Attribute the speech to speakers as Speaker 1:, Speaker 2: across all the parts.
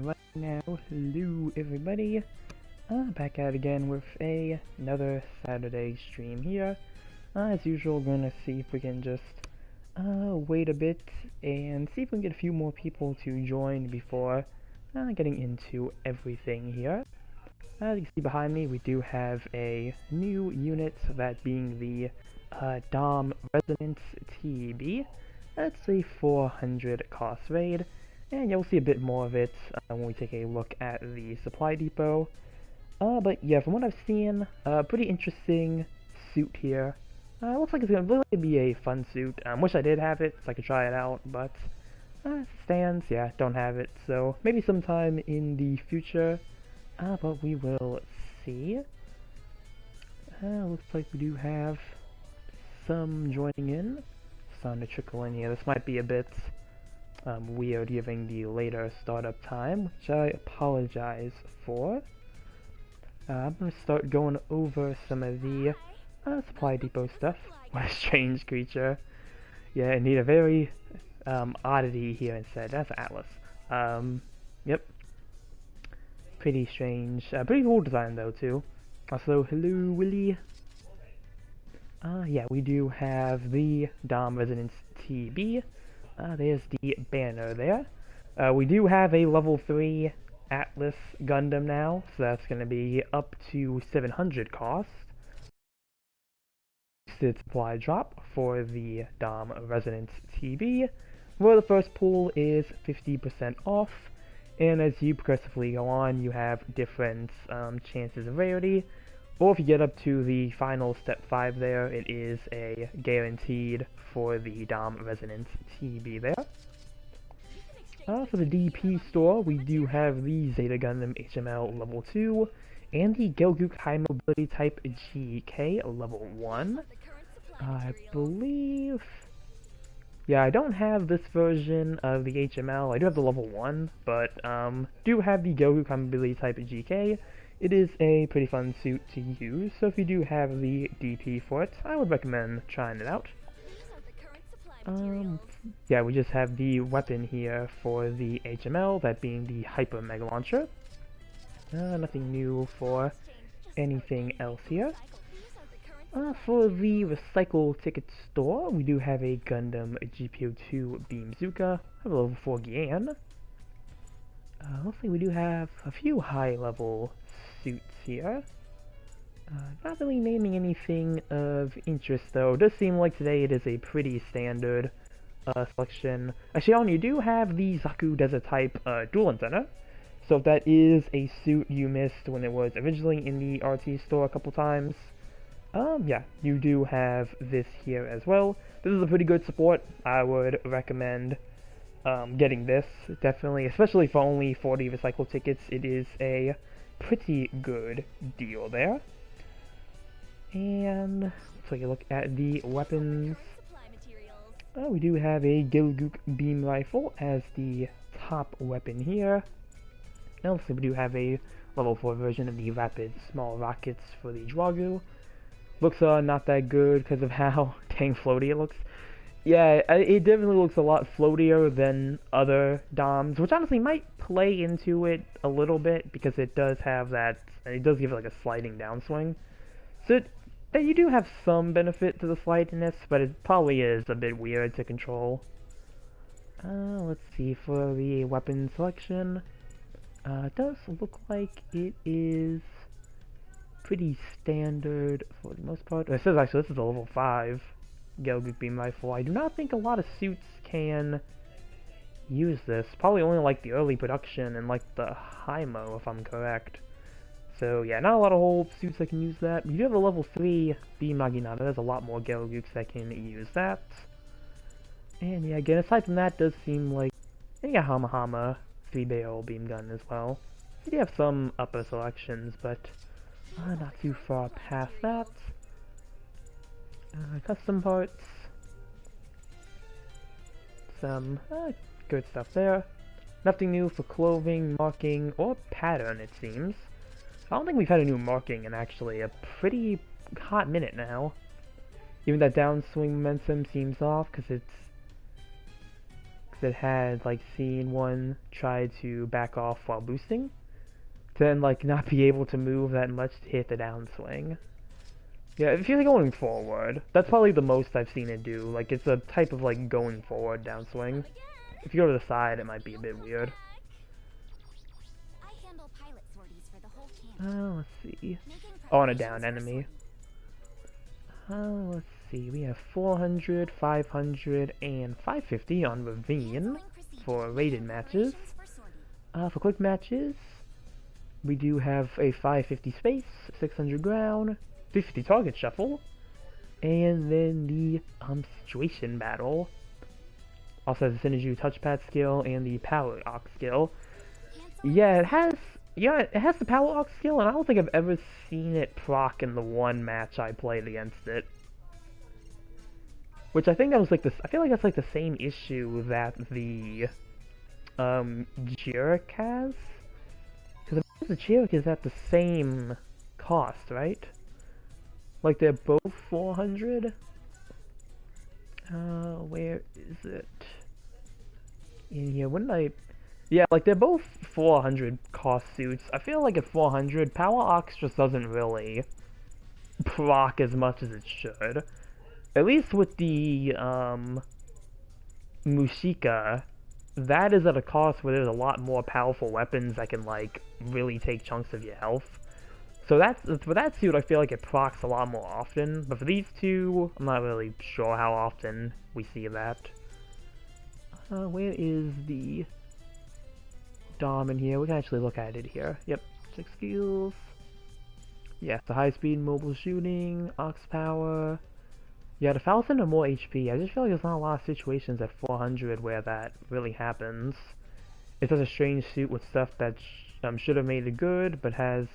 Speaker 1: right now. Hello everybody. Back at it again with another Saturday stream here. As usual, gonna see if we can just wait a bit and see if we can get a few more people to join before getting into everything here. As you can see behind me, we do have a new unit, that being the GUNDAM Resonance TB. That's a 400 cost raid, and you'll see a bit more of it when we take a look at the supply depot. But yeah, from what I've seen, pretty interesting suit here. Looks like it's gonna really be a fun suit. Wish I did have it so I could try it out, but stands, yeah, don't have it. So maybe sometime in the future, but we will see. Looks like we do have some joining in. Starting to trickle in here. This might be a bit weird given the later startup time, which I apologize for. I'm going to start going over some of the supply depot stuff. What a strange creature. Yeah, I need a very oddity here instead. That's Atlas. Yep. Pretty strange. Pretty cool design though too. Also, hello Willy. Yeah, we do have the GUNDAM Resonance TB. There's the banner there. We do have a level 3 Atlas Gundam now, so that's going to be up to 700 cost. Supply drop for the GUNDAM Resonance TB, where the first pool is 50% off, and as you progressively go on, you have different chances of rarity. Or if you get up to the final step 5 there, it is a guaranteed for the GUNDAM Resonance TB there. For the DP store, we do have the Zeta Gundam HML level 2, and the Gelgook High Mobility Type GK level 1. I believe... Yeah, I don't have this version of the HML, I do have the level 1, but do have the Gelgook High Mobility Type GK. It is a pretty fun suit to use, so if you do have the DP for it, I would recommend trying it out. Yeah, we just have the weapon here for the HML, that being the Hyper Mega Launcher. Nothing new for anything else here. For the Recycle Ticket Store, we do have a Gundam GBO2 Beam Zuka, I have a level 4 Gian. Looks like we do have a few high-level suits here. Not really naming anything of interest though. It does seem like today it is a pretty standard selection. Actually, you do have the Zaku Desert type dual antenna. So if that is a suit you missed when it was originally in the RT store a couple times, yeah, you do have this here as well. This is a pretty good support. I would recommend getting this, definitely, especially for only 40 recycle tickets. It is a pretty good deal there. And let's take a look at the weapons. We do have a Gelgook beam rifle as the top weapon here. And also we do have a level 4 version of the rapid small rockets for the Dragu. Looks not that good because of how dang floaty it looks. Yeah, it definitely looks a lot floatier than other DOMs, which honestly might play into it a little bit because it does have that, it does give it like a sliding downswing. So that you do have some benefit to the slidiness, but it probably is a bit weird to control. Let's see, for the weapon selection, it does look like it is pretty standard for the most part. It says actually this is a level 5 Gelgook beam rifle. I do not think a lot of suits can use this. Probably only like the early production and like the Hymo, if I'm correct. So yeah, not a lot of old suits that can use that. You do have a level 3 beam Naginata. There's a lot more Gelgooks that can use that. And yeah, again, aside from that, does seem like yeah, Hama 3-barrel beam gun as well. You do have some upper selections, but not too far past that. Custom parts. Some good stuff there. Nothing new for clothing, marking, or pattern, it seems. I don't think we've had a new marking in actually a pretty hot minute now. Even that downswing momentum seems off because it's that had like seen one try to back off while boosting, to then like not be able to move that much to hit the downswing. Yeah, if you're going forward, that's probably the most I've seen it do. Like, it's a type of, like, going forward downswing. If you go to the side, it might be a bit weird. Let's see. Oh, on a down enemy. Let's see. We have 400, 500, and 550 on Ravine for rated matches. For quick matches, we do have a 550 space, 600 ground, 50 target shuffle, and then the situation battle. Also has the Synergy touchpad skill and the power ox skill. Yeah, it has the power ox skill, and I don't think I've ever seen it proc in the one match I played against it. Which I think that was like this. I feel like that's like the same issue that the Jirik has, because the Jirik is at the same cost, right? Like, they're both 400? Where is it? In here, wouldn't I... Yeah, like, they're both 400 cost suits. I feel like at 400, Power Ox just doesn't really proc as much as it should. At least with the, Mushika, that is at a cost where there's a lot more powerful weapons that can, like, really take chunks of your health. So for that suit, I feel like it procs a lot more often, but for these two, I'm not really sure how often we see that. Where is the Dom in here? We can actually look at it here. Yep, 6 skills. Yeah, the high speed mobile shooting, ox power. Yeah, the 1,000 or more HP. I just feel like there's not a lot of situations at 400 where that really happens. It's such a strange suit with stuff that should have made it good, but has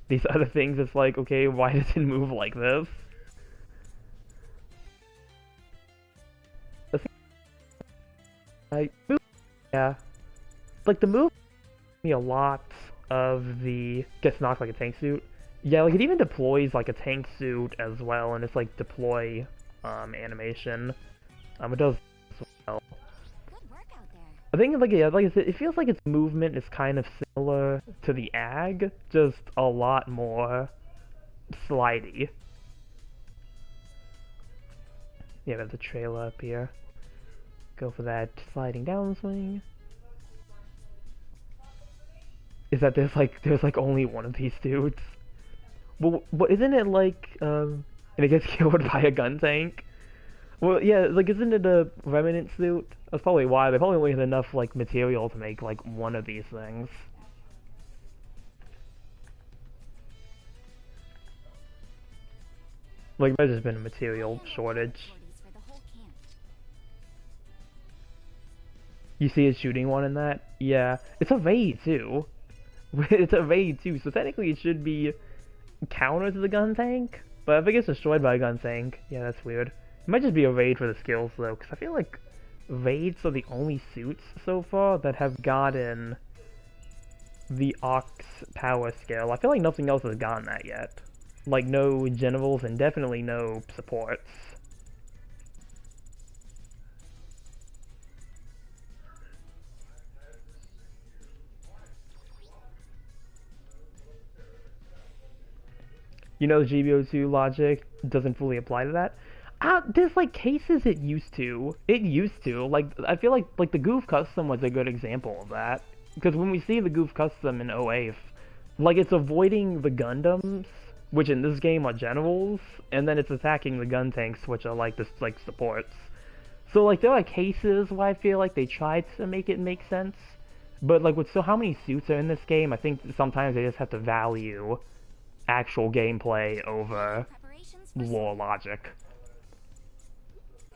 Speaker 1: these other things. It's like, okay, why does it move like this? Yeah, like the move me a lot of the gets knocked like a tank suit. Yeah, like it even deploys like a tank suit as well, and it's like deploy animation. It does as well. I think, like, yeah, like I said, it feels like its movement is kind of similar to the AG, just a lot more slidey. Yeah, we have the trailer up here. Go for that sliding downswing. Is that there's like only one of these dudes? Well, isn't it like, and it gets killed by a gun tank? Well, yeah, like, isn't it a Remnant suit? That's probably why. They probably only had enough, like, material to make, like, one of these things. Like, there's just been a material shortage. You see it shooting one in that? Yeah. It's a raid, too. It's a raid, too, so technically it should be counter to the gun tank. But if it gets destroyed by a gun tank, yeah, that's weird. It might just be a raid for the skills, though, because I feel like raids are the only suits so far that have gotten the Ox power skill. I feel like nothing else has gotten that yet. Like, no generals and definitely no supports. You know, the GBO2 logic doesn't fully apply to that. There's like cases it used to. Like, I feel like the Goof Custom was a good example of that. Because when we see the Goof Custom in OA, like, it's avoiding the Gundams, which in this game are generals, and then it's attacking the gun tanks, which are like supports. So like there are cases where I feel like they tried to make it make sense, but like with how many suits are in this game, I think sometimes they just have to value actual gameplay over lore logic.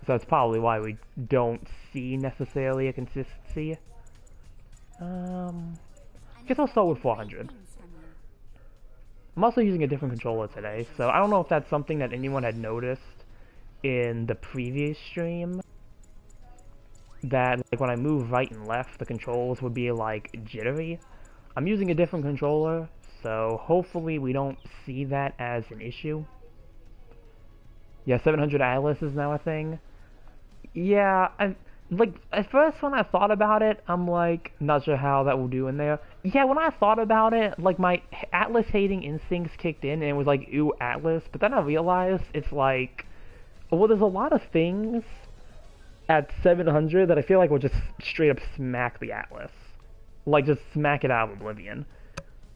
Speaker 1: So that's probably why we don't see necessarily a consistency. I guess I'll start with 400. I'm also using a different controller today, so I don't know if that's something that anyone had noticed in the previous stream. That, like, when I move right and left, the controls would be, like, jittery. I'm using a different controller, so hopefully we don't see that as an issue. Yeah, 700 Atlas is now a thing. Yeah, like, at first when I thought about it, I'm like, not sure how that will do in there. Yeah, when I thought about it, like, my Atlas hating instincts kicked in, and it was like, ooh, Atlas. But then I realized it's like, well, there's a lot of things at 700 that I feel like will just straight up smack the Atlas. Like, just smack it out of oblivion.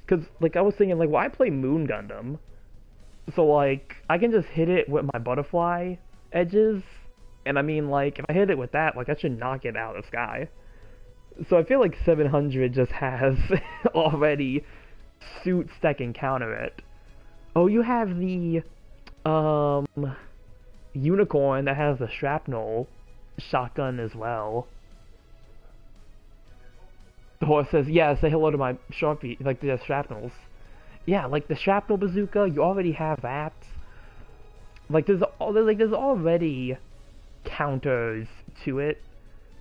Speaker 1: Because, like, I was thinking, like, well, I play Moon Gundam. So, like, I can just hit it with my butterfly edges. And I mean, like, if I hit it with that, like, I should knock it out of the sky. So I feel like 700 just has already suits that can counter it. Oh, you have the, unicorn that has the shrapnel shotgun as well. The horse says, yeah, say hello to my Sharpie, like the shrapnels. Yeah, like the shrapnel bazooka, you already have that. Like there's already counters to it.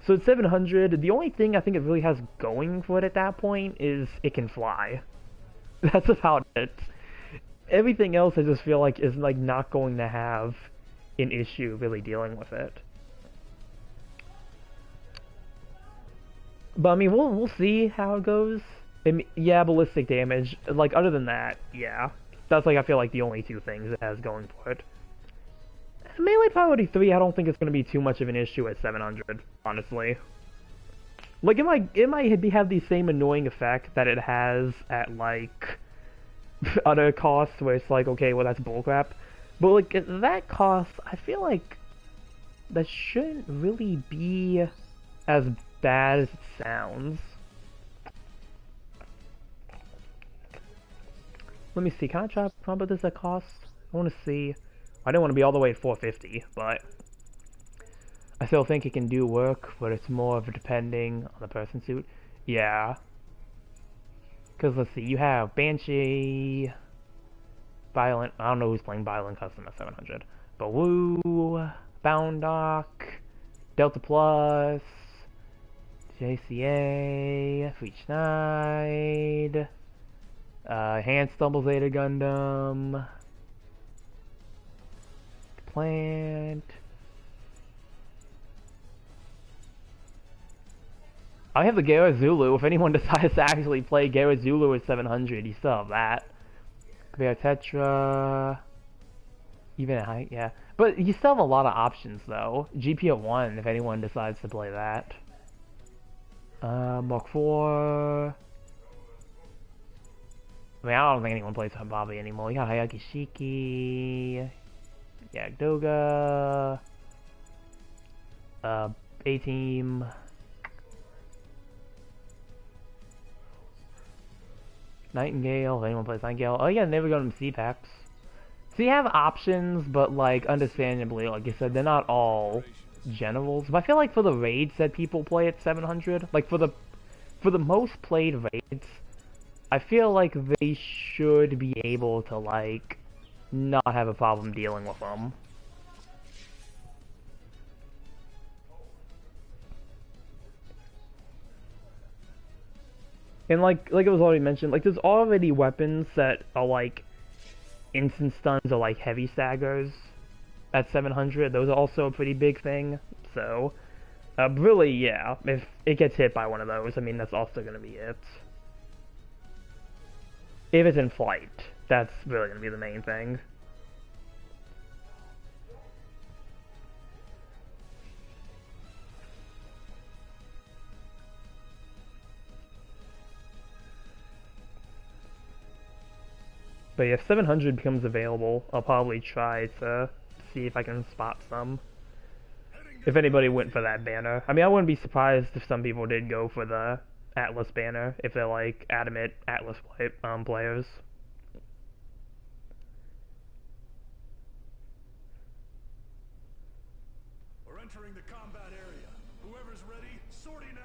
Speaker 1: So at 700, the only thing I think it really has going for it at that point is it can fly. That's about it. Everything else I just feel like is like not going to have an issue really dealing with it. But I mean, we'll see how it goes. Yeah, ballistic damage. Like other than that, yeah, that's like I feel like the only two things it has going for it. Melee Priority 3, I don't think it's going to be too much of an issue at 700, honestly. Like, it might have the same annoying effect that it has at, like, other costs, where it's like, okay, well, that's bullcrap. But, like, at that cost, I feel like that shouldn't really be as bad as it sounds. Let me see, can I put this at cost? I want to see. I don't want to be all the way at 450, but I still think it can do work, but it's more of a depending on the person suit. Yeah. Because let's see, you have Banshee, Violent, I don't know who's playing Violent Custom at 700, but Woo, Boundock, Delta Plus, JCA, Free Schneid, Hand Stumble Zeta Gundam, Plant. I have the Gara Zulu. If anyone decides to actually play Gara Zulu at 700, you still have that. Bear Tetra. Even at height, yeah. But you still have a lot of options, though. GBO2, if anyone decides to play that. Mark 4. I mean, I don't think anyone plays Bobby anymore. You got Hayaki Shiki. Yagdoga, A-Team, Nightingale, if anyone plays Nightingale. Oh yeah, never got them C-Packs. So you have options, but like, understandably, like you said, they're not all generals. But I feel like for the raids that people play at 700, like for the most played raids, I feel like they should be able to like not have a problem dealing with them. And like it was already mentioned, like there's already weapons that are like instant stuns or like heavy staggers at 700. Those are also a pretty big thing. So really, yeah, if it gets hit by one of those, I mean that's also gonna be it. If it's in flight, that's really gonna be the main thing. But yeah, if 700 becomes available, I'll probably try to see if I can spot some. If anybody went for that banner. I mean, I wouldn't be surprised if some people did go for the Atlas banner, if they're like adamant Atlas players.
Speaker 2: We're entering the combat area. Whoever's ready, sortie now.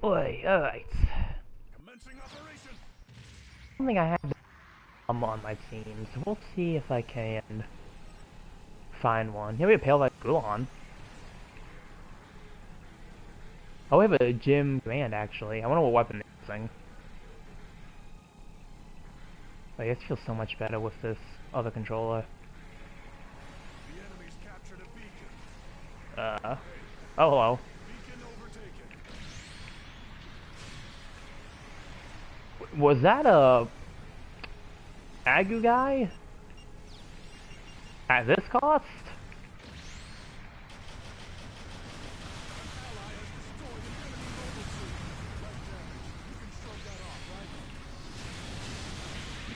Speaker 1: Oi, alright.
Speaker 2: Commencing operation.
Speaker 1: I don't think I have on my team, so we'll see if I can find one. Here we have Pale Light Gulan. Oh, we have a gym command, actually. I wonder what weapon they're using. I guess it feels so much better with this other controller.
Speaker 2: The enemy's captured a beacon.
Speaker 1: Oh, hello.
Speaker 2: Beacon overtaken.
Speaker 1: Was that a Agu guy? At this cost?
Speaker 2: Ally has destroyed an enemy mobile suit. Light damage. You can shrug that off, right?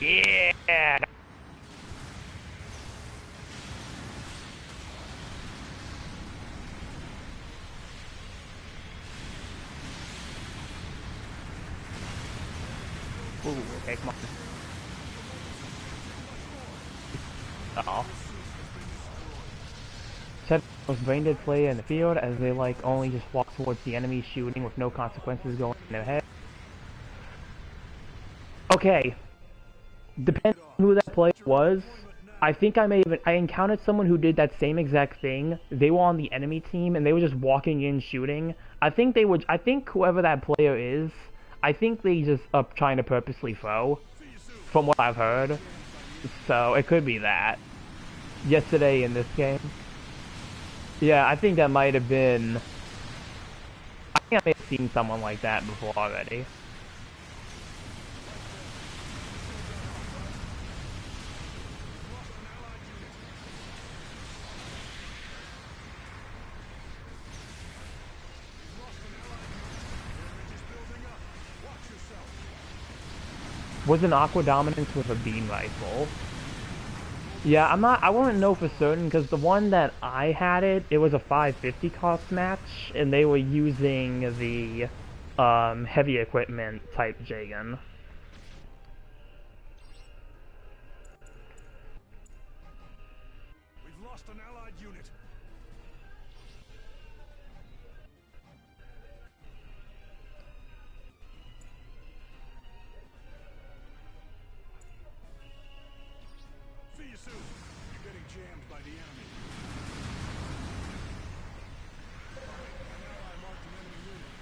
Speaker 1: Yeah! Ooh, okay, come on. Uh-oh. Said most brain dead player in the field as they like only just walk towards the enemy shooting with no consequences going in their head. Okay. Depending on who that player was, I think I encountered someone who did that same exact thing. They were on the enemy team and they were just walking in shooting. I think whoever that player is, I think they just are trying to purposely throw, from what I've heard. So it could be that. Yesterday in this game. Yeah, I think that might have been... I think I may have seen someone like that before already. Was an Aqua Dominance with a beam rifle. Yeah, I wouldn't know for certain, because the one that I had it was a 550 cost match, and they were using the, heavy equipment type J-gun.
Speaker 2: We've lost an allied unit. See you soon. You're getting jammed by the enemy. An ally marked an enemy unit.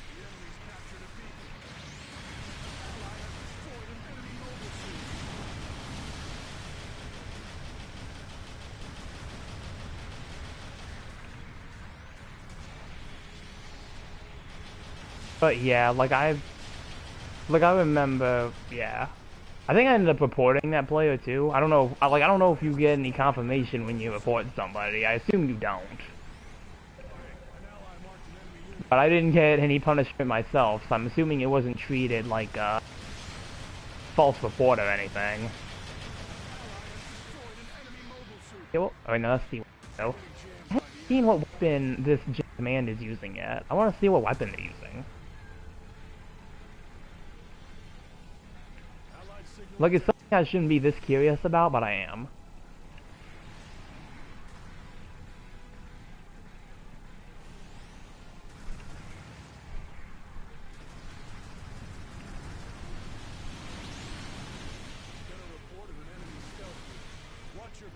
Speaker 2: The enemy's captured a beacon. An ally has destroyed an enemy mobile suit.
Speaker 1: But yeah, I remember, yeah. I think I ended up reporting that player too. I don't know, I don't know if you get any confirmation when you report somebody. I assume you don't. But I didn't get any punishment myself, so I'm assuming it wasn't treated like a false report or anything. Yeah, well, I mean, let's see. So, I haven't seen what weapon this command is using yet. I want to see what weapon they're using. Like, it's something I shouldn't be this curious about, but I am.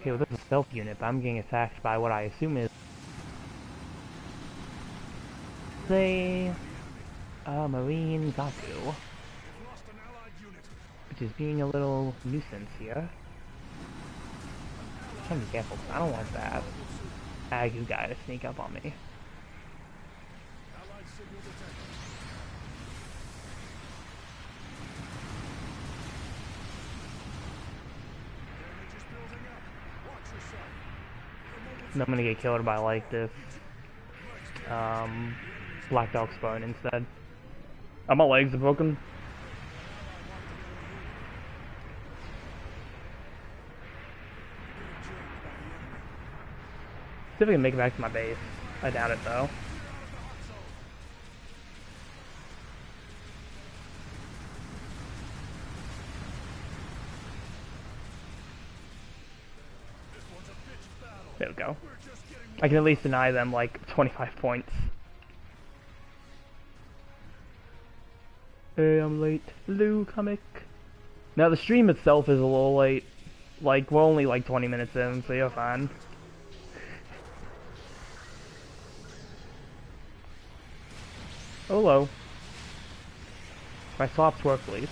Speaker 1: Okay, well, this is a stealth unit, but I'm getting attacked by what I assume is a Marine Zaku, which is being a little nuisance here. I'm trying to be careful, because I don't want that Agu guy to sneak up on me. And I'm gonna get killed by like this Black Dog Spawn instead. Oh, my legs are broken. See if I can make it back to my base. I doubt it though. There we go. I can at least deny them like 25 points. Hey, I'm late. Lou comic. Now the stream itself is a little late. Like, we're only like 20 minutes in, so you're fine. Hello. My swaps work, please.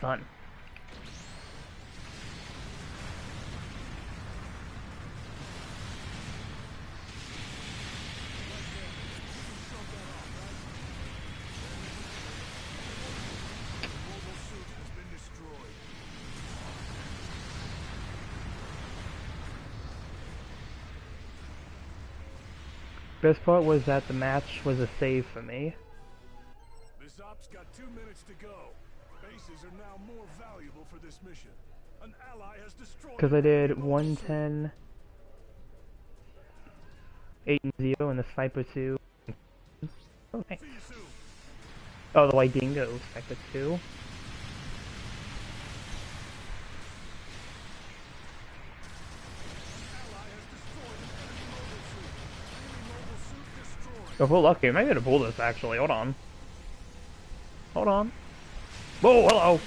Speaker 1: Son. Best part was that the match was a save for me.
Speaker 2: This op's got 2 minutes to go. Bases are now more valuable for this mission. An ally has destroyed.
Speaker 1: Because I did 110, 8 and 0, and the Sniper 2. Oh, thanks. Oh, the White Dingo, Sniper 2. If we're lucky, I might be able to pull this actually. Hold on. Hold on. Whoa, hello!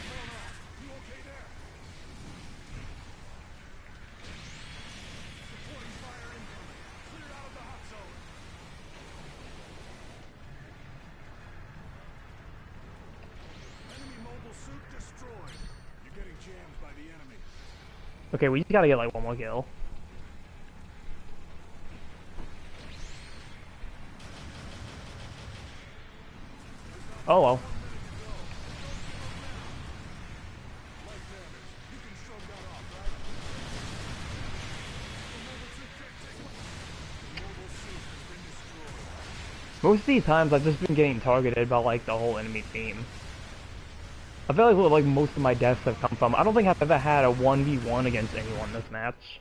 Speaker 1: Okay, we just gotta get like one more kill. Oh well. Most of these times I've just been getting targeted by like the whole enemy team. I feel like most of my deaths have come from. I don't think I've ever had a 1v1 against anyone this match.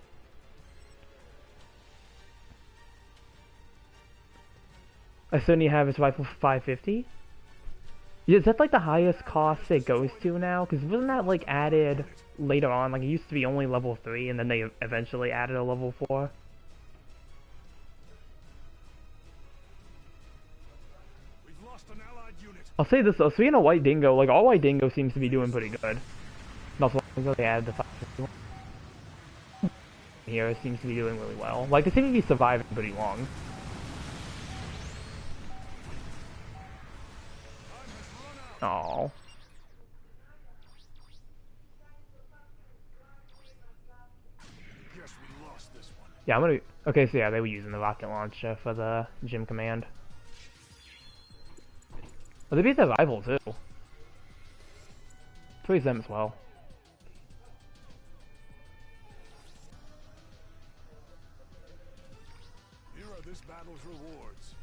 Speaker 1: I certainly have his rifle for 550. Yeah, is that like the highest cost it goes to now? Because wasn't that like added later on? Like it used to be only level 3 and then they eventually added a level 4. I'll say this though, so being a White Dingo, like all White Dingo seems to be doing pretty good. And also, they added the 551. Here, it seems to be doing really well. Like, they seem to be surviving pretty long. Oh. Yeah, I'm gonna. Okay, so yeah, they were using the rocket launcher for the gym command. Oh, they beat their rival too. Praise them as well.
Speaker 2: Here are this battle's rewards.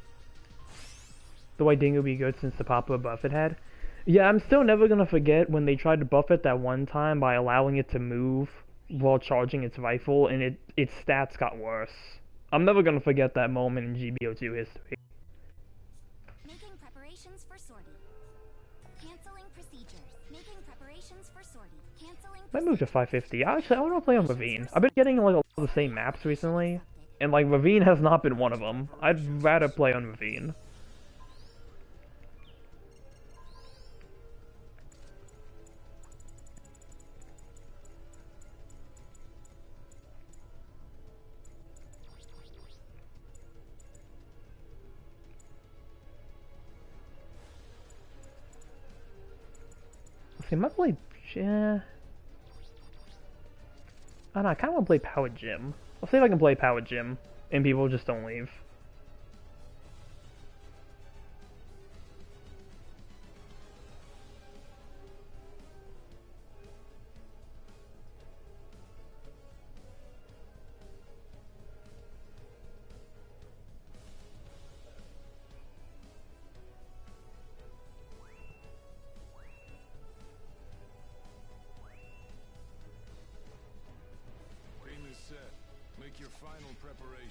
Speaker 1: The White Dingo be good since the popular buff it had. Yeah, I'm still never gonna forget when they tried to buff it that one time by allowing it to move while charging its rifle, and its stats got worse. I'm never gonna forget that moment in GBO2 history.
Speaker 3: Making preparations for sortie. Canceling procedures. Making preparations for sortie. Canceling.
Speaker 1: I moved to 550. Actually, I want to play on Ravine. I've been getting like a lot of the same maps recently, and like Ravine has not been one of them. I'd rather play on Ravine. I might play. Yeah. I don't know. I kind of want to play Power Gym. I'll see if I can play Power Gym, and people just don't leave.
Speaker 2: Make your final preparations.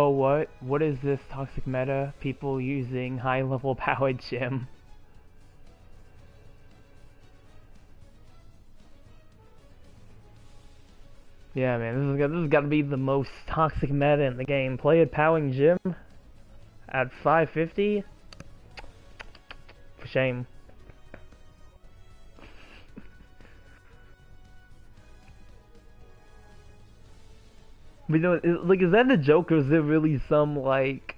Speaker 1: Oh, what? What is this toxic meta? People using high-level powered gym. Yeah, man, this has got to be the most toxic meta in the game. Play at powering gym at 550? For shame. But you know, like, is that a joke, or is there really some, like,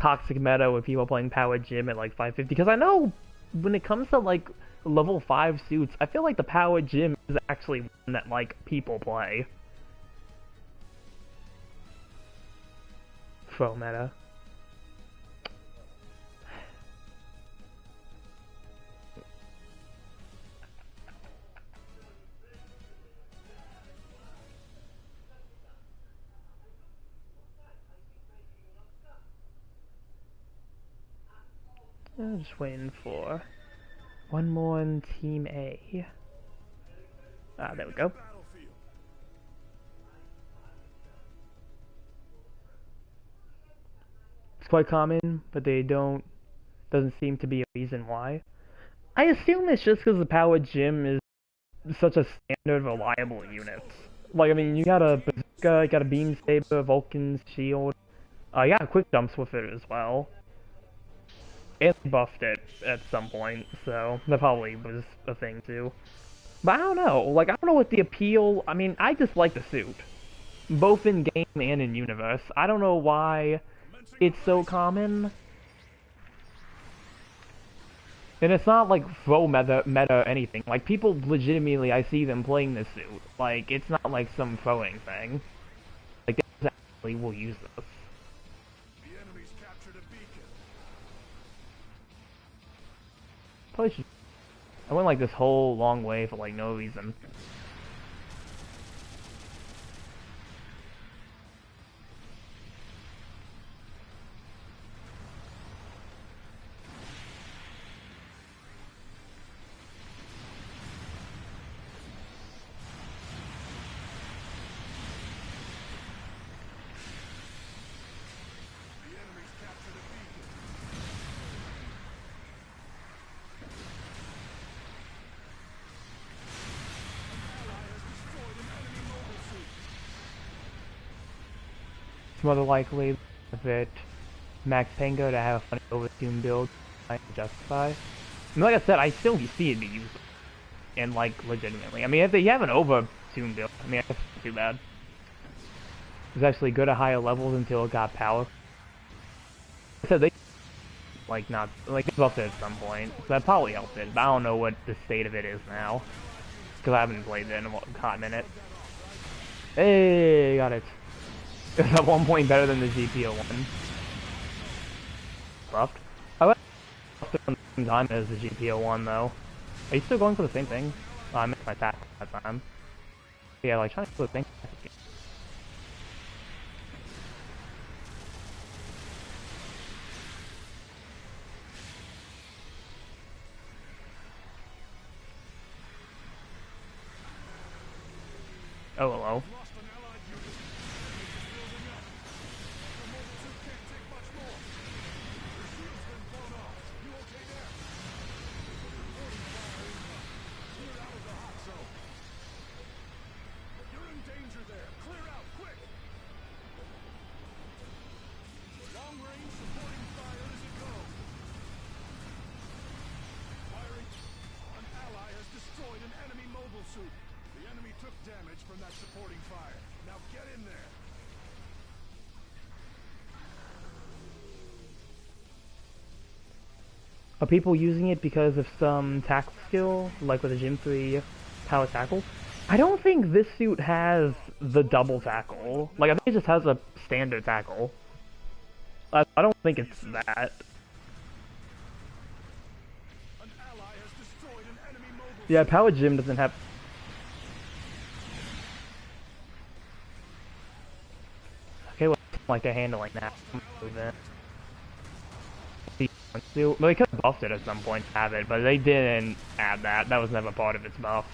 Speaker 1: toxic meta with people playing powered gym at, like, 550? Because I know when it comes to, like, level 5 suits, I feel like the powered gym is actually one that, like, people play. Pro meta. I'm just waiting for one more in Team A. Ah, there we go. It's quite common, but doesn't seem to be a reason why. I assume it's just because the powered gym is such a standard reliable unit. Like, I mean, you got a bazooka, you got a beam saber, Vulcan's shield. You got quick jumps with it as well. And they buffed it at some point, so that probably was a thing too. But I don't know, like, I don't know what the appeal, I mean, I just like the suit. Both in game and in universe. I don't know why it's so common. And it's not like faux meta anything. Like, people legitimately, I see them playing this suit. Like, it's not like some throwing thing. Like, they actually will use this.
Speaker 2: The enemy's captured a beacon.
Speaker 1: Probably should... I went like this whole long way for like no reason. It's more likely that Max Pango to have a funny overtune build I can justify. And like I said, I still see it be used. And like legitimately. I mean, if you have an overtune build, I mean, that's not too bad. It's actually good at higher levels until it got power. Like I said they like not like they buffed it at some point, so that probably helped it. But I don't know what the state of it is now, because I haven't played it in a hot minute. Hey, got it. It's at 1 point better than the GBO1. Buffed. I went buffed it on the same time as the GBO1 though. Are you still going for the same thing? Oh, I missed my attack that time. Yeah, like trying to do the thing. Oh, hello.
Speaker 2: The enemy took damage from that supporting fire. Now get in there.
Speaker 1: Are people using it because of some tackle skill, like with the Gym 3 power tackle? I don't think this suit has the double tackle. Like, I think it just has a standard tackle. I don't think it's that. Yeah, Power Gym doesn't have... Okay, well, like they're handling that. Well, they could have buffed it at some point to have it, but they didn't add that. That was never part of its buff.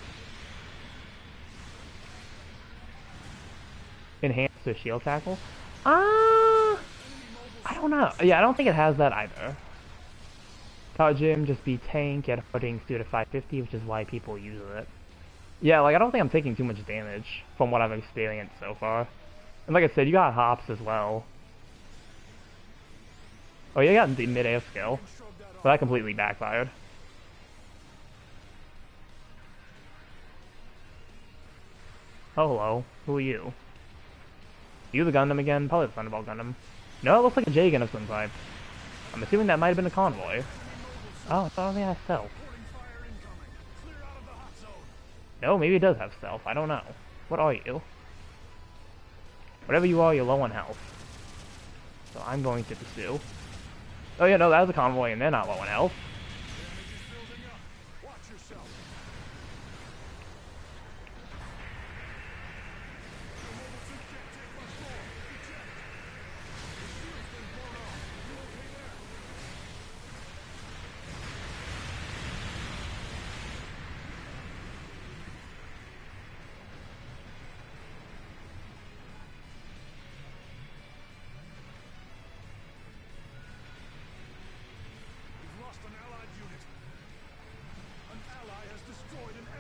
Speaker 1: Enhance the shield tackle? don't know. Yeah, I don't think it has that either. Power Gym, just be tank, get footings due to 550, which is why people use it. Yeah, like, I don't think I'm taking too much damage from what I've experienced so far. And like I said, you got hops as well. Oh, you got the mid-air skill. So that completely backfired. Oh, hello. Who are you? You the Gundam again? Probably the Thunderbolt Gundam. No, it looks like a J-Gun of some type. I'm assuming that might have been a convoy. Oh, I thought it had stealth. No, maybe it does have stealth. I don't know. What are you? Whatever you are, you're low on health. So I'm going to pursue. Oh yeah, no, that was a convoy and they're not low on health.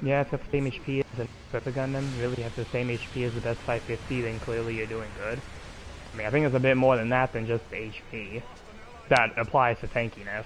Speaker 1: Yeah, if you have the same HP as a Perfect Gundam, really have the same HP as the best 550, then clearly you're doing good. I mean, I think it's a bit more than that than just the HP. That applies to tankiness.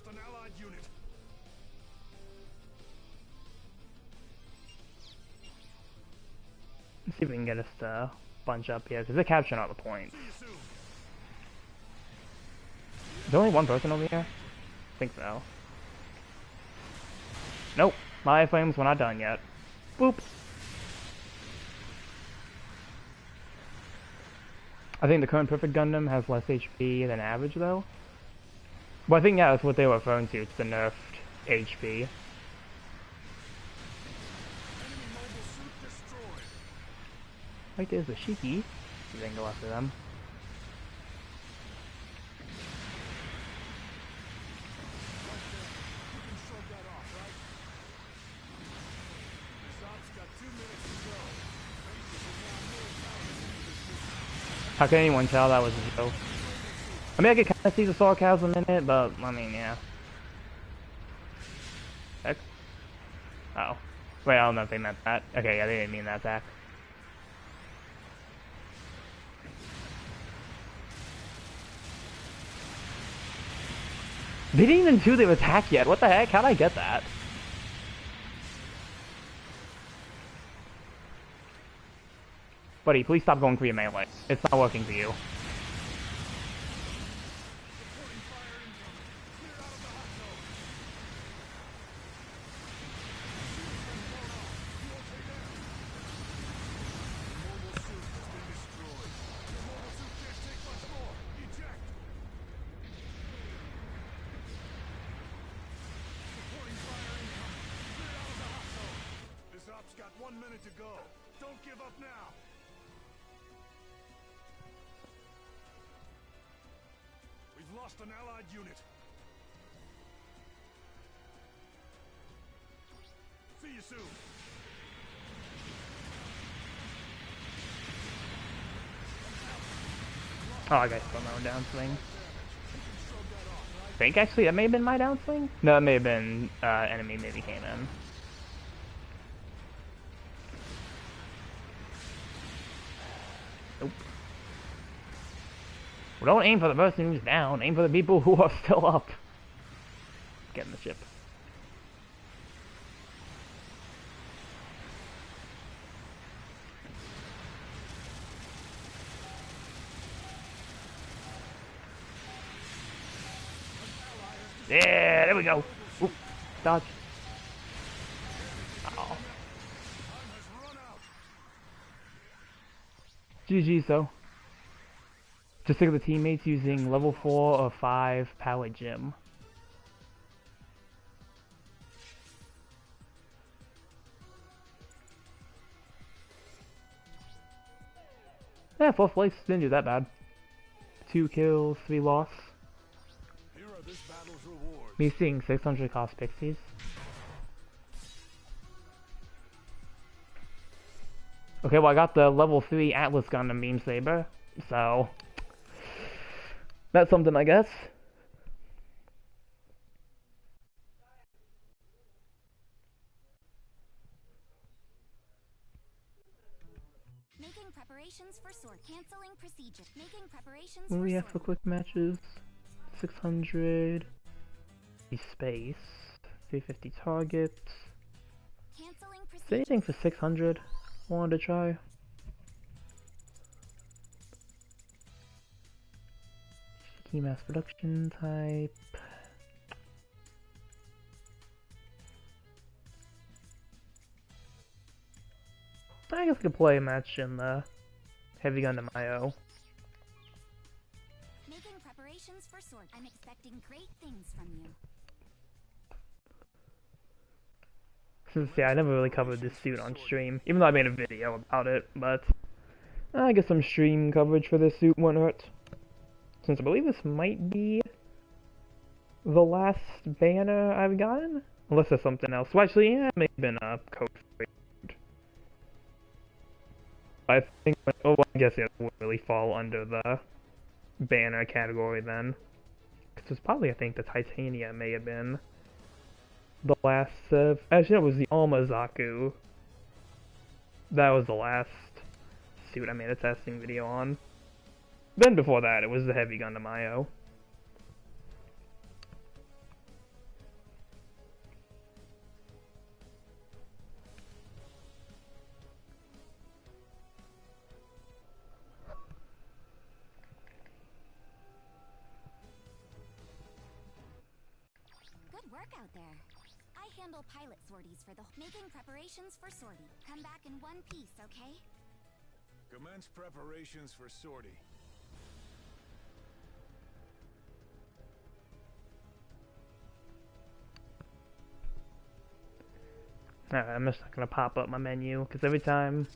Speaker 2: An allied unit.
Speaker 1: Let's see if we can get us to bunch up here, because they're capturing all the points. Is there only one person over here? I think so. Nope, my flames were not done yet. Boop! I think the current Perfect Gundam has less HP than average, though. Well, I think, yeah, that's what they were referring to. It's the nerfed HP. Right there's the Shiki. So they can go after them. How can anyone tell that was a joke? I mean, I could kind of see the sarcasm in it, but, I mean, yeah. Heck. Oh. Wait, I don't know if they meant that. Okay, yeah, they didn't mean that attack. They didn't even do their attack yet. What the heck? How'd I get that? Buddy, please stop going for your melee. It's not working for you.
Speaker 2: Got 1 minute to go. Don't give up now. We've lost an allied unit. See you soon.
Speaker 1: Oh, I got still no downswing. I think actually that may have been my downswing? No, it may have been enemy maybe came in. Nope. Well, don't aim for the person who's down. Aim for the people who are still up. Get in the ship. Yeah, there we go. Oop, dodge. Uh-oh. GG, so. Just think of the teammates using level 4 or 5 power gym. Yeah, 4th place, didn't do that bad. 2 kills, 3 loss.
Speaker 2: Here are this battle's rewards.
Speaker 1: Me seeing 600 cost pixies. Okay, well I got the level 3 Atlas Gundam Beam Saber, so that's something I guess.
Speaker 3: Making preparations for sword canceling procedure. Making preparations
Speaker 1: What do
Speaker 3: for
Speaker 1: we have
Speaker 3: sword.
Speaker 1: for quick matches? 600 space, 350 target.
Speaker 3: Canceling
Speaker 1: Is there
Speaker 3: procedure.
Speaker 1: anything for 600? Wanted to try. Key mass production type. I guess I could play a match in the Heavy Gundam IO.
Speaker 3: Making preparations for sword. I'm expecting great things from you.
Speaker 1: Since, yeah, I never really covered this suit on stream, even though I made a video about it, but I guess some stream coverage for this suit won't hurt. Since I believe this might be the last banner I've gotten, unless there's something else. Well, actually, yeah, it may have been a code for it. I think, oh, I guess it would really fall under the banner category then. Because it's probably, I think, the Titania may have been the last of... Actually, no, it was the Almazaku. That was the last suit I made a testing video on. Then before that, it was the Heavy Gundam IO.
Speaker 3: Good work out there. I handle pilot sorties for the making preparations for sortie. Come back in one piece, okay?
Speaker 2: Commence preparations for sortie.
Speaker 1: Alright, I'm just not gonna pop up my menu, because every time...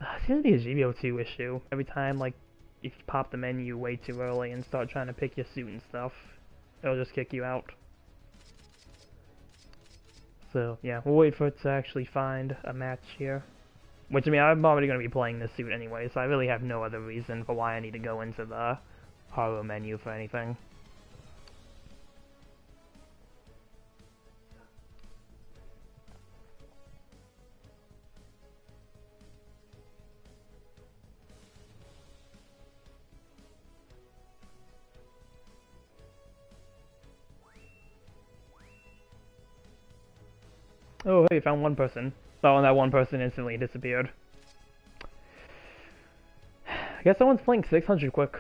Speaker 1: it seems to be a GBO2 issue. Every time, like, if you pop the menu way too early and start trying to pick your suit and stuff, it'll just kick you out. So, yeah, we'll wait for it to actually find a match here. Which, I mean, I'm already going to be playing this suit anyway, so I really have no other reason for why I need to go into the horror menu for anything. Oh, hey, found one person. Oh, and that one person instantly disappeared. I guess someone's playing 600 quick.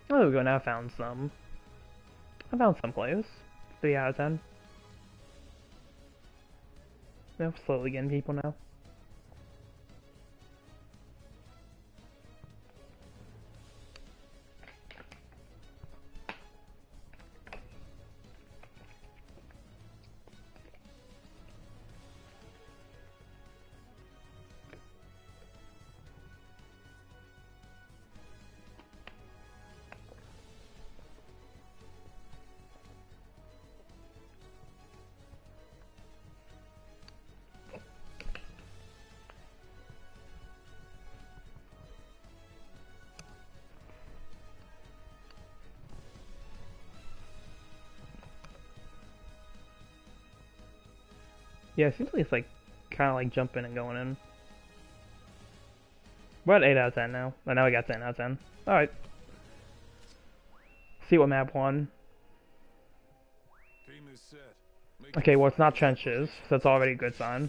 Speaker 1: Oh, there we go, now I found some. I found some players. 3 out of 10. They're slowly getting people now. Yeah, it seems like it's like kind of like jumping and going in. We're at 8 out of 10 now. Oh, now we got 10 out of 10. Alright. See what map won.
Speaker 2: Team is set.
Speaker 1: Okay, well it's not trenches, so that's already a good sign.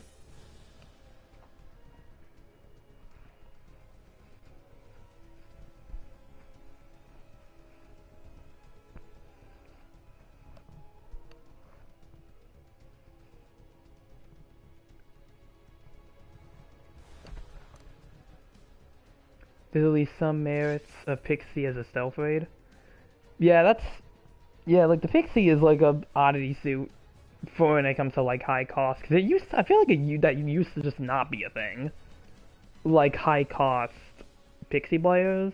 Speaker 1: There's at least some merits of Pixie as a stealth raid. Yeah, that's Yeah, like the Pixie is like a oddity suit for when it comes to like high cost. Cause it used, I feel like that used to just not be a thing. Like high cost Pixie players.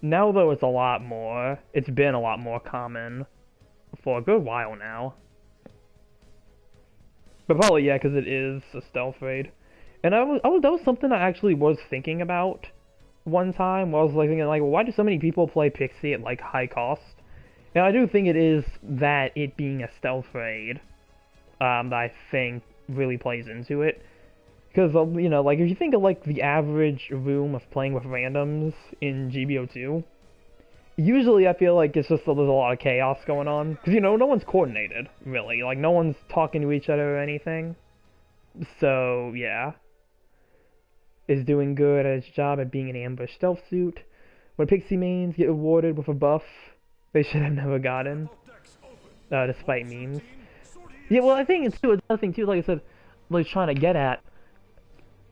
Speaker 1: Now though, it's a lot more. It's been a lot more common for a good while now. But probably yeah, because it is a stealth raid. And that was something I actually was thinking about one time. Where I was like thinking like, why do so many people play Pixie at like high cost? And I do think it is that it being a stealth raid that I think really plays into it. Because, you know, like, if you think of, like, the average room of playing with randoms in GBO2, usually I feel like it's just there's a lot of chaos going on. Because, you know, no one's coordinated, really. Like, no one's talking to each other or anything. So, yeah. Is doing good at its job at being an ambush stealth suit. When Pixie mains get awarded with a buff they should have never gotten, despite memes. Yeah, well, I think it's too another thing too. Like I said, like trying to get at,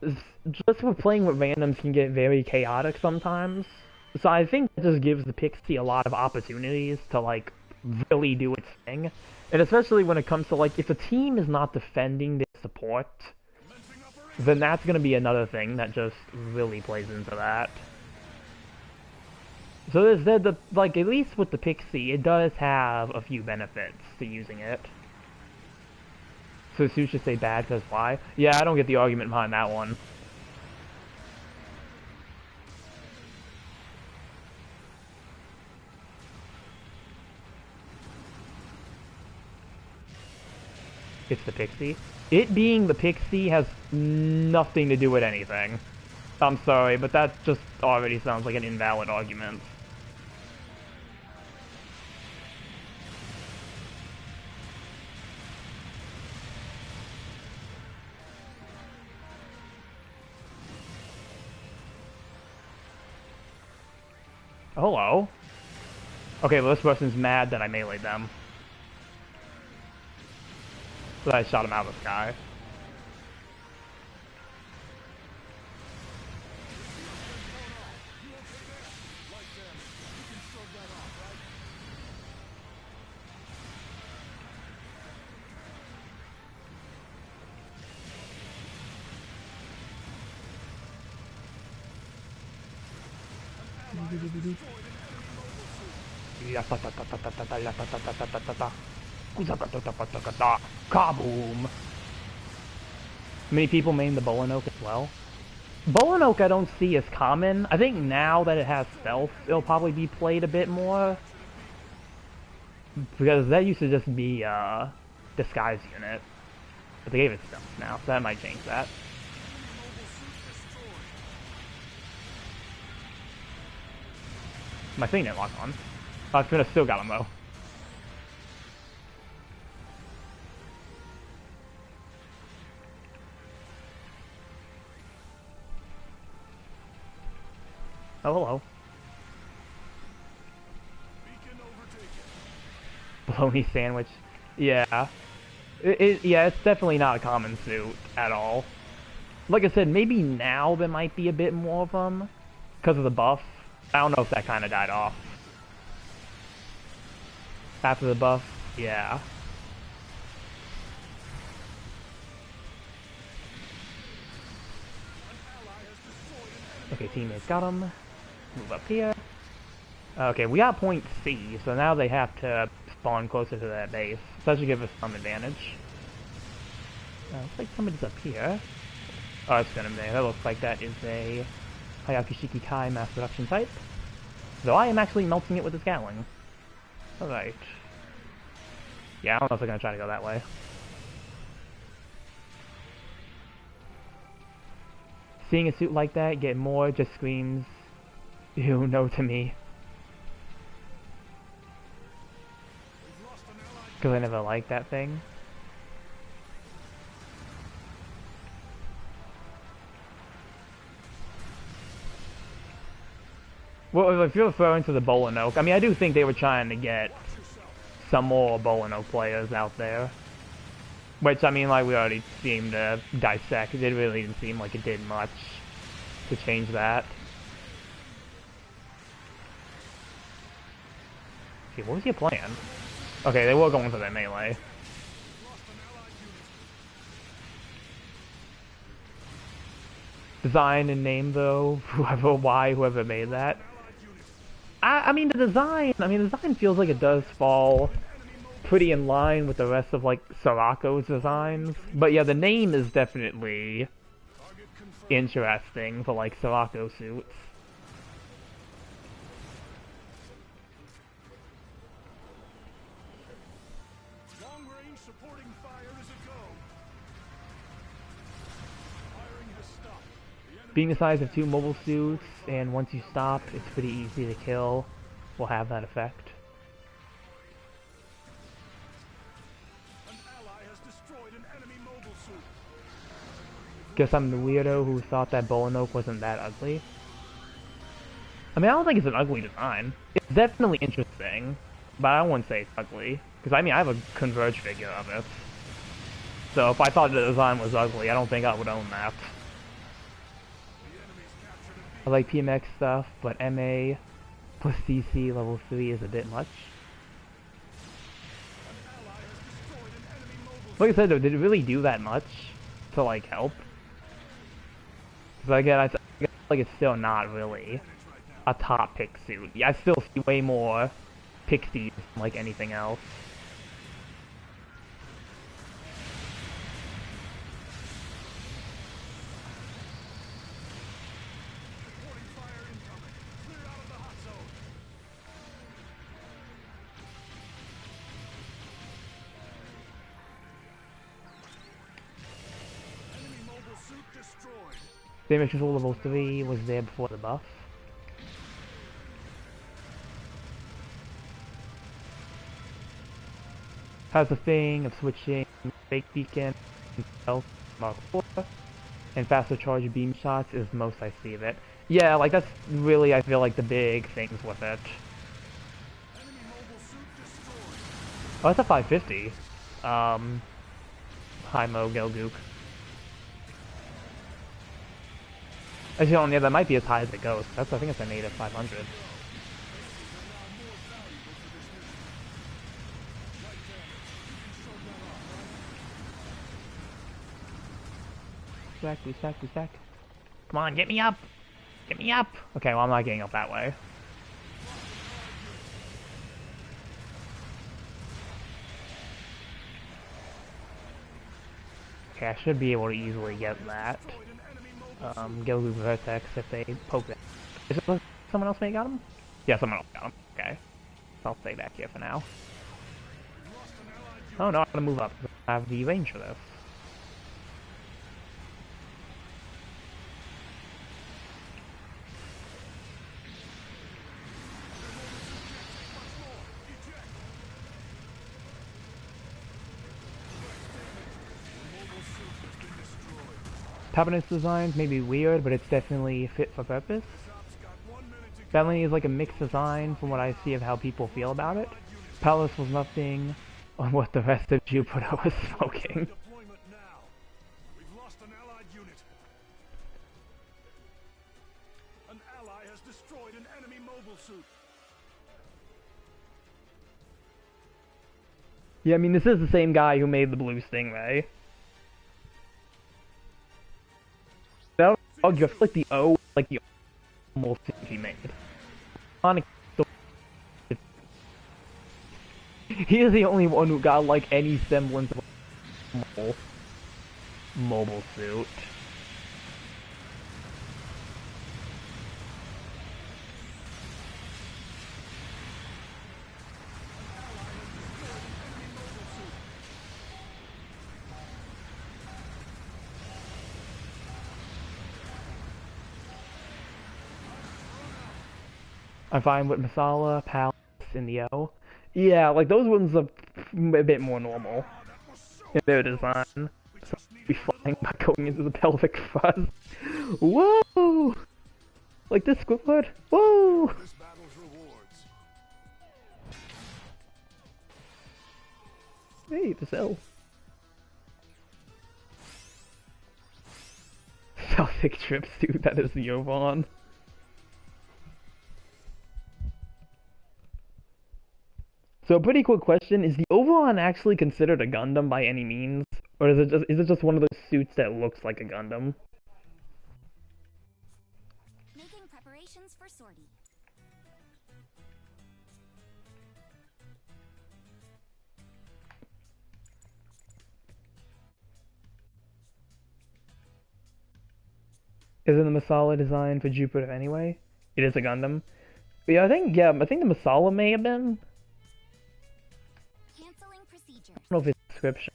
Speaker 1: is just with playing with randoms can get very chaotic sometimes. So I think that just gives the Pixie a lot of opportunities to like really do its thing, and especially when it comes to like if a team is not defending their support, then that's gonna be another thing that just really plays into that. So there's the like at least with the Pixie, it does have a few benefits to using it. So Sue should say bad because why? Yeah, I don't get the argument behind that one. It's the Pixie. It being the Pixie has nothing to do with anything. I'm sorry, but that just already sounds like an invalid argument. Hello? Okay, well this person's mad that I meleeed them. So I shot him out of the sky. Kaboom! Many people main the Bowen Oak as well. Bowen Oak I don't see as common. I think now that it has stealth, it'll probably be played a bit more. Because that used to just be disguise unit. But they gave it stealth now, so that might change that. My thing didn't lock on. I could have still got him though. Oh, hello. Bologna sandwich. Yeah. Yeah, it's definitely not a common suit at all. Like I said, maybe now there might be a bit more of them because of the buff. I don't know if that kind of died off. After the buff, yeah. Okay, teammates got him. Move up here. Okay, we got point C, so now they have to spawn closer to that base. So that should give us some advantage. Looks like somebody's up here. Oh, it's Venom there. That looks like that is a Hayakushiki Kai mass production type. Though I am actually melting it with the Gatling. Alright. Yeah, I don't know if they're gonna try to go that way. Seeing a suit like that get more just screams, ew, no to me. Because I never liked that thing. Well, if you're referring to the Bolin Oak, I mean, I do think they were trying to get some more Bolin Oak players out there. Which, I mean, like we already seemed to dissect. It really didn't seem like it did much to change that. Okay, what was your plan? Okay, they were going for that melee. Design and name though, whoever made that. I mean the design feels like it does fall pretty in line with the rest of like Sirocco's designs. But yeah, the name is definitely interesting for like Sirocco suits.
Speaker 2: Long range supporting fire is a go. Firing has stopped.
Speaker 1: Being the size of 2 mobile suits, and once you stop, it's pretty easy to kill, will have that effect.
Speaker 2: An ally has destroyed an enemy mobile suit.
Speaker 1: Guess I'm the weirdo who thought that Bulanoke wasn't that ugly. I mean, I don't think it's an ugly design. It's definitely interesting, but I wouldn't say it's ugly. Because, I mean, I have a Converge figure of it. So if I thought the design was ugly, I don't think I would own that. I like PMX stuff, but MA plus CC level 3 is a bit much. Like I said though, did it really do that much to like help? Because again, I feel like it's still not really a top pick suit. Yeah, I still see way more pixies than like anything else. Damage control level 3 was there before the buff. Has a thing of switching fake beacon, health, Mark 4, and faster charge beam shots is most I see of it. Yeah, like that's really, I feel like, the big things with it. Oh, that's a 550. High Mo Gelgook. Actually, yeah, that might be as high as it goes. I think it's a native 500. Stack. Come on, get me up! Get me up! Okay, well, I'm not getting up that way. Okay, I should be able to easily get that. Gelgook Vertex if they poke that. Is it someone else may have got him? Yeah, someone else got him. Okay. I'll stay back here for now. Oh no, I'm gonna move up. I have the range for this. Cabinet's designs may be weird, but it's definitely fit for purpose. Bentley is like a mixed design from what I see of how people feel about it. Palace was nothing on what the rest of Jupiter was smoking.
Speaker 2: We've lost an allied unit. An ally has destroyed an enemy mobile suit.
Speaker 1: Yeah, I mean, this is the same guy who made the blue Stingray. That was just like the O, like the almost he made. He is the only one who got like any semblance of a mobile suit. I'm fine with Masala, Palace, and the O. Yeah, like those ones are a bit more normal in their design. So be flying by going into the pelvic thrust. Whoa! Like this squidward. Whoa!
Speaker 2: This battle's rewards.
Speaker 1: Hey, Vasil. Celtic trip suit, that is the Yovan. So a pretty quick question, is the Overon actually considered a Gundam by any means? Or is it just one of those suits that looks like a Gundam?
Speaker 3: Making preparations for sortie.
Speaker 1: Isn't the Masala designed for Jupiter anyway? It is a Gundam. But yeah, I think the Masala may have been.
Speaker 3: Canceling procedures.
Speaker 1: I don't know if its description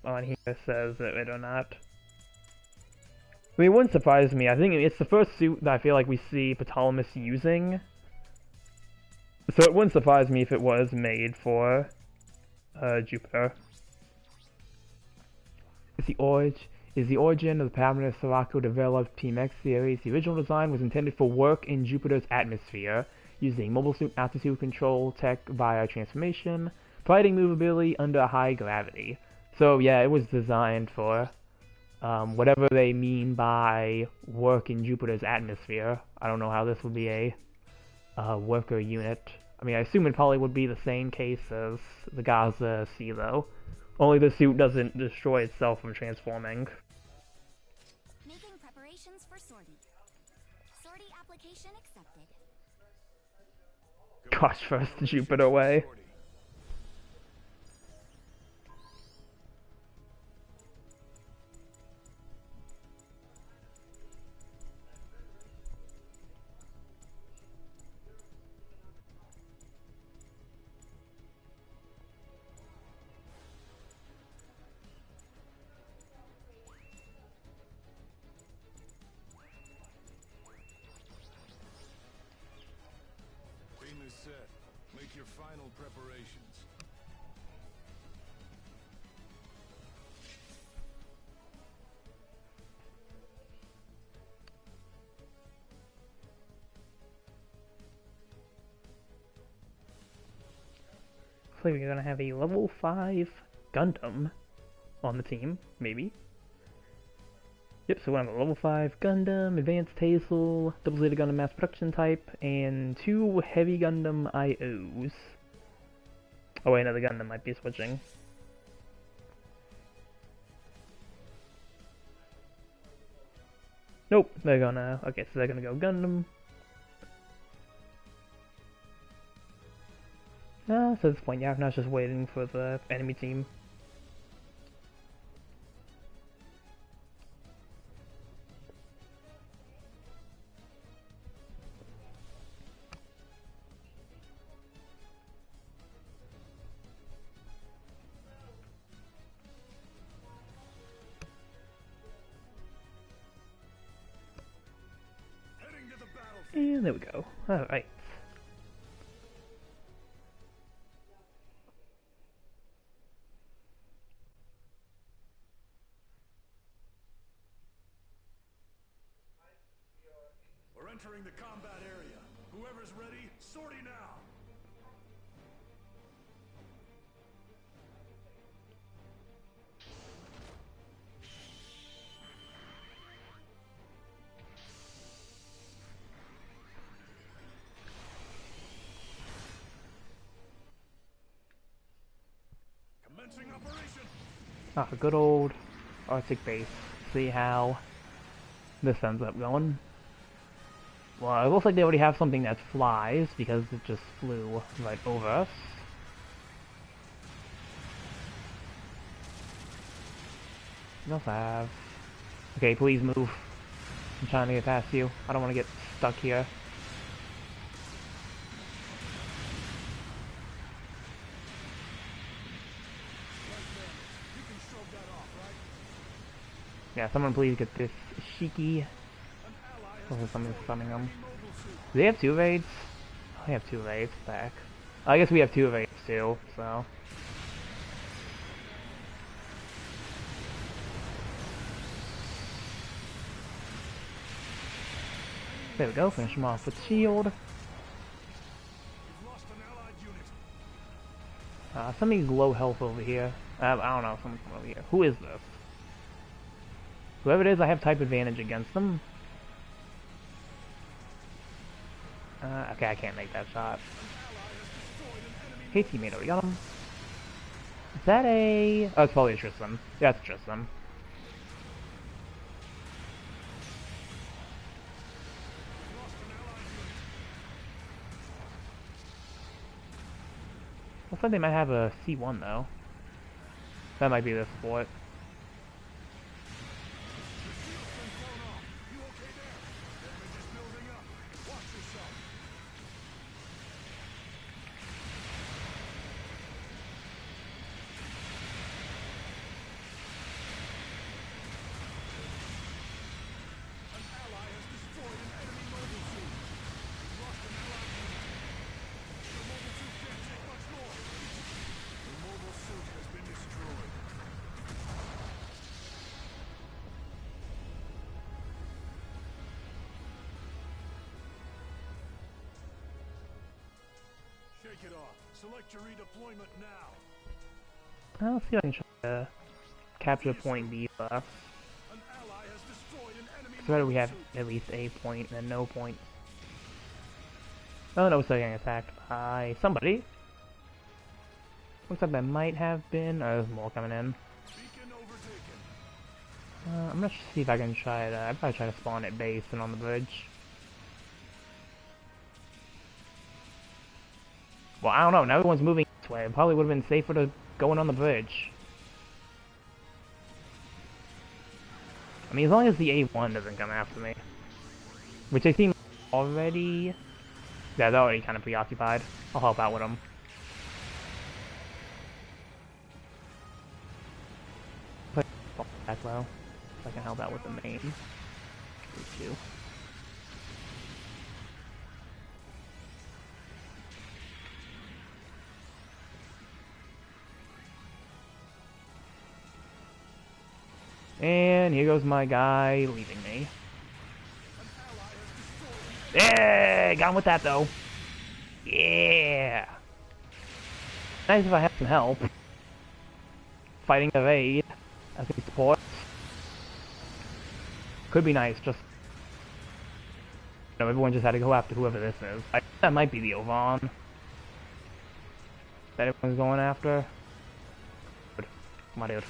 Speaker 1: on here says it or not. I mean, it wouldn't surprise me. I think it's the first suit that I feel like we see Ptolemy using. So it wouldn't surprise me if it was made for Jupiter. Is the origin of the Pamela Sirocco developed Team X series. The original design was intended for work in Jupiter's atmosphere, using mobile suit altitude control tech via transformation, providing movability under high gravity. So yeah, it was designed for whatever they mean by work in Jupiter's atmosphere. I don't know how this would be a worker unit. I mean, I assume it probably would be the same case as the Gaza Sea, though. Only the suit doesn't destroy itself from transforming.
Speaker 3: Making preparations for sortie. Sortie application accepted.
Speaker 1: Gosh, first Jupiter way.
Speaker 2: Team is set. Make your final preparations.
Speaker 1: Looks like we're gonna have a level 5 Gundam on the team, maybe. Yep, so we have a level 5 Gundam, Advanced Hazel, Double Zeta Gundam Mass Production Type, and 2 Heavy Gundam IOs. Oh wait, another Gundam might be switching. Nope, they're gonna... Okay, so they're gonna go Gundam. So at this point, yeah, now it's just waiting for the enemy team.
Speaker 2: Heading to the battlefield.
Speaker 1: And there we go. Alright.
Speaker 2: We're entering the combat area. Whoever's ready, sortie now. Commencing operation.
Speaker 1: Ah, a good old Arctic base. See how this ends up going. Well, it looks like they already have something that flies, because it just flew right over us. What else I have? Okay, please move. I'm trying to get past you. I don't want to get stuck here.
Speaker 2: You can shrug that off, right?
Speaker 1: Yeah, someone please get this Shiki.
Speaker 2: An ally has
Speaker 1: Hopefully someone's stunning them.
Speaker 2: mobile suit.
Speaker 1: Do they have 2 raids? Oh, they have 2 raids back. I guess we have 2 raids too, so. There we go, finish him off with shield.
Speaker 2: You've lost an allied unit.
Speaker 1: Somebody's low health over here. I don't know, someone's over here. Who is this? Whoever it is, I have type advantage against them. Okay, I can't make that shot.
Speaker 2: An ally has destroyed an enemy
Speaker 1: Hey teammate, we got him. Is that a... Oh, it's probably a Tristan. Yeah, it's Tristan. Looks like they might have a C1 though. That might be the sport.
Speaker 2: Shake it off. Select your redeployment now.
Speaker 1: I'll see if I can try to capture point B first.
Speaker 2: An ally has destroyed an enemy.
Speaker 1: So we have at least a point and no points. Oh no, still getting attacked by somebody. Looks like that might have been... Oh, there's more coming in.
Speaker 2: Beacon overtaken.
Speaker 1: I'm gonna see if I can try to... I'd probably try to spawn at base and on the bridge. Well, I don't know. Now everyone's moving this way. It probably would have been safer to go in on the bridge. I mean, as long as the A1 doesn't come after me. Which they seem already... Yeah, they're already kind of preoccupied. I'll help out with them. Back low. So I can help out with the main. Two. And here goes my guy leaving me. Yeah, got him with that though. Yeah. Nice if I have some help. Fighting of aid as we support. Could be nice, just... You know, everyone just had to go after whoever this is. That might be the Ovan. That everyone's going after. Good. Come on, dude.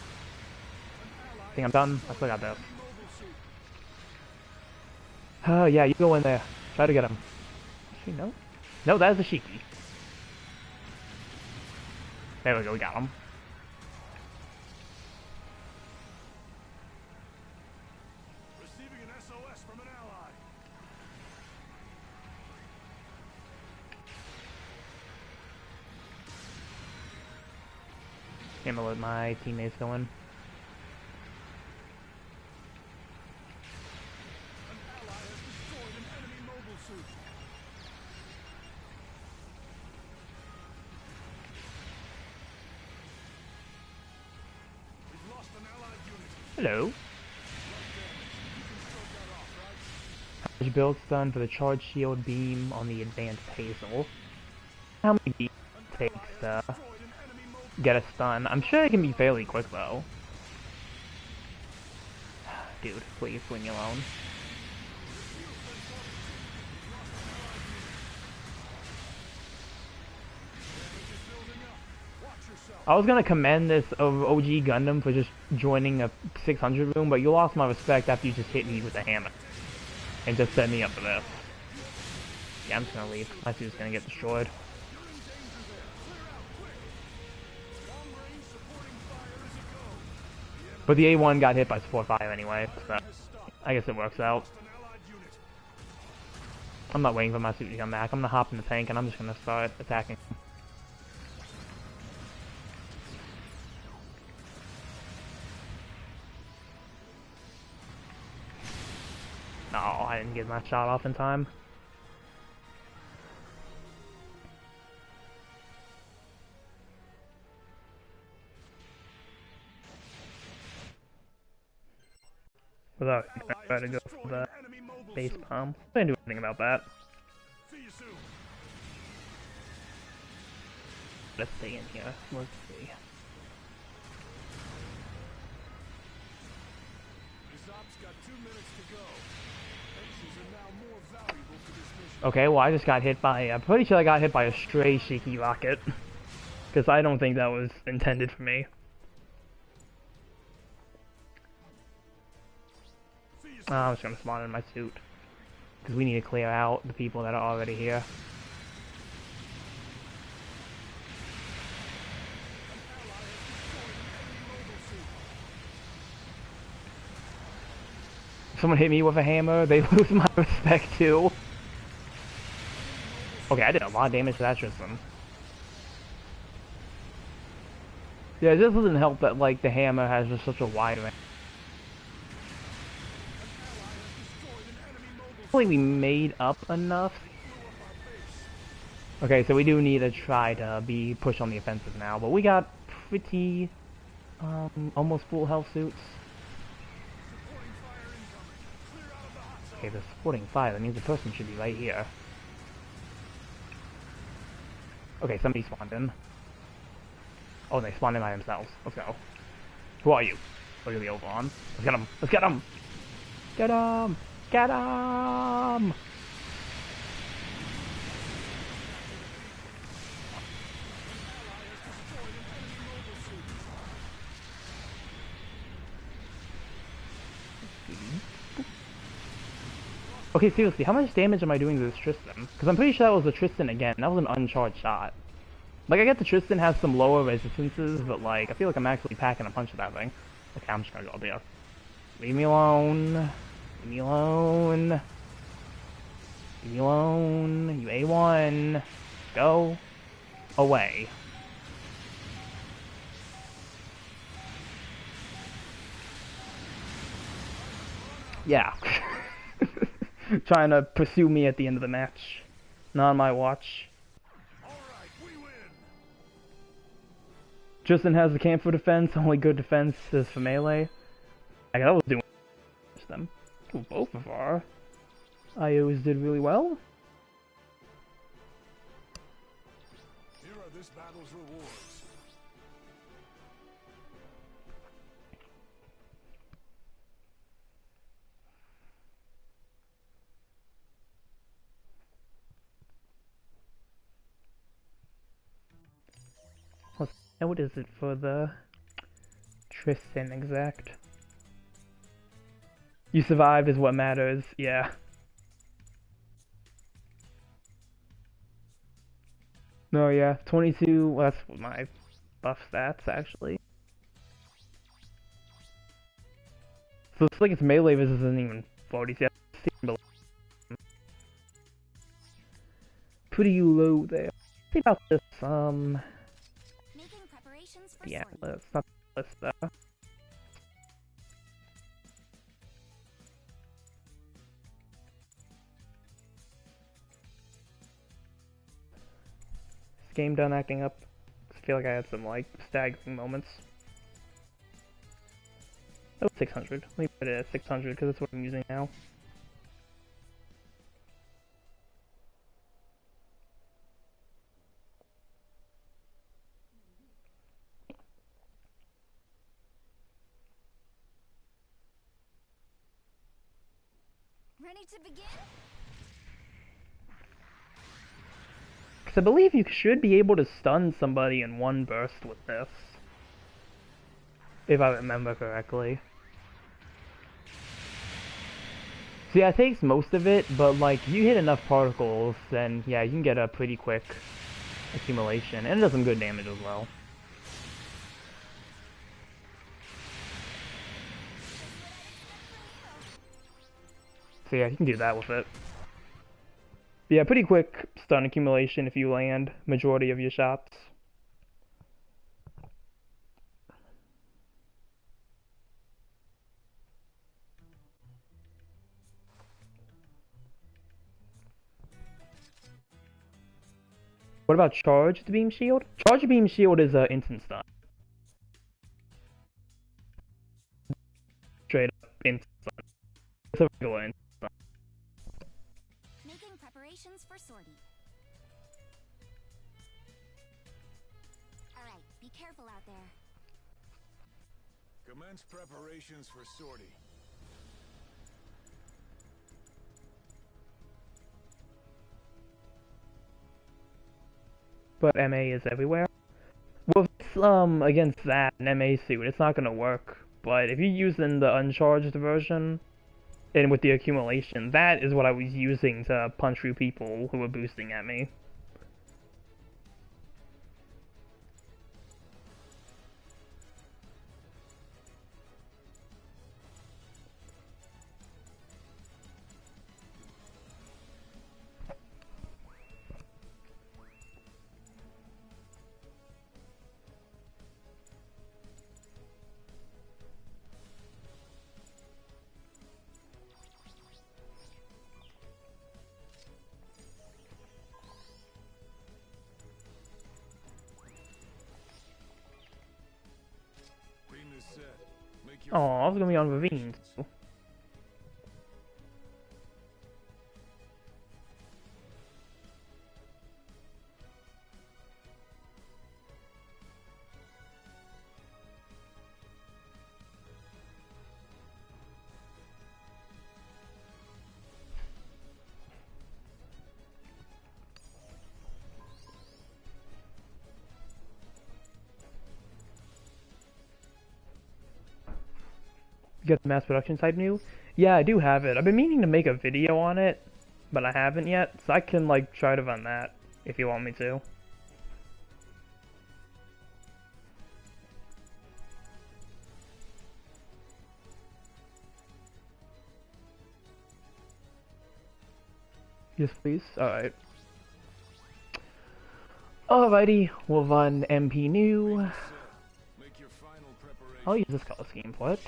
Speaker 1: Think I'm done? I still got this. Oh, yeah, you go in there. Try to get him. Actually, no. No, that is a Shiki. There we go, we got him.
Speaker 2: Receiving an SOS from an ally.
Speaker 1: I'm gonna let my teammates go in. Hello. Charge build stun for the charge shield beam on the advanced Hazel. How many beams it takes to get a stun? I'm sure it can be fairly quick though. Dude, please leave me alone. I was gonna commend this OG Gundam for just joining a 600 room, but you lost my respect after you just hit me with a hammer. And just set me up for this. Yeah, I'm just gonna leave. My suit's gonna get destroyed. But the A1 got hit by support fire anyway, so I guess it works out. I'm not waiting for my suit to come back. I'm gonna hop in the tank and I'm just gonna start attacking. No, I didn't get my shot off in time. Without trying to go for the base bomb. I didn't do anything about that.
Speaker 2: See you soon.
Speaker 1: Let's stay in here. Let's see. Okay, well I just got hit by, I'm pretty sure I got hit by a stray Shiki rocket. Because I don't think that was intended for me. I'm just gonna spawn in my suit. Because we need to clear out the people that are already here. If someone hit me with a hammer, they lose my respect too. Okay, I did a lot of damage to that Tristan. Yeah, it just doesn't help that, like, the hammer has just such a wide range. I think we made up enough. Okay, so we do need to try to be pushed on the offensive now, but we got pretty, almost full health suits. Okay, the supporting fire, that means the person should be right here. Okay, somebody spawned in. Oh, they spawned in by themselves. Let's go. Who are you? Look at the Overon. Let's get him! Let's get him! Get him! Get him! Okay, seriously, how much damage am I doing to this Tristan? Because I'm pretty sure that was the Tristan again. That was an uncharged shot. Like, I get the Tristan has some lower resistances, but, like, I feel like I'm actually packing a punch with that thing. Okay, I'm just gonna go up here. Leave me alone. Leave me alone. Leave me alone. You A1. Go away. Yeah. Trying to pursue me at the end of the match. Not on my watch. Tristan has the camp for defense, only good defense is for melee. Like, I was doing them. Well, both of our IOs did really well.
Speaker 2: Here are this battle's rewards.
Speaker 1: What is it for the Tristan exact? You survived is what matters, yeah. No, yeah, 22, well, that's my buff stats, actually. So it's like its melee vis isn't even 47. Pretty low there. Let's see about this, yeah, let's not list that. Is game done acting up? I feel like I had some, like, staggering moments. Oh, 600. Let me put it at 600 because that's what I'm using now.
Speaker 3: Ready to begin?
Speaker 1: Because I believe you should be able to stun somebody in one burst with this. If I remember correctly. So yeah, it takes most of it, but like, you hit enough particles, then yeah, you can get a pretty quick accumulation, and it does some good damage as well. So yeah, you can do that with it. But yeah, pretty quick stun accumulation if you land majority of your shots. What about charged beam shield? Charged beam shield is a instant stun. Straight up instant stun. It's a regular instant stun.
Speaker 3: Making preparations for sortie. Alright, be careful out there.
Speaker 2: Commence preparations for sortie.
Speaker 1: But MA is everywhere. against that, an MA suit, it's not gonna work. But if you're using the uncharged version, and with the accumulation, that is what I was using to punch through people who were boosting at me.
Speaker 2: Beam is set. Make your
Speaker 1: Oh, I was gonna be on Ravine. You got the mass production type new? Yeah, I do have it. I've been meaning to make a video on it, but I haven't yet, so I can like try to run that if you want me to. Yes, please. Alright. Alrighty, we'll run MP new.
Speaker 2: Make your final
Speaker 1: I'll use this color scheme for it.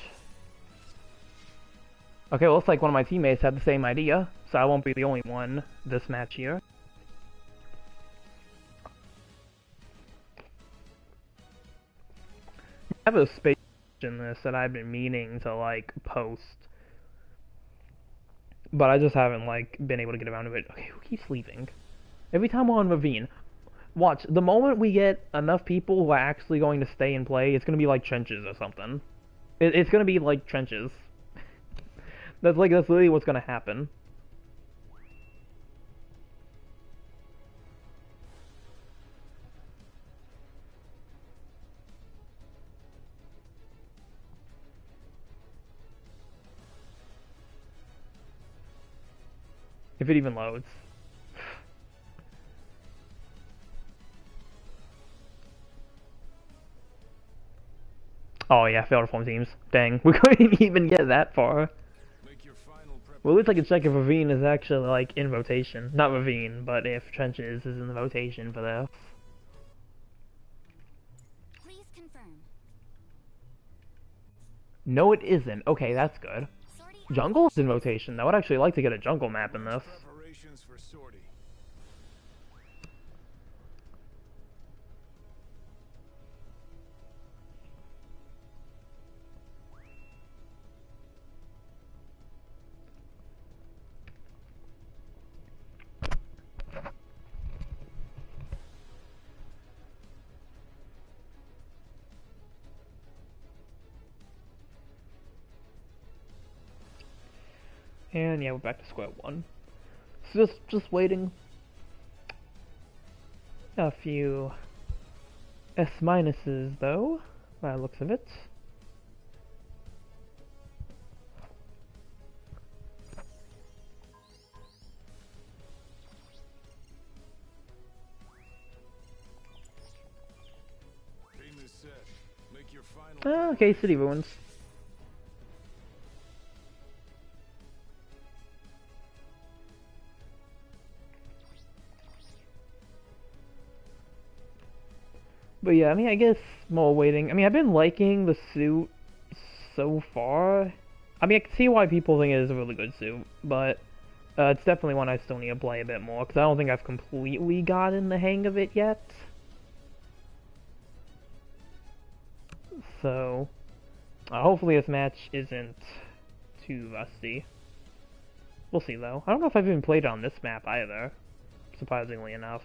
Speaker 1: Okay, well, looks like one of my teammates had the same idea, so I won't be the only one this match here. I have a space in this that I've been meaning to, like, post. But I just haven't, like, been able to get around to it. Okay, who keeps leaving? Every time we're on Ravine. Watch, the moment we get enough people who are actually going to stay and play, it's gonna be like trenches or something. It's gonna be like trenches. That's literally what's gonna happen. If it even loads. Oh yeah, failed to form teams. Dang, we couldn't even get that far. Well, at least I can check if Ravine is actually, like, in rotation. Not Ravine, but if Trenches is in the rotation for this.
Speaker 3: Please confirm.
Speaker 1: No, it isn't. Okay, that's good. Jungle's in rotation. I would actually like to get a jungle map in this.
Speaker 2: preparations for sortie.
Speaker 1: And yeah, we're back to square one. So just waiting. A few S minuses though, by the looks of it.
Speaker 2: Beam is set. Make your final
Speaker 1: Okay, city ruins. But yeah, I mean, I guess more waiting. I mean, I've been liking the suit so far. I mean, I can see why people think it is a really good suit, but it's definitely one I still need to play a bit more, because I don't think I've completely gotten the hang of it yet. So, hopefully this match isn't too rusty. We'll see, though. I don't know if I've even played it on this map either, surprisingly enough.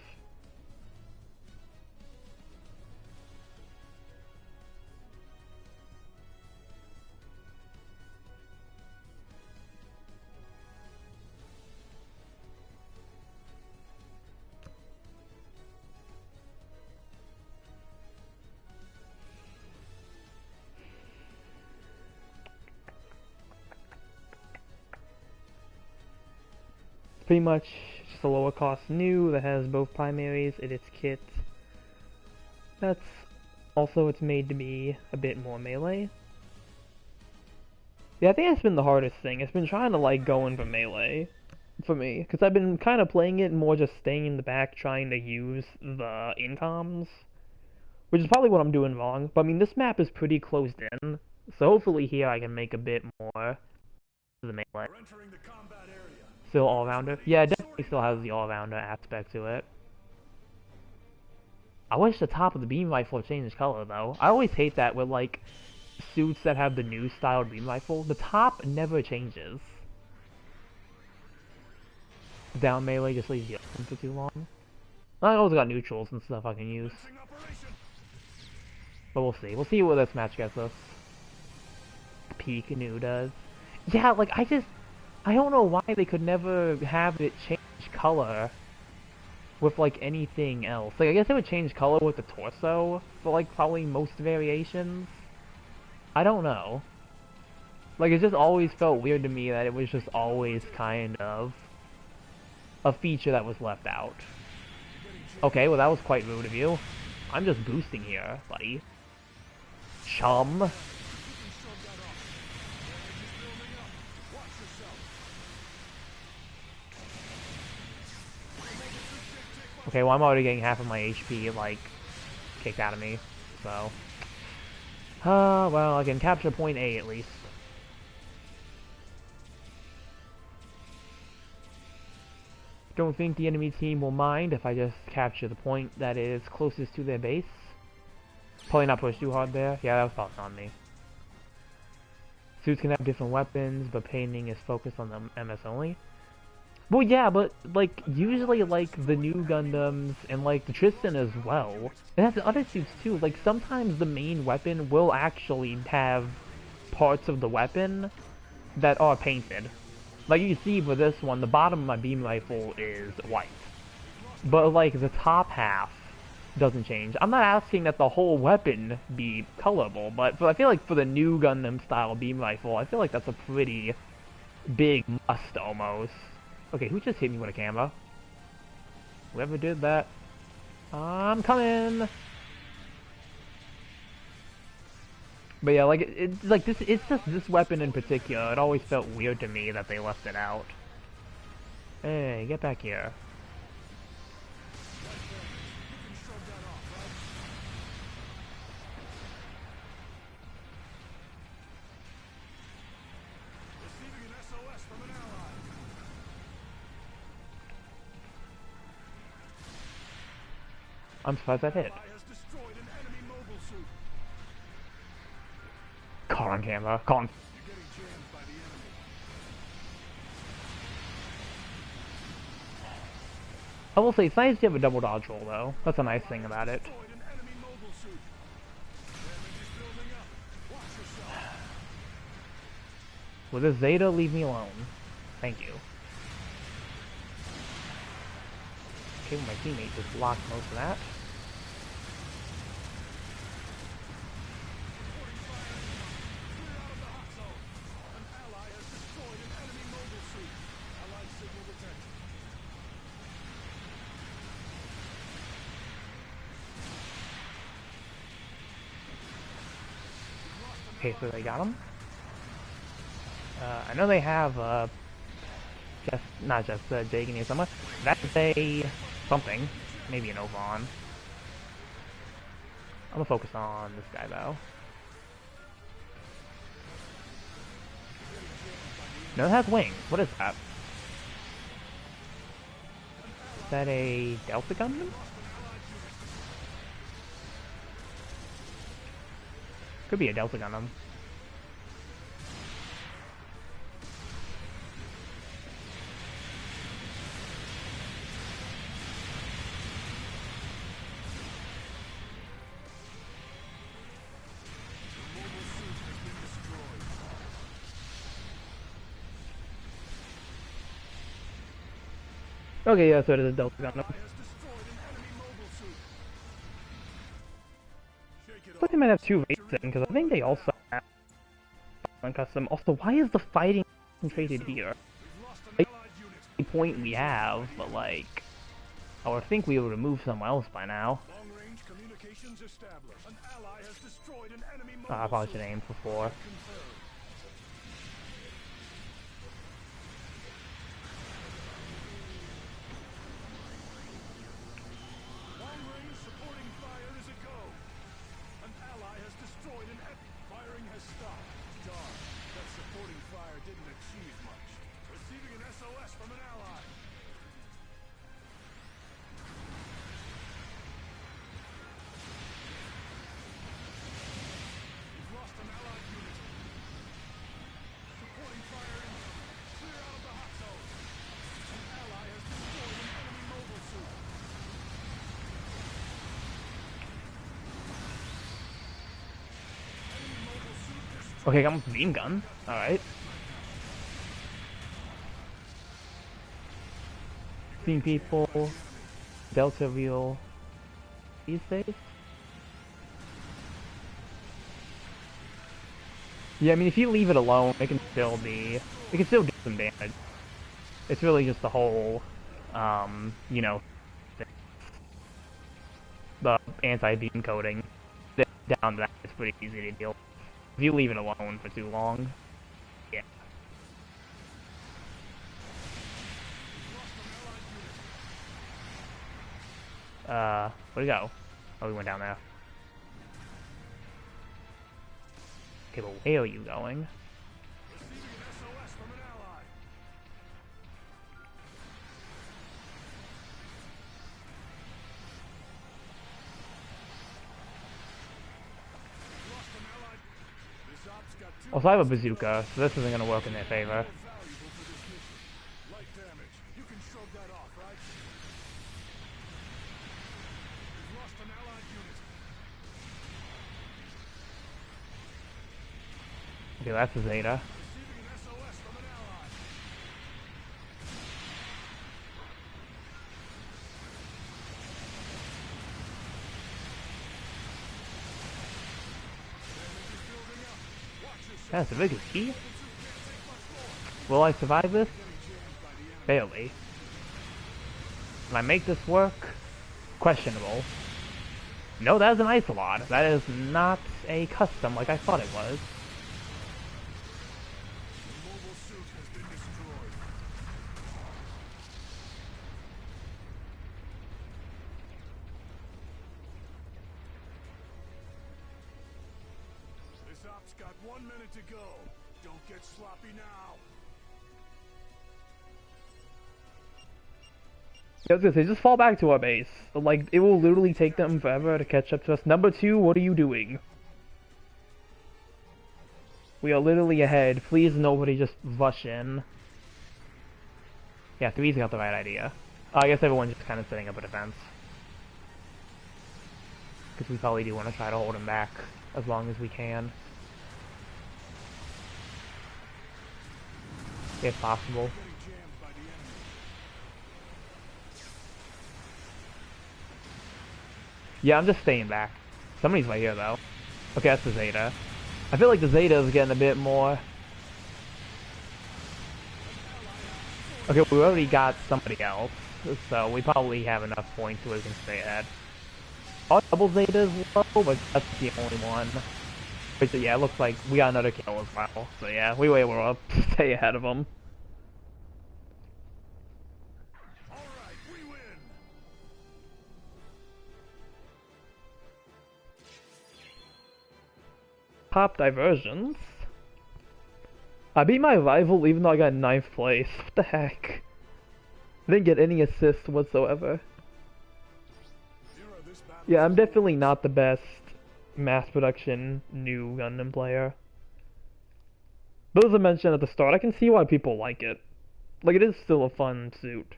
Speaker 1: pretty much just a lower cost new that has both primaries in its kit. That's also, it's made to be a bit more melee. Yeah, I think that's been the hardest thing. It's been trying to like go in for melee for me, because I've been kind of playing it more just staying in the back trying to use the incoms, which is probably what I'm doing wrong. But I mean, this map is pretty closed in, so hopefully here I can make a bit more to the melee. Still all-rounder? Yeah, it definitely still has the all-rounder aspect to it. I wish the top of the beam rifle changed color though. I always hate that with like suits that have the new styled beam rifle. The top never changes. Down melee just leaves you open for too long. I also got neutrals and stuff I can use. But we'll see. We'll see what this match gets us. Peak new does. Yeah, like I don't know why they could never have it change color with like anything else. Like I guess it would change color with the torso for like probably most variations. I don't know. Like it just always felt weird to me that it was just always kind of a feature that was left out. Okay, well that was quite rude of you. I'm just boosting here, buddy. Chum. Okay, well I'm already getting half of my HP, like, kicked out of me, so... well, I can capture point A at least. Don't think the enemy team will mind if I just capture the point that is closest to their base. Probably not push too hard there. Yeah, that was probably on me. Suits can have different weapons, but painting is focused on the MS only. Well, yeah, but, like, usually, like, the new Gundams and, like, the Tristan as well, it has other suits, too. Like, sometimes the main weapon will actually have parts of the weapon that are painted. Like, you can see for this one, the bottom of my beam rifle is white. But, like, the top half doesn't change. I'm not asking that the whole weapon be colorable, but I feel like for the new Gundam-style beam rifle, I feel like that's a pretty big must, almost. Okay, who just hit me with a camera? Whoever did that. I'm coming! But yeah, like, it's like this, it's just this weapon in particular. It always felt weird to me that they left it out. Hey, get back here. I'm surprised that hit. Caught on camera. Caught on. I will say, it's nice to have a double dodge roll, though. That's a nice thing about it. With this Zeta, leave me alone. Thank you. Okay, well, my teammate just blocked most of that. Okay, so they got him. I know they have, not just Jagan here somewhere. That's a something. Maybe an Ovon. I'm gonna focus on this guy, though. No, it has wings. What is that? Is that a Delta Gundam? Could be a Delta Gundam. Okay, yeah, so it is a Delta Gundam. But they might have two races in, because I think they also have one custom. Also, why is the fighting concentrated here? Like, point we have, but like, I would think we would have moved somewhere else by now.
Speaker 2: Long-range communications established. An ally has destroyed an enemy mobile
Speaker 1: I probably should
Speaker 2: suit.
Speaker 1: aim for 4.
Speaker 2: Confirmed. Long-range supporting fire is a go. An ally has destroyed an enemy. Firing has stopped. Darn, that supporting fire didn't achieve much. Receiving an SOS from an ally. You've lost an allied unit. Supporting fire incoming. Clear out of the hot zone. An ally has destroyed an enemy mobile suit. Enemy mobile suit destroyed.
Speaker 1: Okay, got my beam gun. Alright. Seen people, Delta Real these days? Yeah, I mean, if you leave it alone, it can still do some damage. It's really just the whole, you know, the anti-beam coating. Down to that, it's pretty easy to deal with. If you leave it alone for too long, yeah. Where'd he go? Oh, we went down there. Okay, but where are you going?
Speaker 2: Receiving an SOS from an ally. Lost an allied. This op's got 2
Speaker 1: Also, I have a bazooka, so this isn't gonna work in their favor.
Speaker 2: valuable for this mission. Light damage. You can shrug that off, right? You've lost an allied unit.
Speaker 1: Okay, that's a Zeta.
Speaker 2: Receiving an SOS from an ally. Damage is building up. Watch yourself.
Speaker 1: That's a big key.
Speaker 2: Mobile suit can't take much more.
Speaker 1: Will I survive this?
Speaker 2: Getting jammed by the enemy.
Speaker 1: Barely. Can I make this work? Questionable. No, that is an Isolot. That is not a custom like I thought it was.
Speaker 2: The mobile suit has been destroyed. This op's got 1 minute to go. Don't get sloppy now.
Speaker 1: I was gonna say, just fall back to our base. Like, it will literally take them forever to catch up to us. Number 2, what are you doing? We are literally ahead. Please, nobody just rush in. Yeah, 3's got the right idea. I guess everyone's just kind of setting up a defense. Because we probably do want to try to hold him back as long as we can. If possible.
Speaker 2: Getting jammed by the enemy.
Speaker 1: Yeah, I'm just staying back. Somebody's right here, though. Okay, that's the Zeta. I feel like the Zeta is getting a bit more... Okay, we already got somebody else, so we probably have enough points so we can stay ahead. Our double Zeta's low, but that's the only one. But yeah, it looks like we got another kill as well. So yeah, we were able to stay ahead of them.
Speaker 2: All right, we win.
Speaker 1: Top diversions. I beat my rival even though I got 9th place. What the heck? I didn't get any assists whatsoever.
Speaker 2: Zero, this battle
Speaker 1: Yeah, I'm
Speaker 2: is
Speaker 1: definitely not the best mass production new Gundam player. But as I mentioned at the start, I can see why people like it. Like, it is still a fun suit.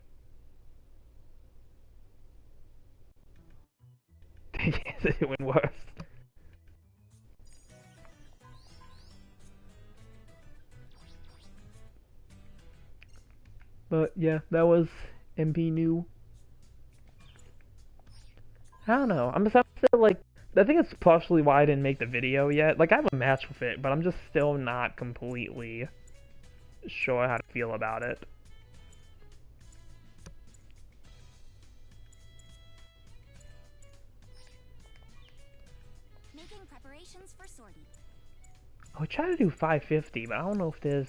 Speaker 1: Yes, it's doing worse. But yeah, that was MP new. I don't know. I'm still like, I think it's partially why I didn't make the video yet. Like, I have a match with it, but I'm just still not completely sure how to feel about it. I would try to do 550, but I don't know if there's...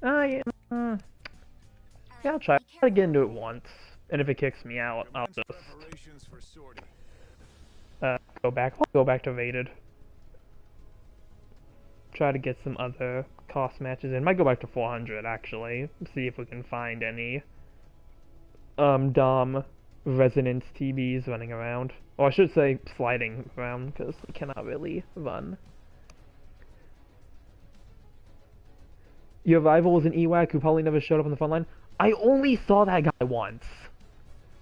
Speaker 1: yeah, yeah, I'll try.
Speaker 3: Be
Speaker 1: I'll get
Speaker 3: careful.
Speaker 1: into it once, and if it kicks me out, I'll
Speaker 2: Commence
Speaker 1: just
Speaker 2: preparations for sortie.
Speaker 1: go back. I'll go back to Rated. Try to get some other cost matches in. Might go back to 400 actually. See if we can find any Dom Resonance TBs running around. Or I should say sliding around, because we cannot really run. Your rival was an EWAC who probably never showed up on the front line. I only saw that guy once.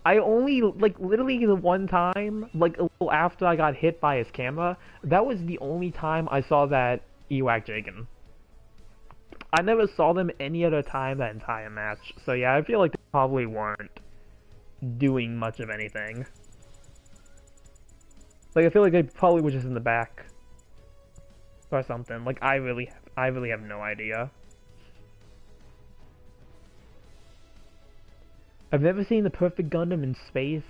Speaker 1: I only, like, literally the one time, like, a little after I got hit by his camera, that was the only time I saw that EWAC Jagan. I never saw them any other time that entire match. So yeah, I feel like they probably weren't doing much of anything. Like, I feel like they probably were just in the back. Or something. Like, I really have no idea. I've never seen the perfect Gundam in space,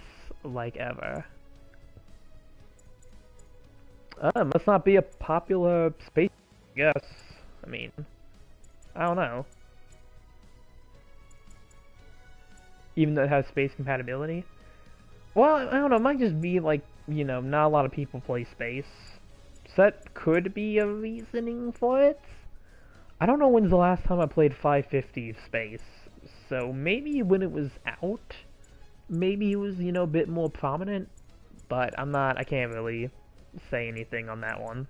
Speaker 1: like, ever. Must not be a popular space, I guess. I mean, I don't know. Even though it has space compatibility? Well, I don't know, it might just be, like, you know, not a lot of people play space. So that could be a reasoning for it. I don't know when's the last time I played 550 space. So maybe when it was out, maybe it was, you know, a bit more prominent, but I can't really say anything on that one.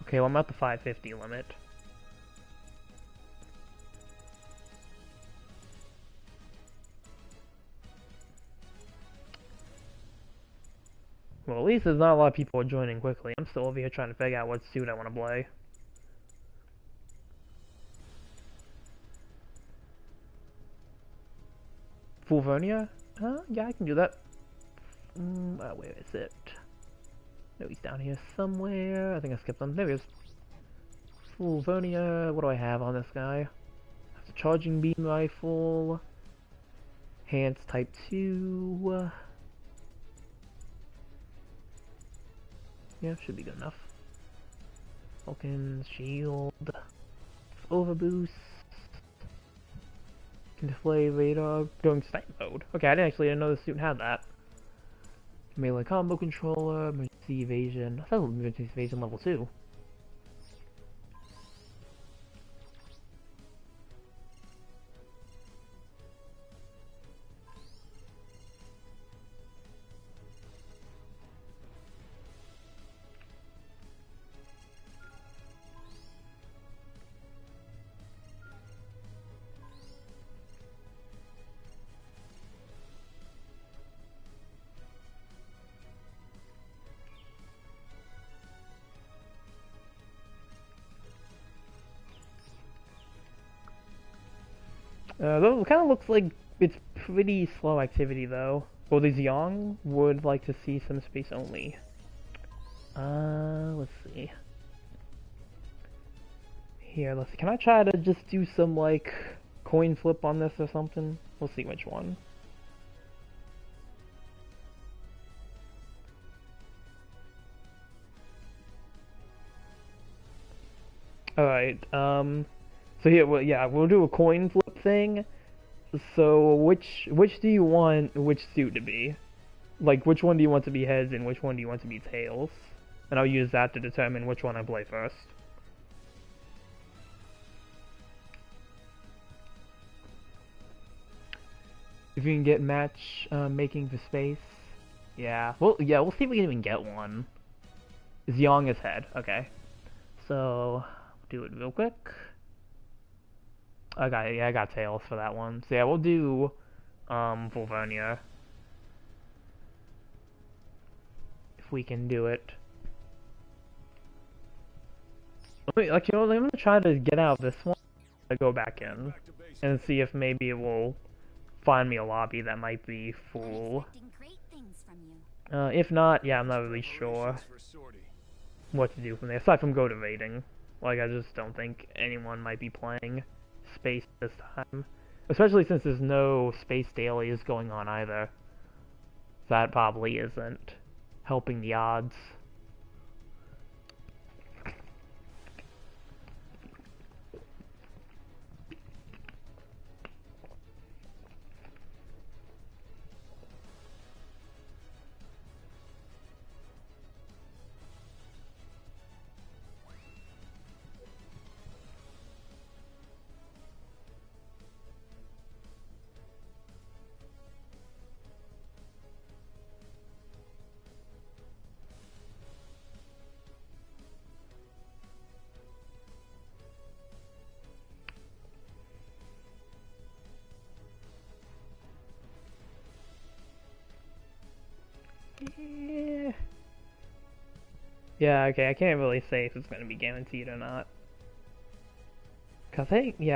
Speaker 1: Okay, well I'm at the 550 limit. Well, at least there's not a lot of people joining quickly. I'm still over here trying to figure out what suit I want to play. Full Vernia? Yeah, I can do that. Where is it? No, he's down here somewhere. I think I skipped him. There he is. Full Vernia. What do I have on this guy? That's a charging beam rifle. Hands type 2. Yeah, should be good enough. Vulcan's shield. Overboost. Can display radar. Going snipe mode. Okay, I didn't actually know the suit had that. Melee combo controller. Emergency evasion. I thought it was emergency evasion level 2. Though it kind of looks like it's pretty slow activity though. Well, the Xiong would like to see some space only. Let's see. Here, let's see. Can I try to just do some, like, coin flip on this or something? We'll see which one. Alright, so here, well, yeah, we'll do a coin flip thing. So, which do you want which suit to be? Like, which one do you want to be heads and which one do you want to be tails? And I'll use that to determine which one I play first. If you can get match making for space. Yeah, well, we'll see if we can even get one. Xiong is head, okay. So, do it real quick. I got tails for that one. So yeah, we'll do Volvernia. If we can do it. Like, I'm gonna try to get out of this one to go back in
Speaker 2: Back to basics.
Speaker 1: and see if maybe it will find me a lobby that might be
Speaker 3: I'm
Speaker 1: full.
Speaker 3: expecting great things from you.
Speaker 1: If not, yeah, I'm not really sure
Speaker 2: Preparations for sortie.
Speaker 1: what to do from there, aside from go to raiding. Like, I just don't think anyone might be playing space this time. Especially since there's no space dailies going on either. That probably isn't helping the odds. Yeah. Yeah, okay, I can't really say if it's gonna be guaranteed or not. Cause maybe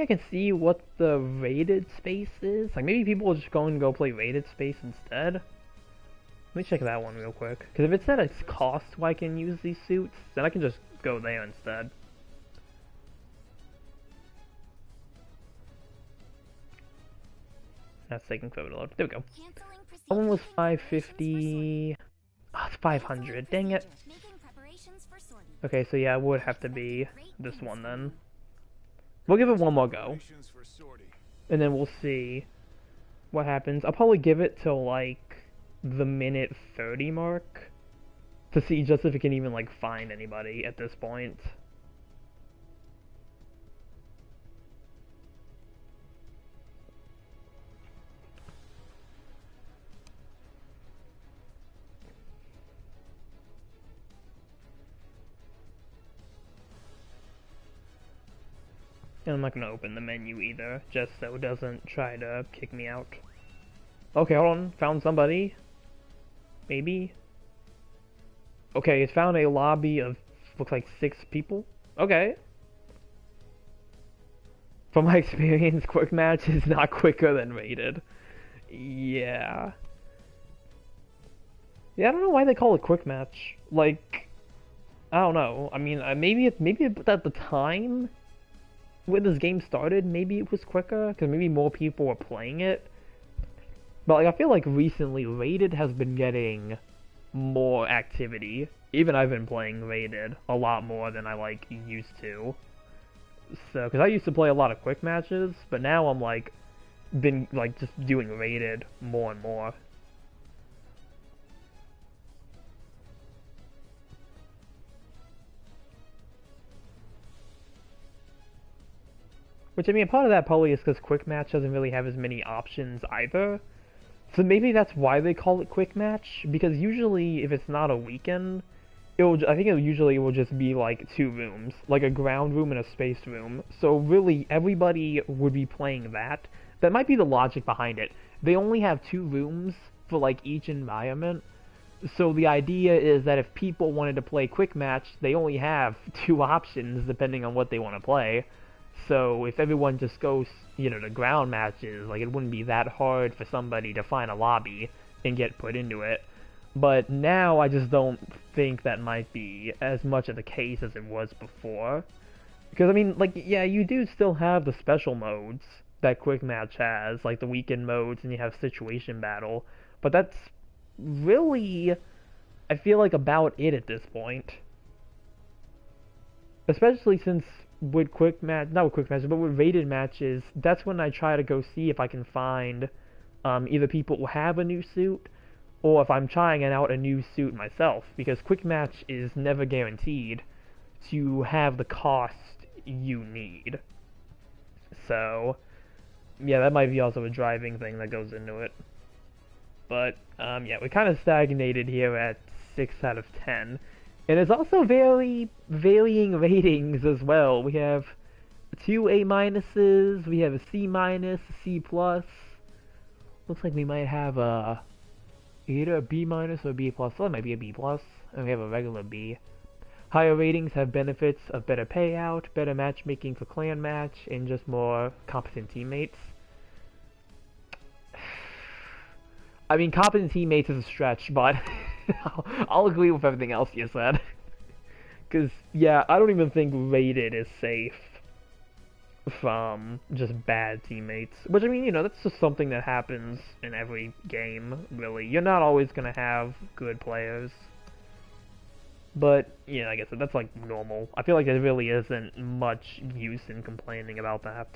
Speaker 1: I can see what the rated space is. Like, maybe people will just go play rated space instead. Let me check that one real quick. Cause if it said it's cost where I can use these suits, then I can just go there instead. That's taking forever to load. There we go.
Speaker 3: Canceling
Speaker 1: That one was
Speaker 3: making preparations for sortie.
Speaker 1: 550. Oh, it's 500. Dang it.
Speaker 3: Making preparations for sortie.
Speaker 1: Okay, so yeah, it would have to be this one then. We'll give it one more go,
Speaker 2: Preparations for sortie.
Speaker 1: and then we'll see what happens. I'll probably give it till like the minute 30 mark to see just if it can even like find anybody at this point. And I'm not gonna open the menu either, just so it doesn't try to kick me out. Okay, hold on. Found somebody. Maybe. Okay, it found a lobby of, looks like 6 people. Okay. From my experience, quick match is not quicker than rated. Yeah. Yeah, I don't know why they call it quick match. Like, I don't know. I mean, maybe at the time when this game started, maybe it was quicker, because maybe more people were playing it. But like, I feel like recently, Rated has been getting more activity. Even I've been playing Rated a lot more than I like used to. So, because I used to play a lot of quick matches, but now I'm like, been like just doing Rated more and more. Which, I mean, part of that probably is because Quick Match doesn't really have as many options either. So maybe that's why they call it Quick Match, because usually if it's not a weekend, I think it usually will just be like 2 rooms, like a ground room and a space room. So really, everybody would be playing that. That might be the logic behind it. They only have 2 rooms for like each environment. So the idea is that if people wanted to play Quick Match, they only have 2 options depending on what they want to play. So if everyone just goes, to ground matches, like, it wouldn't be that hard for somebody to find a lobby and get put into it. But now I just don't think that might be as much of the case as it was before. Because, I mean, like, yeah, you do still have the special modes that Quick Match has, like the weekend modes, and you have Situation Battle. But that's really, I feel like, about it at this point. Especially since with not with quick matches, but with rated matches, that's when I try to go see if I can find either people who have a new suit, or if I'm trying out a new suit myself, because quick match is never guaranteed to have the cost you need. So, yeah, that might be also a driving thing that goes into it. But, yeah, we kind of stagnated here at 6 out of 10. And it's also very varying ratings as well. We have 2 A minuses, we have a C minus, a C plus. Looks like we might have either a B minus or a B plus. Well, it might be a B plus, and we have a regular B. Higher ratings have benefits of better payout, better matchmaking for clan match, and just more competent teammates. I mean, competent teammates is a stretch, but I'll agree with everything else you said. Because, yeah, I don't even think rated is safe from just bad teammates. Which, I mean, you know, that's just something that happens in every game, really. You're not always going to have good players. But, yeah, like I said, that's, like, normal. I feel like there really isn't much use in complaining about that.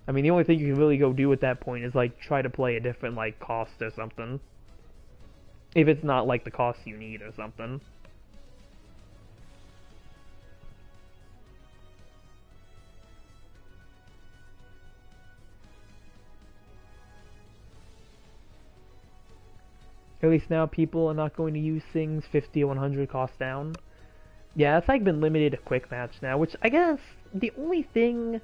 Speaker 1: I mean, the only thing you can really go do at that point is, like, try to play a different, like, cost or something. If it's not, like, the cost you need or something. At least now people are not going to use things 50 or 100 cost down. Yeah, it's like been limited to quick match now, which I guess the only thing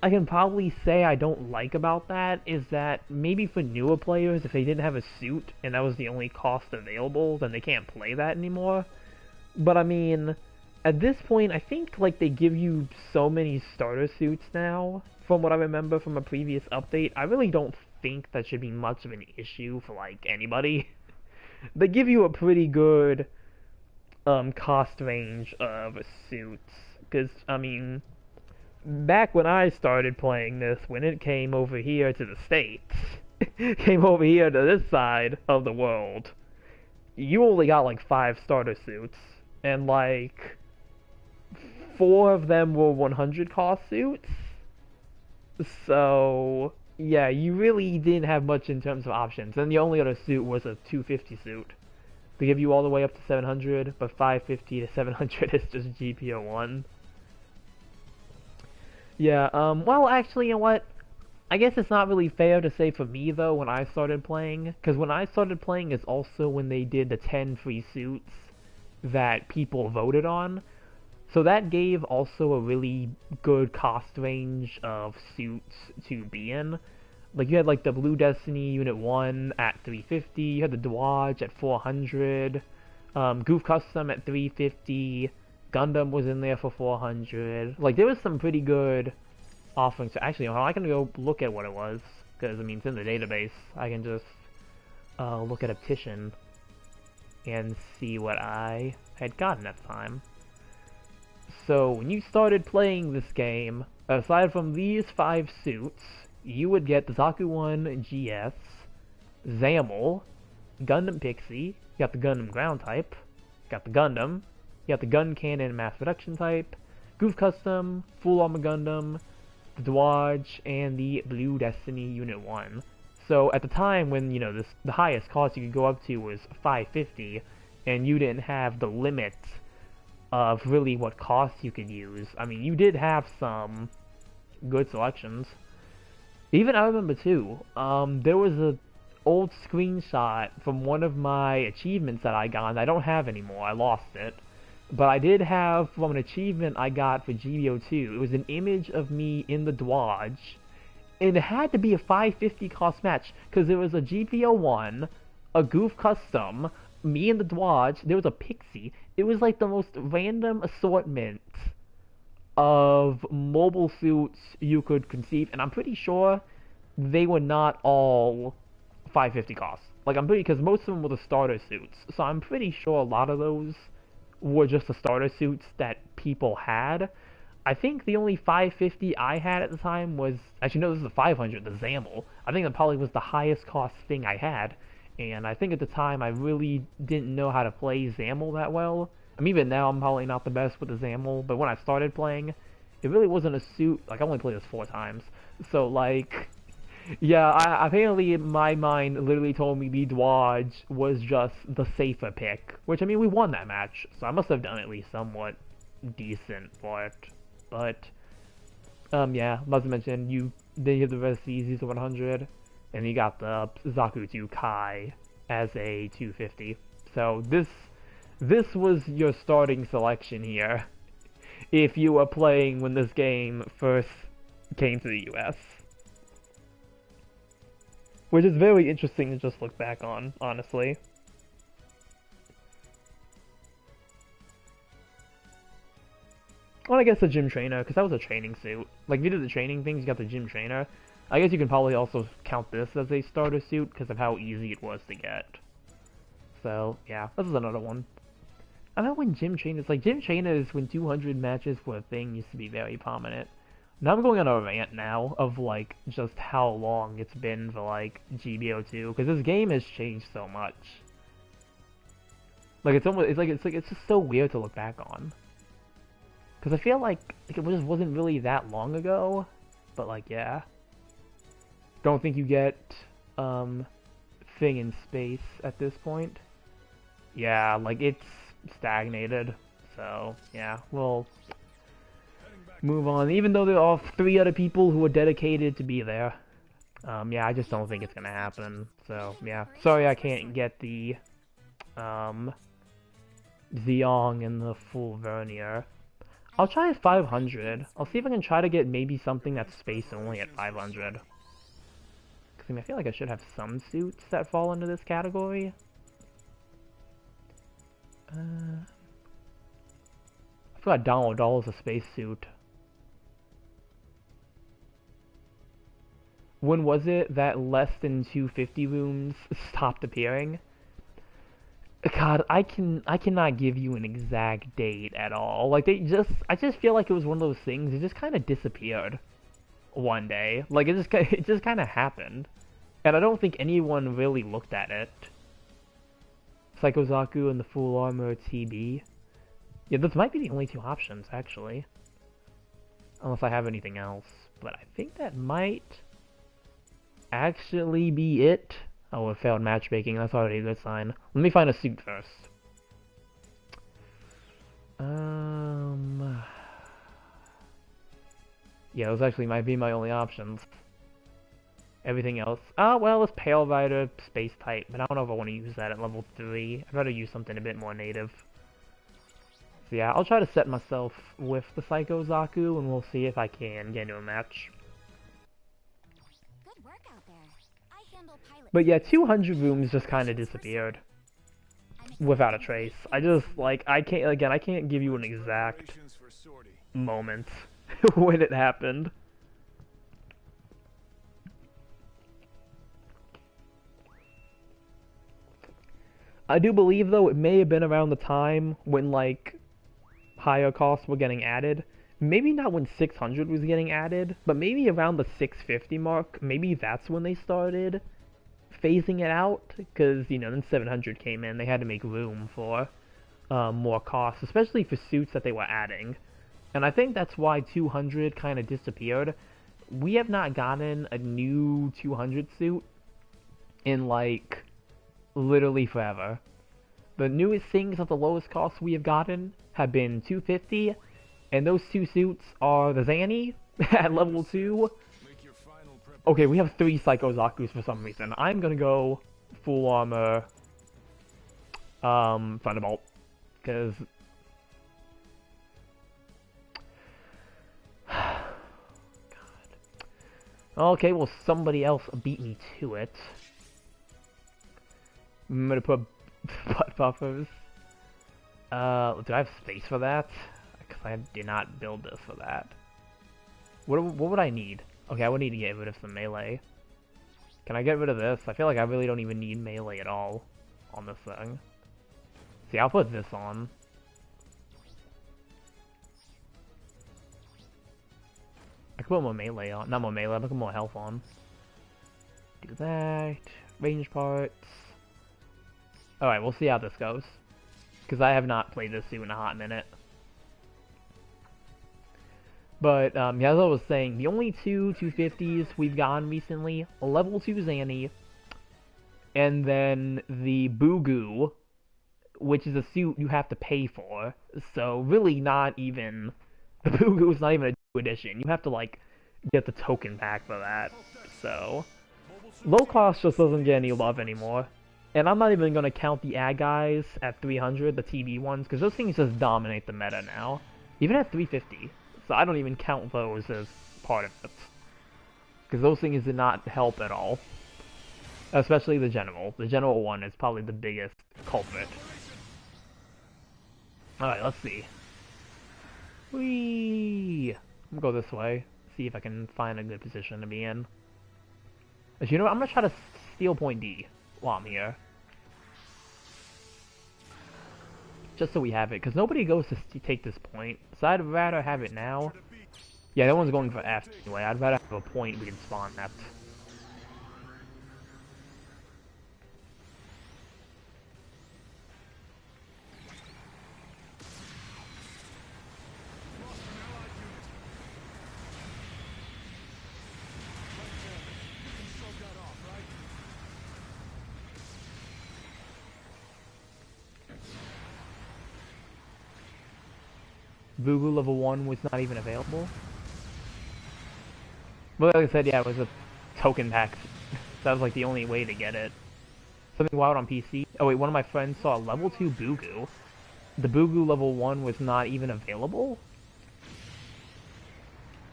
Speaker 1: I can probably say I don't like about that is that maybe for newer players, if they didn't have a suit and that was the only cost available, then they can't play that anymore. But I mean, at this point, I think like they give you so many starter suits now, from what I remember from a previous update. I really don't think that should be much of an issue for like anybody. They give you a pretty good cost range of suits, because I mean, back when I started playing this, when it came over here to the States, came over here to this side of the world, you only got like 5 starter suits, and like 4 of them were 100 cost suits. So yeah, you really didn't have much in terms of options, and the only other suit was a 250 suit. They give you all the way up to 700, but 550 to 700 is just GBO1. Yeah, well, actually, you know what? I guess it's not really fair to say for me, though, when I started playing. Because when I started playing is also when they did the 10 free suits that people voted on. So that gave also a really good cost range of suits to be in. Like, you had, like, the Blue Destiny Unit 1 at 350, you had the Dodge at 400, Goof Custom at 350, Gundam was in there for 400. Like, there was some pretty good offerings. Actually, I can go look at what it was, because, I mean, it's in the database. I can just look at a petition and see what I had gotten at the time. So, when you started playing this game, aside from these 5 suits, you would get the Zaku 1 GS, Zamel, Gundam Pixie, you got the Gundam Ground type, got the Gundam, you got the Gun Cannon Mass Production type, Goof Custom, Full Armor Gundam, the Dodge, and the Blue Destiny Unit 1. So at the time when, you know, the highest cost you could go up to was 550, and you didn't have the limit of really what costs you could use, I mean, you did have some good selections. Even I remember too, there was a old screenshot from one of my achievements that I got. I don't have anymore, I lost it. But I did have, from an achievement I got for GBO2, it was an image of me in the Dodge, and it had to be a 550 cost match, because there was a GBO1, a Goof Custom, me in the Dodge, there was a Pixie. It was like the most random assortment of mobile suits you could conceive, and I'm pretty sure they were not all 550 costs. Like, because most of them were the starter suits, so I'm pretty sure a lot of those were just the starter suits that people had. I think the only 550 I had at the time was, actually no, this is the 500, the Zamel. I think that probably was the highest cost thing I had, and I think at the time I really didn't know how to play Zamel that well. I mean, even now I'm probably not the best with the Zamel, but when I started playing, it really wasn't a suit. Like, I only played this 4 times, so like, yeah, apparently my mind literally told me the Dodge was just the safer pick, which, I mean, we won that match, so I must have done at least somewhat decent for it. But yeah, must mention, they have the rest of the Easy 100, and you got the Zaku 2 Kai as a 250. So this was your starting selection here, if you were playing when this game first came to the US. Which is very interesting to just look back on, honestly. Well, I guess the gym trainer, because that was a training suit. Like, if you did the training things, you got the gym trainer. I guess you can probably also count this as a starter suit because of how easy it was to get. So, yeah, this is another one. I know when gym trainers, like, gym trainers, when 200 matches were a thing, used to be very prominent. Now I'm going on a rant now of, like, just how long it's been for, like, GBO2, because this game has changed so much. Like, it's just so weird to look back on. Because I feel like it just wasn't really that long ago, but, like, yeah. Don't think you get, thing in space at this point. Yeah, like, it's stagnated, so, yeah, we'll move on. Even though there are 3 other people who are dedicated to be there. Yeah, I just don't think it's gonna happen, so, yeah. Sorry I can't get the, Zeong and the full Vernier. I'll try 500. I'll see if I can try to get maybe something that's space only at 500. Because I mean, I feel like I should have some suits that fall into this category. I forgot Donald Doll is a spacesuit. When was it that less than 250 rooms stopped appearing? God, I cannot give you an exact date at all. Like I just feel like it was one of those things. It just kind of disappeared one day. Like it just kind of happened, and I don't think anyone really looked at it. Psycho Zaku and the full armor TB. Yeah, those might be the only 2 options actually, unless I have anything else. But I think that might actually be it. Oh, it failed matchmaking. That's already a good sign. Let me find a suit first. Yeah, those actually might be my only options. Everything else. Oh, well, it's Pale Rider, Space type, but I don't know if I want to use that at level 3. I'd rather use something a bit more native. So yeah, I'll try to set myself with the Psycho Zaku, and we'll see if I can get into a match.
Speaker 3: Good work out there. I handle pilot.
Speaker 1: But yeah, 200 rooms just kind of disappeared without a trace. I just, like, I can't give you an exact moment when it happened. I do believe, though, it may have been around the time when, like, higher costs were getting added. Maybe not when 600 was getting added, but maybe around the 650 mark. Maybe that's when they started phasing it out, because, you know, then 700 came in. They had to make room for more costs, especially for suits that they were adding. And I think that's why 200 kind of disappeared. We have not gotten a new 200 suit in, like, literally forever. The newest things at the lowest cost we have gotten have been 250, and those 2 suits are the Zanny at level 2. Okay, we have 3 Psycho Zakus for some reason. I'm gonna go full armor Thunderbolt, because okay, well, somebody else beat me to it. I'm gonna put butt buffers. Do I have space for that? Because I did not build this for that. What would I need? Okay, I would need to get rid of some melee. Can I get rid of this? I feel like I really don't even need melee at all on this thing. See, I'll put this on. I could put more melee on. Not more melee, I put more health on. Do that. Range parts. Alright, we'll see how this goes. Because I have not played this suit in a hot minute. But, yeah, as I was saying, the only 2 250s we've gotten recently, a level 2 Zanny, and then the Bugu, which is a suit you have to pay for. So, really not even... The Bugu is not even a new edition. You have to, like, get the token pack for that. So, low cost just doesn't get any love anymore. And I'm not even going to count the ad guys at 300, the TV ones, because those things just dominate the meta now. Even at 350. So I don't even count those as part of it. Because those things did not help at all. Especially the General. The General one is probably the biggest culprit. Alright, let's see. Whee! I'm gonna go this way. See if I can find a good position to be in. As you know what, I'm gonna try to steal point D while I'm here. Just so we have it, because nobody goes to take this point. So I'd rather have it now. Yeah, that one's going for F anyway. I'd rather have a point we can spawn F. Vugu level 1 was not even available. But like I said, yeah, it was a token pack. That was like the only way to get it. Something wild on PC. Oh wait, one of my friends saw a level 2 Bugu. The Bugu level 1 was not even available?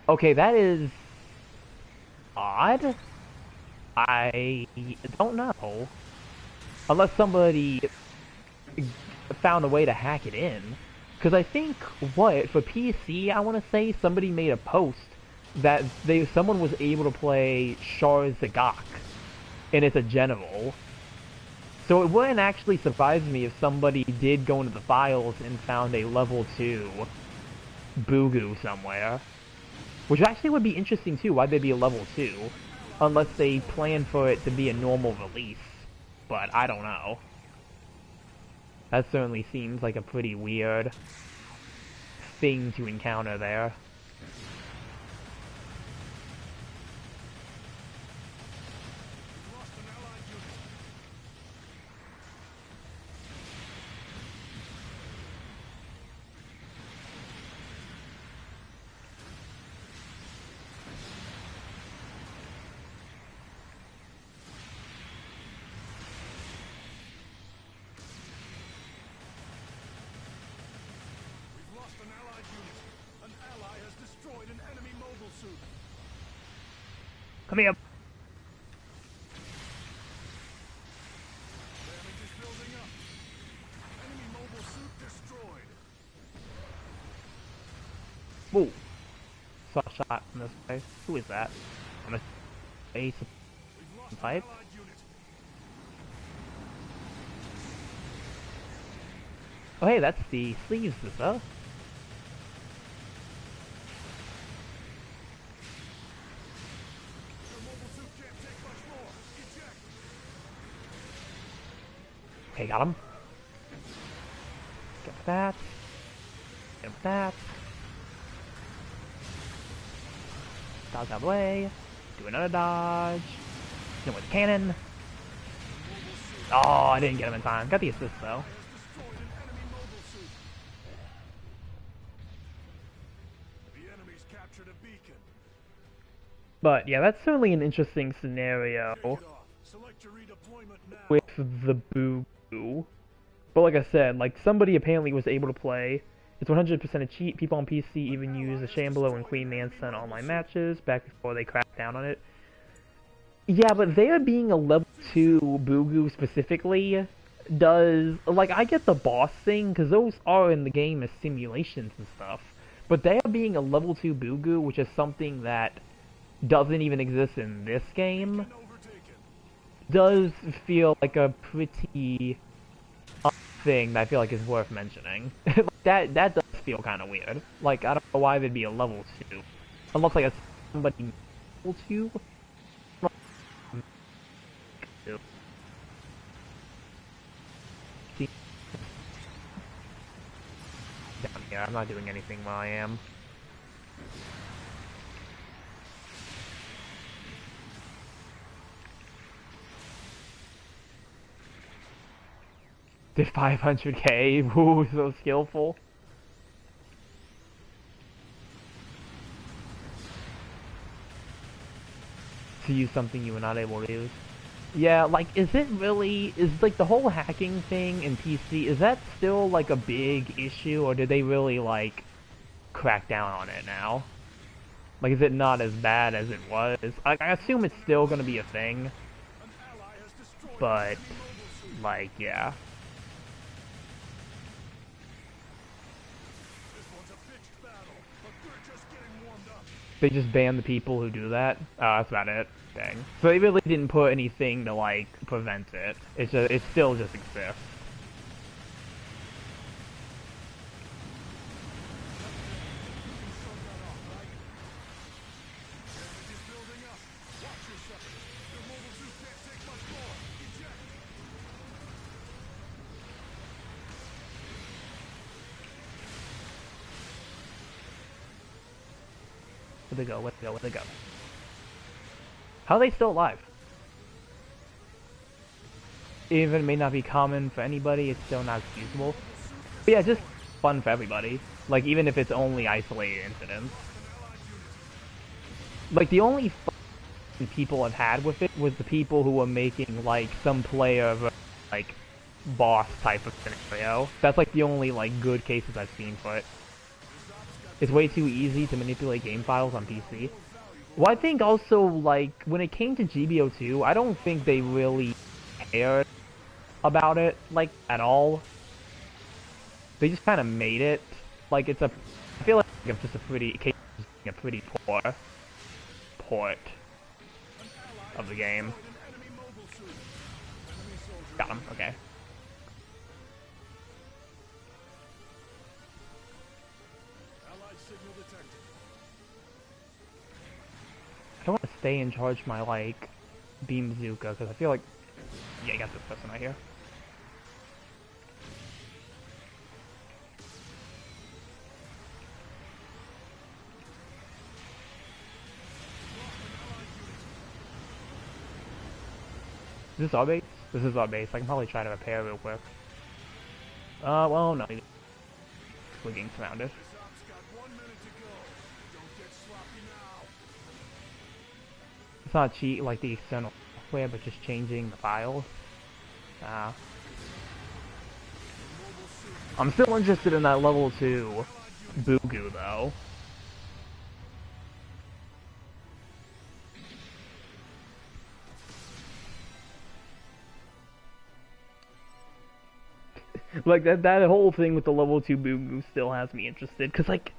Speaker 1: Okay, that is odd. I don't know. Unless somebody found a way to hack it in. Because I think, what, for PC, I want to say somebody made a post that someone was able to play Char Zagak, and it's a general. So it wouldn't actually surprise me if somebody did go into the files and found a level 2 Bugu somewhere. Which actually would be interesting too, why'd they be a level 2? Unless they plan for it to be a normal release. But I don't know. That certainly seems like a pretty weird thing to encounter there. Come here.
Speaker 2: Damage is building up. Enemy mobile suit destroyed.
Speaker 1: Whoa. Saw a shot from this way. Who is that? I'm a ace
Speaker 2: We've lost an
Speaker 1: pipe.
Speaker 2: allied unit.
Speaker 1: Oh hey, that's the sleeves, though.
Speaker 2: Your mobile suit can't take much more. Eject.
Speaker 1: Okay, got him. Get that. Get that. Dodge out of the way. Do another dodge. Hit him with a cannon. Oh, I didn't get him in time. Got the assist though.
Speaker 2: Has destroyed an enemy mobile suit. The enemy's captured a beacon.
Speaker 1: But yeah, that's certainly an interesting scenario
Speaker 2: Take it off. Select your redeployment now.
Speaker 1: with the Boo. But like I said, like somebody apparently was able to play. It's 100% a cheat. People on PC even use the Shambalo and Queen Manson online matches back before they cracked down on it. Yeah, but there being a level 2 Bugu specifically does... Like, I get the boss thing, because those are in the game as simulations and stuff. But there being a level 2 Bugu, which is something that doesn't even exist in this game, does feel like a pretty thing that I feel like is worth mentioning. that does feel kind of weird. Like, I don't know why there'd be a level 2. Unless, like, somebody level 2? Down here, I'm not doing anything while I am. Did 500k? Ooh, so skillful. To use something you were not able to use. Yeah, like, is like, the whole hacking thing in PC, is that still, like, a big issue, or did they really, like, crack down on it now? Like, is it not as bad as it was? I assume it's still gonna be a thing, but, like, yeah.
Speaker 2: This one's a pitched battle.
Speaker 1: They just banned the people who do that. Oh, that's about it. Dang. So they really didn't put anything to like prevent it. It still just exists. Where'd they go? Where'd they go? Where'd they go? How are they still alive? Even if it may not be common for anybody, it's still not usable. But yeah, just fun for everybody. Like, even if it's only isolated incidents. Like, the only fun people have had with it was the people who were making, like, some player, like, boss type of scenario. That's, like, the only, like, good cases I've seen for it. It's way too easy to manipulate game files on PC. Well, I think also, like, when it came to GBO2, I don't think they really cared about it, like, at all. They just kind of made it. Like, it's a... I feel like it's just a pretty poor port of the game. Got him, okay. I don't want to stay and charge my, like, beam bazooka, because I feel like... Yeah, I got this person right here. Is this our base? This is our base. I can probably try to repair real quick. Well, no. We're getting surrounded. It's not cheat like the external software, but just changing the files. I'm still interested in that level 2 Boo-Goo, though. Like, that whole thing with the level 2 Boo-Goo still has me interested, because, like,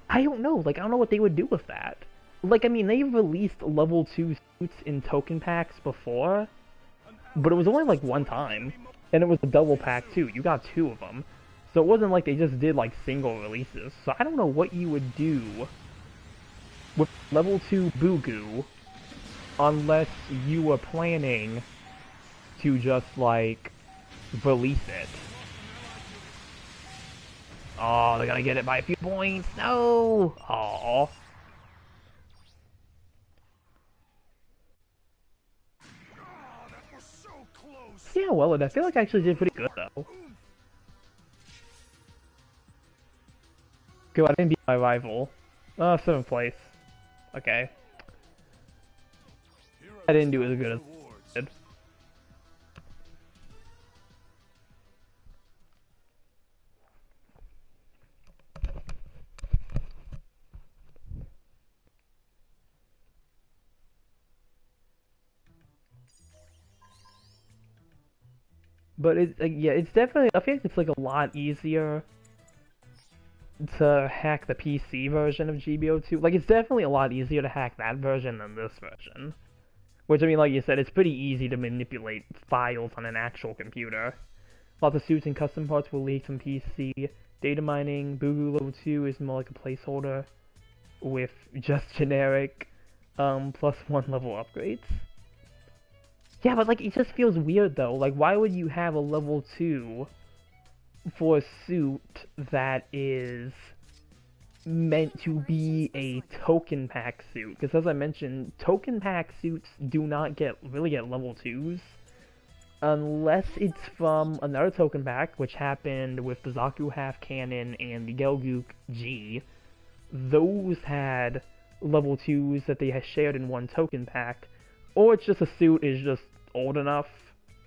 Speaker 1: I don't know what they would do with that. Like, I mean, they've released level 2 suits in token packs before, but it was only, like, one time, and it was a double pack, too. You got 2 of them. So it wasn't like they just did, like, single releases. So I don't know what you would do with level 2 Boo-Goo unless you were planning to just, like, release it. Oh, they're gonna get it by a few points. No! Aww. Yeah, well, I feel like I actually did pretty good, though. Good, I didn't beat my rival. 7th place. Okay. I didn't do as good as I did. But it's yeah, it's definitely. I feel like it's like a lot easier to hack the PC version of GBO2. Like, it's definitely a lot easier to hack that version than this version. Which, I mean, like you said, it's pretty easy to manipulate files on an actual computer. Lots of suits and custom parts will leak from PC. Data mining, Boo-Goo level 2 is more like a placeholder with just generic +1 level upgrades. Yeah, but, like, it just feels weird, though. Like, why would you have a level 2 for a suit that is meant to be a token pack suit? Because, as I mentioned, token pack suits do not really get level 2s unless it's from another token pack, which happened with the Zaku Half Cannon and the Gelgook G. Those had level 2s that they had shared in one token pack, or it's just a suit is just old enough,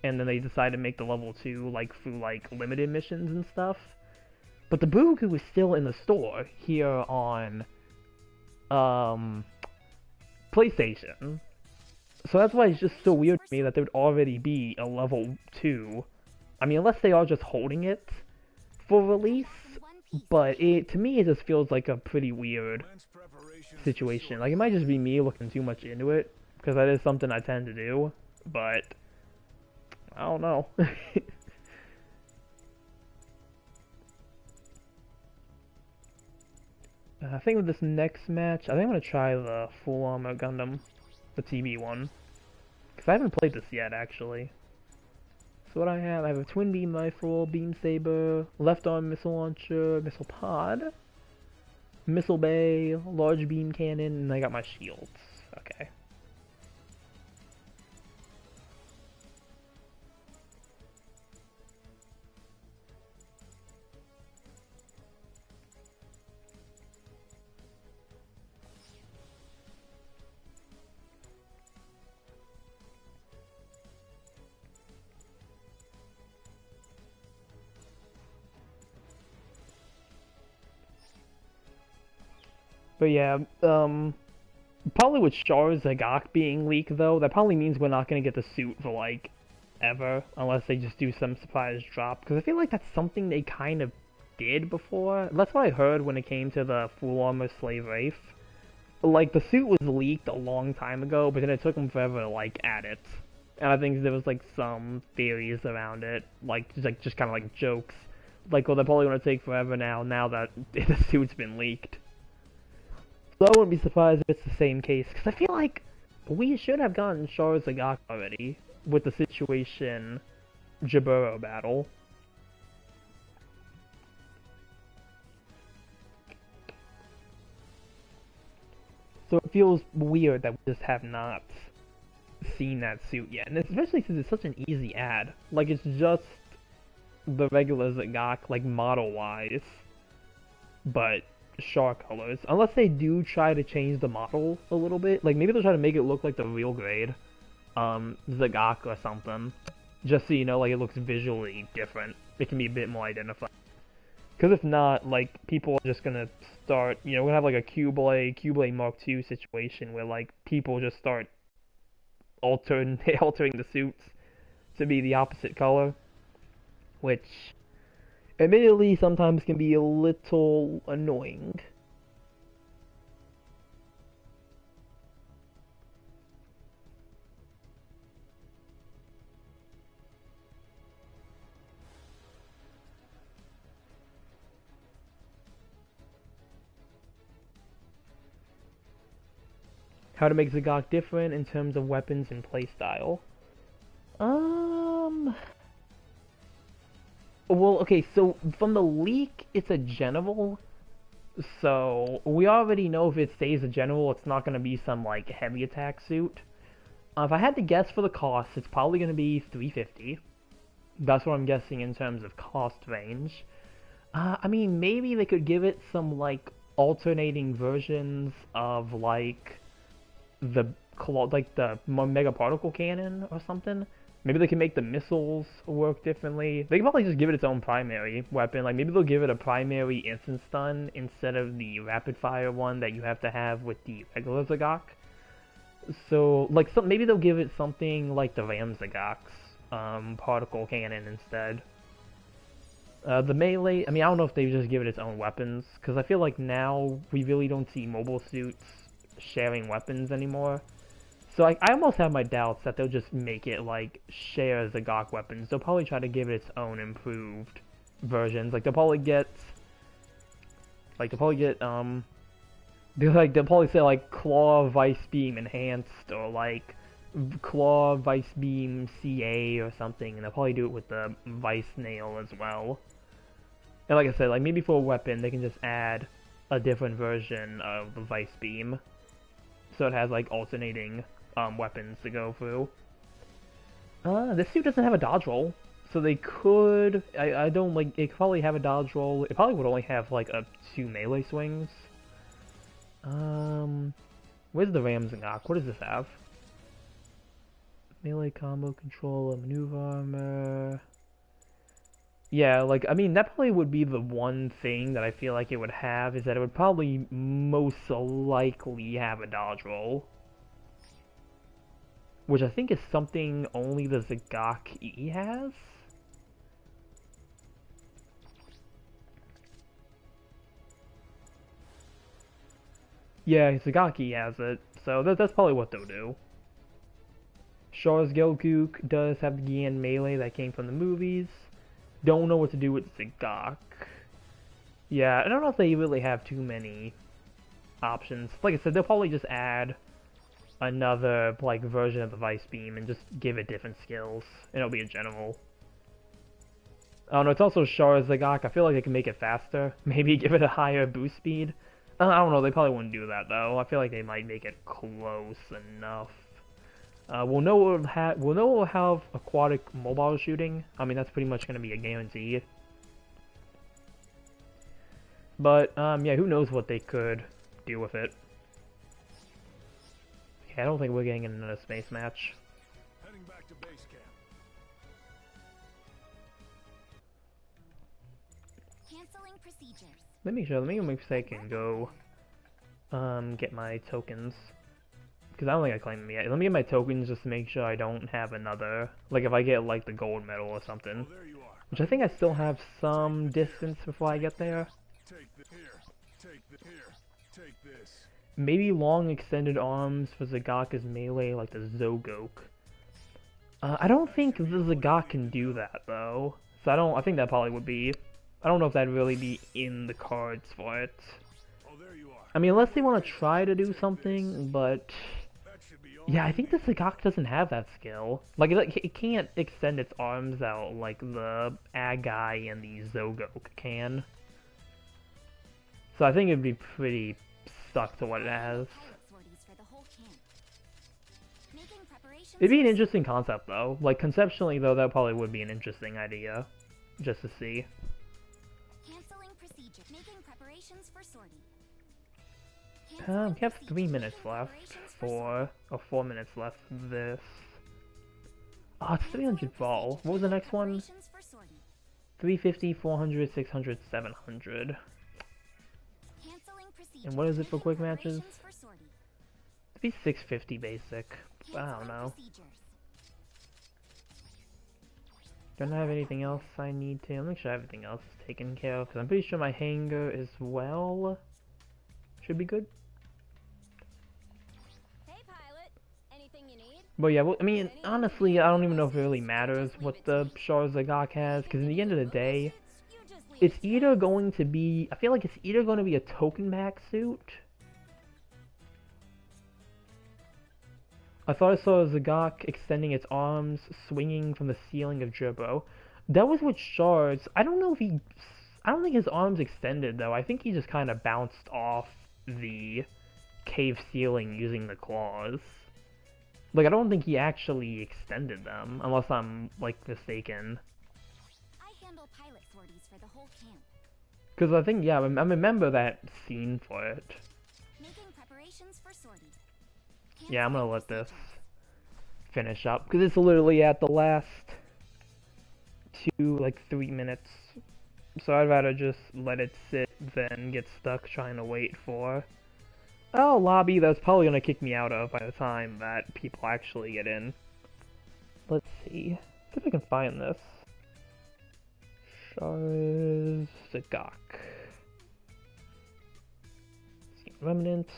Speaker 1: and then they decide to make the level 2, like, through, like, limited missions and stuff. But the Boo-Goo is still in the store here on, PlayStation. So that's why it's just so weird to me that there would already be a level 2. I mean, unless they are just holding it for release, but to me it just feels like a pretty weird situation. Like, it might just be me looking too much into it, because that is something I tend to do, but I don't know. I think with this next match, I think I'm going to try the Full Armor Gundam, the TB one, because I haven't played this yet, actually. So what I have a twin beam rifle, beam saber, left arm missile launcher, missile pod, missile bay, large beam cannon, and I got my shields. Okay. But yeah, probably with Char's Zagok being leaked though, that probably means we're not gonna get the suit for like ever, unless they just do some surprise drop. Because I feel like that's something they kind of did before. That's what I heard when it came to the Full Armor Slave Wraith. Like the suit was leaked a long time ago, but then it took them forever to like add it. And I think there was like some theories around it, like just kind of like jokes, like well they're probably gonna take forever now that the suit's been leaked. So I wouldn't be surprised if it's the same case, because I feel like we should have gotten Char Zagok already with the situation Jaburo battle. So it feels weird that we just have not seen that suit yet, and especially since it's such an easy add. Like it's just the regular Zagok, like model-wise, but Char colors. Unless they do try to change the model a little bit, like maybe they'll try to make it look like the real grade, Zagok or something. Just so you know, like it looks visually different. It can be a bit more identified. Because if not, like people are just gonna start, you know, we're gonna have like a Q-Blade Mark II situation where like people just start altering the suits to be the opposite color, which admittedly sometimes can be a little annoying. How to make Zagok different in terms of weapons and playstyle. Well, okay, so from the leak, it's a general. So we already know if it stays a general, it's not going to be some like heavy attack suit. If I had to guess for the cost, it's probably going to be 350. That's what I'm guessing in terms of cost range. I mean, maybe they could give it some like alternating versions of like the mega particle cannon or something. Maybe they can make the missiles work differently. They can probably just give it its own primary weapon. Like maybe they'll give it a primary instant stun instead of the rapid fire one that you have to have with the regular Zagok. So like maybe they'll give it something like the Ram Zagok's particle cannon instead. The melee, I mean, I don't know if they just give it its own weapons, because I feel like now we really don't see mobile suits sharing weapons anymore. So I almost have my doubts that they'll just make it like share Zagok weapons. They'll probably try to give it its own improved versions. Like they'll probably get they'll probably say like Claw Vice Beam Enhanced or like Claw Vice Beam CA or something, and they'll probably do it with the Vice Nail as well. And like I said, like maybe for a weapon they can just add a different version of the Vice Beam, so it has like alternating weapons to go through. This suit doesn't have a dodge roll, so they could. I don't like. It could probably have a dodge roll. It probably would only have like 2 melee swings. Where's the Ram Zagok? What does this have? Melee combo control, maneuver armor. Yeah, like, I mean, that probably would be the one thing that I feel like it would have, is that it would probably most likely have a dodge roll. Which I think is something only the Zagok E has? Yeah, Sagaki has it, so that's probably what they'll do. Char's Goku does have the Gian melee that came from the movies. Don't know what to do with Zagak. Yeah, I don't know if they really have too many options. Like I said, they'll probably just add another like version of the Vice Beam and just give it different skills. And it'll be a general. I don't know, it's also Char Zagak. I feel like they can make it faster. Maybe give it a higher boost speed. I don't know, they probably wouldn't do that though. I feel like they might make it close enough. We'll know we'll have aquatic mobile shooting. I mean, that's pretty much going to be a guarantee. But, yeah, who knows what they could do with it. Yeah, I don't think we're getting in another space match.
Speaker 2: Heading back to base camp.
Speaker 3: Canceling procedures.
Speaker 1: Let me make sure I can go, get my tokens. Because I don't think I claimed them yet. Let me get my tokens just to make sure I don't have another, like if I get like the gold medal or something.
Speaker 2: Oh, there you are.
Speaker 1: Which I think I still have some distance before I get there.
Speaker 2: Take the here. Take this.
Speaker 1: Maybe long extended arms for Zagaka's melee like the Zogok. I don't think the Zagak can do that though. So I think that probably would be, I don't know if that'd really be in the cards for it.
Speaker 2: Oh, there you are.
Speaker 1: I mean, unless they want to try to do something, but
Speaker 2: That should be all.
Speaker 1: yeah, I think the Zagak doesn't have that skill. Like, it can't extend its arms out like the a.k.a. and the Zogok can. So I think it'd be pretty stuck to what it has. It'd be an interesting concept though. Like, conceptually though, that probably would be an interesting idea. Just to see.
Speaker 3: Canceling procedure. Making preparations for sortie.
Speaker 1: We have 3 minutes left for, or 4 minutes left for this. Oh, it's 300 ball. What was the next one? 350, 400, 600, 700. And what is it for quick matches? It'd be 650 basic. I don't know. Don't have anything else I need to. I'll make sure everything else is taken care of, because I'm pretty sure my hanger as well should be good.
Speaker 4: Hey pilot, anything you need?
Speaker 1: But yeah, well, I mean, honestly, I don't even know if it really matters what the Char Zagak has, because in the end of the day, it's either going to be, I feel like it's either going to be a token back suit. I thought I saw Zagak extending its arms, swinging from the ceiling of Gerbo. That was with Shards. I don't know if he, I don't think his arms extended though. I think he just kind of bounced off the cave ceiling using the claws. Like, I don't think he actually extended them, unless I'm, like, mistaken.
Speaker 3: I handle pilot sorties for the whole camp.
Speaker 1: Because I think, yeah, I remember that scene for it.
Speaker 3: Making preparations for sortie.
Speaker 1: Yeah, I'm gonna let this finish up, because it's literally at the last 3 minutes. So I'd rather just let it sit than get stuck trying to wait for a lobby that's probably gonna kick me out of by the time that people actually get in. Let's see. See if I can find this. Zagak. Remnants.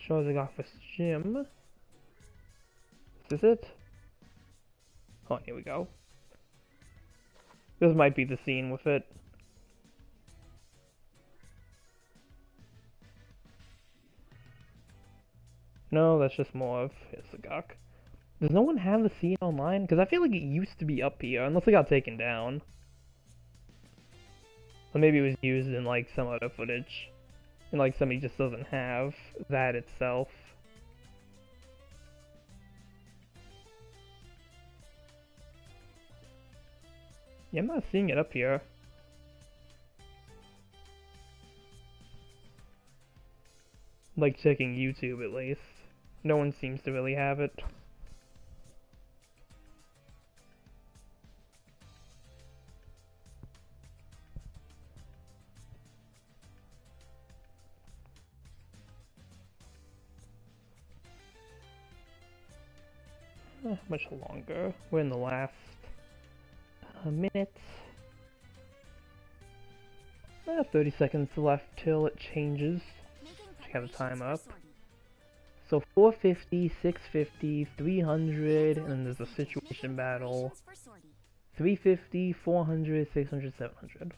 Speaker 1: Zagak for gym. Is this it? Oh, here we go. This might be the scene with it. No, that's just more of his Zagak. Does no one have the scene online? Because I feel like it used to be up here, unless it got taken down. Or maybe it was used in like some other footage. And like somebody just doesn't have that itself. Yeah, I'm not seeing it up here. Like checking YouTube at least. No one seems to really have it. Much longer. We're in the last minute. 30 seconds left till it changes. Check out the time up. So 450, 650, 300, and then there's a situation battle. 350, 400, 600, 700.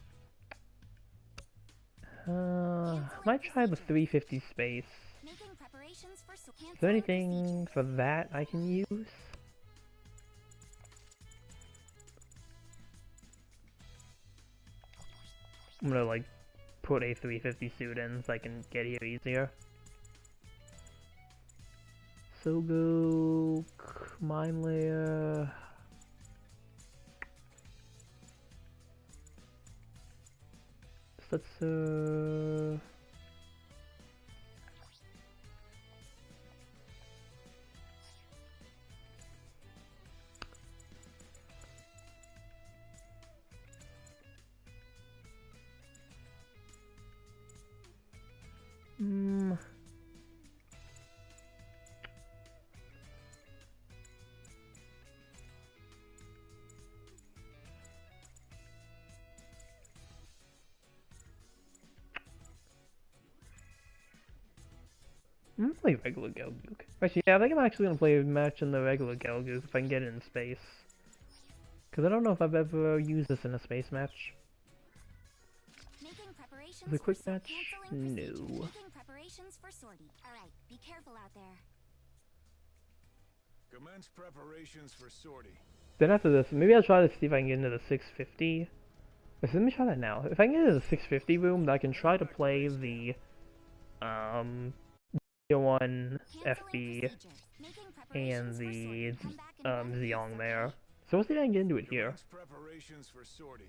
Speaker 1: Might try the 350 space. Is there anything for that I can use? I'm gonna like put a 350 suit in so I can get here easier. So go mine layer. Let's I'm gonna play regular Gelgoog. Actually, yeah, I think I'm actually gonna play a match in the regular Gelgoog if I can get it in space. Because I don't know if I've ever used this in a space match. The quick match? No.
Speaker 2: Commence preparations for sortie.
Speaker 1: Then after this, maybe I'll try to see if I can get into the 650. Let me try that now. If I can get into the 650 room, then I can try to play the GBO2 FB and the Zeong there. So we'll see if I can get into it here.
Speaker 2: Preparations for sortie.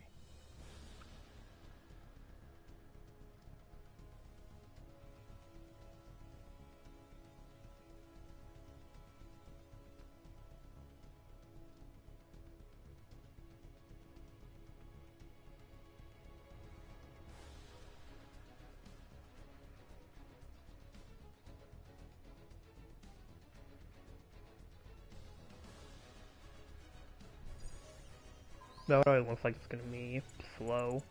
Speaker 1: That already looks like it's gonna be slow.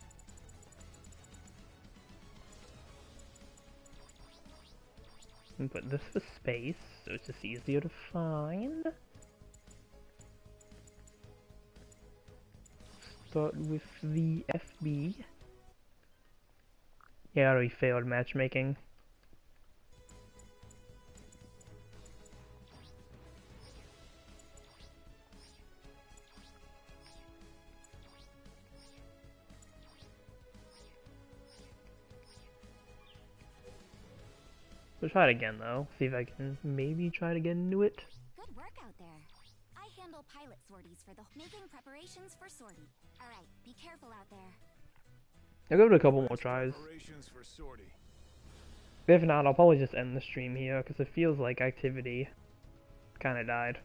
Speaker 1: And put this for space, so it's just easier to find. Start with the FB. Yeah, I already failed matchmaking. We'll try it again though. See if I can maybe try to get into it.
Speaker 3: Good work out there. I handle pilot sorties for the making preparations for sortie. All right, be careful out there.
Speaker 1: I'll give it a couple more tries. If not, I'll probably just end the stream here because it feels like activity kind of died.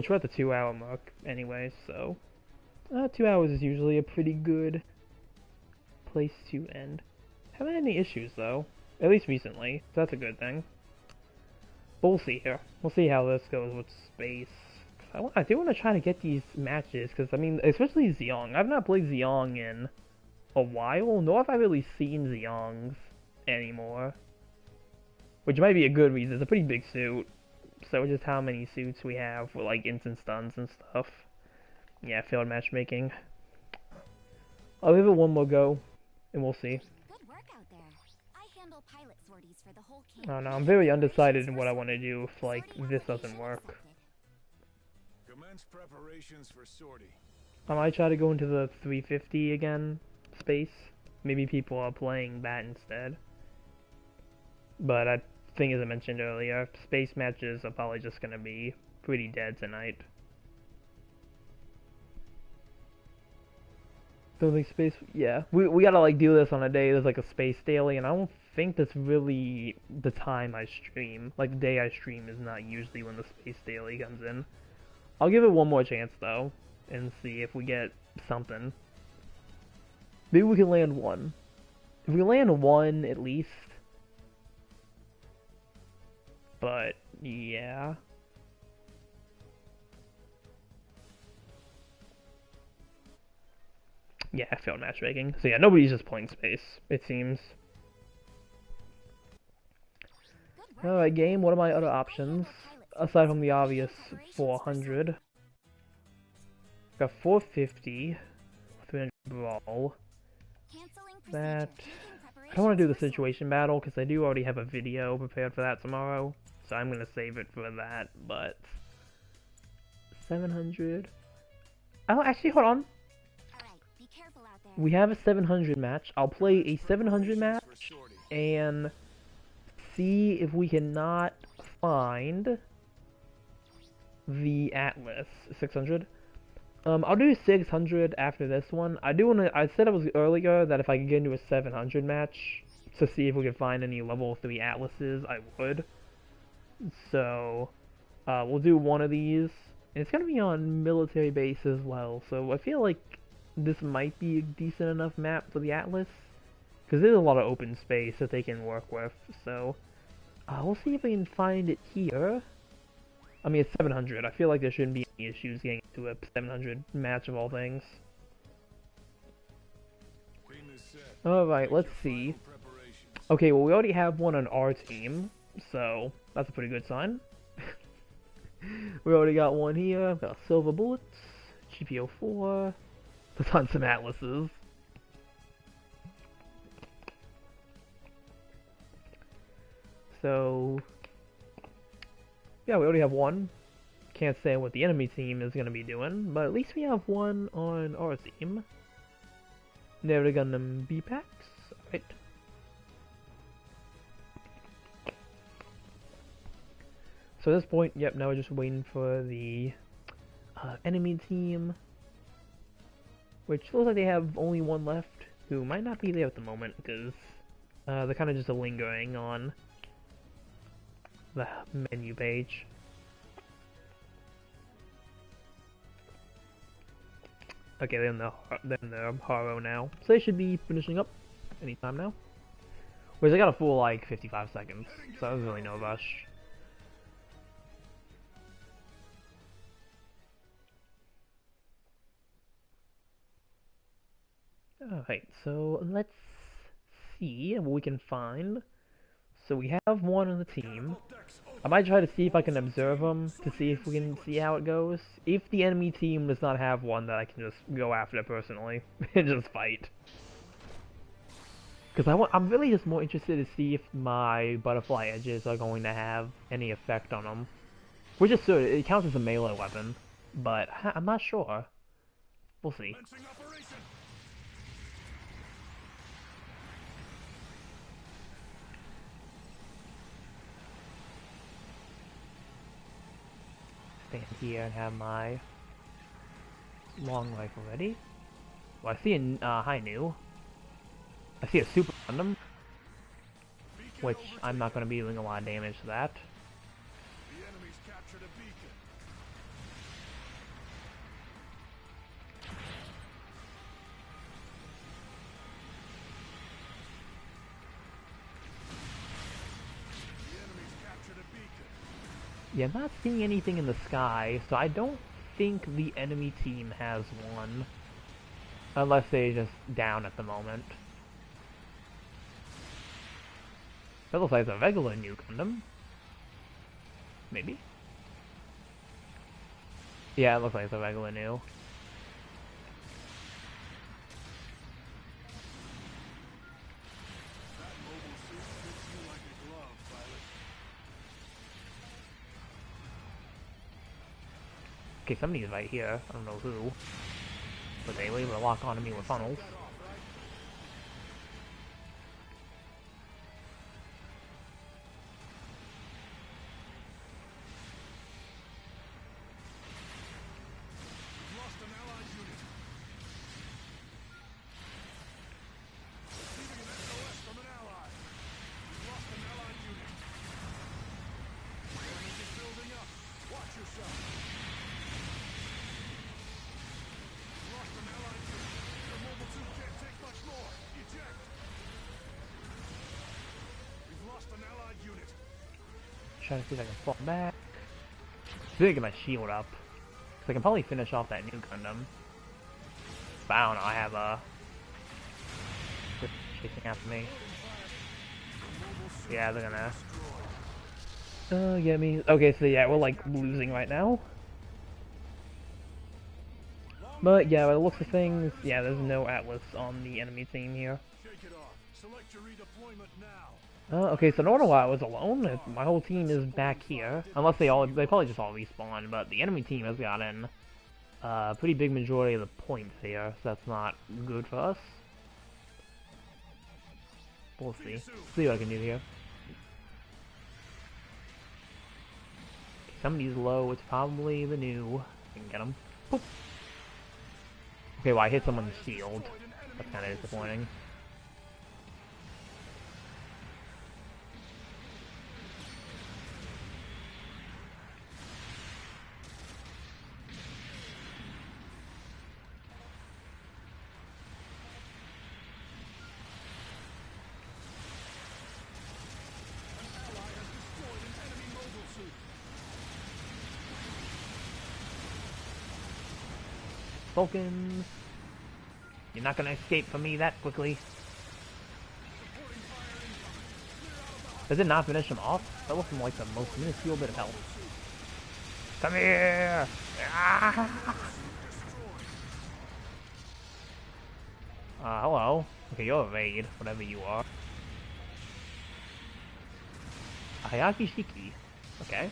Speaker 1: We're at the 2-hour mark anyway, so 2 hours is usually a pretty good place to end. Haven't had any issues though, at least recently, so that's a good thing. But we'll see here. We'll see how this goes with space. I do want to try to get these matches, because I mean, especially Zeong. I've not played Zeong in a while, nor have I really seen Zeongs anymore. Which might be a good reason, it's a pretty big suit. So just how many suits we have for like instant stuns and stuff. Yeah, failed matchmaking. I'll give it one more go, and we'll see.
Speaker 3: Good work out there. I handle pilot sorties for the whole camp.
Speaker 1: I don't know, I'm very undecided in what I want to do if like this doesn't work.
Speaker 2: Commence preparations for sortie.
Speaker 1: I might try to go into the 350 again space. Maybe people are playing that instead. But I think, as I mentioned earlier, space matches are probably just gonna be pretty dead tonight. Don't think space, yeah. We gotta like do this on a day there's like a space daily, and I don't think that's really the time I stream. Like the day I stream is not usually when the space daily comes in. I'll give it one more chance though, and see if we get something. Maybe we can land one. If we land one, at least. But, yeah. Yeah, I failed matchmaking. So yeah, nobody's just playing space, it seems. Alright, game, what are my other options? Aside from the obvious 400. Got 450. 300 brawl. That... I don't want to do the situation battle, because I do already have a video prepared for that tomorrow. So I'm going to save it for that, but... 700... Oh, actually, hold on. We have a 700 match. I'll play a 700 match and see if we cannot find the Atlas 600. I'll do 600 after this one. I said it was earlier that if I could get into a 700 match to see if we could find any level 3 Atlases, I would. So, we'll do one of these. And it's gonna be on military base as well, so I feel like this might be a decent enough map for the Atlas, because there's a lot of open space that they can work with, so we'll see if we can find it here. I mean, it's 700. I feel like there shouldn't be any issues getting into a 700 match of all things. Alright, let's see. Okay, well, we already have one on our team, so that's a pretty good sign. We already got one here. We've got silver bullets, GBO2. Let's hunt some Atlases. So, yeah, we already have one. Can't say what the enemy team is going to be doing, but at least we have one on our team. Never GUNDAM B packs. Right. So at this point, yep, now we're just waiting for the enemy team. Which looks like they have only one left, who might not be there at the moment, because they're kind of just lingering on the menu page. Okay, they're in the Haro now, so they should be finishing up anytime now. Whereas I got a full, like, 55 seconds, so there's really no rush. Alright, so let's see what we can find. So we have one on the team. I might try to see if I can observe them to see if we can see how it goes. If the enemy team does not have one, that I can just go after personally and just fight. Because I'm really just more interested to see if my butterfly edges are going to have any effect on them. Which is good, it counts as a melee weapon, but I'm not sure. We'll see. Stand here and have my long rifle ready. Well, I see a high new. I see a super GUNDAM, which I'm not going to be doing a lot of damage to that.
Speaker 2: The enemy's captured a beacon. The enemy's captured a beacon.
Speaker 1: Yeah, I'm not seeing anything in the sky, so I don't think the enemy team has one. Unless they're just down at the moment. That looks like it's a regular new GUNDAM. Maybe? Yeah, it looks like it's a regular new.
Speaker 2: That mobile suit fits you like a glove, pilot.
Speaker 1: Okay, somebody's right here. I don't know who. But they were able to lock onto me with funnels. trying to see if I can fall back. See if I can get my shield up. So I can probably finish off that new Gundam. But I don't know, I have chasing after me. Yeah, they're gonna get me. Okay, so yeah, we're like losing right now. But yeah, by the looks of things, yeah, there's no Atlas on the enemy team here. Okay, so I don't know why I was alone. My whole team is back here. Unless they probably just all respawned, but the enemy team has gotten a pretty big majority of the points here, so that's not good for us. We'll see. See what I can do here. Somebody's low, it's probably the new. I can get him. Boop. Okay, well I hit someone's shield. That's kind of disappointing. Vulcan, you're not gonna escape from me that quickly. Does it not finish him off? That looks like the most minuscule bit of health. Come here! Ah! Hello. Okay, you're a raid, whatever you are. Hayaki Shiki. Okay.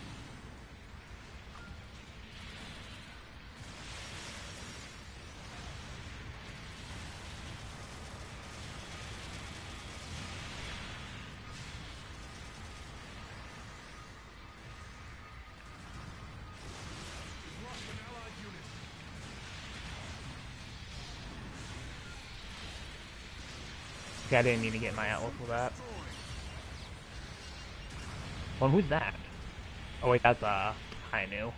Speaker 1: Okay, I didn't need to get my Atlas for that. Well, who's that? Oh wait, that's Hainu.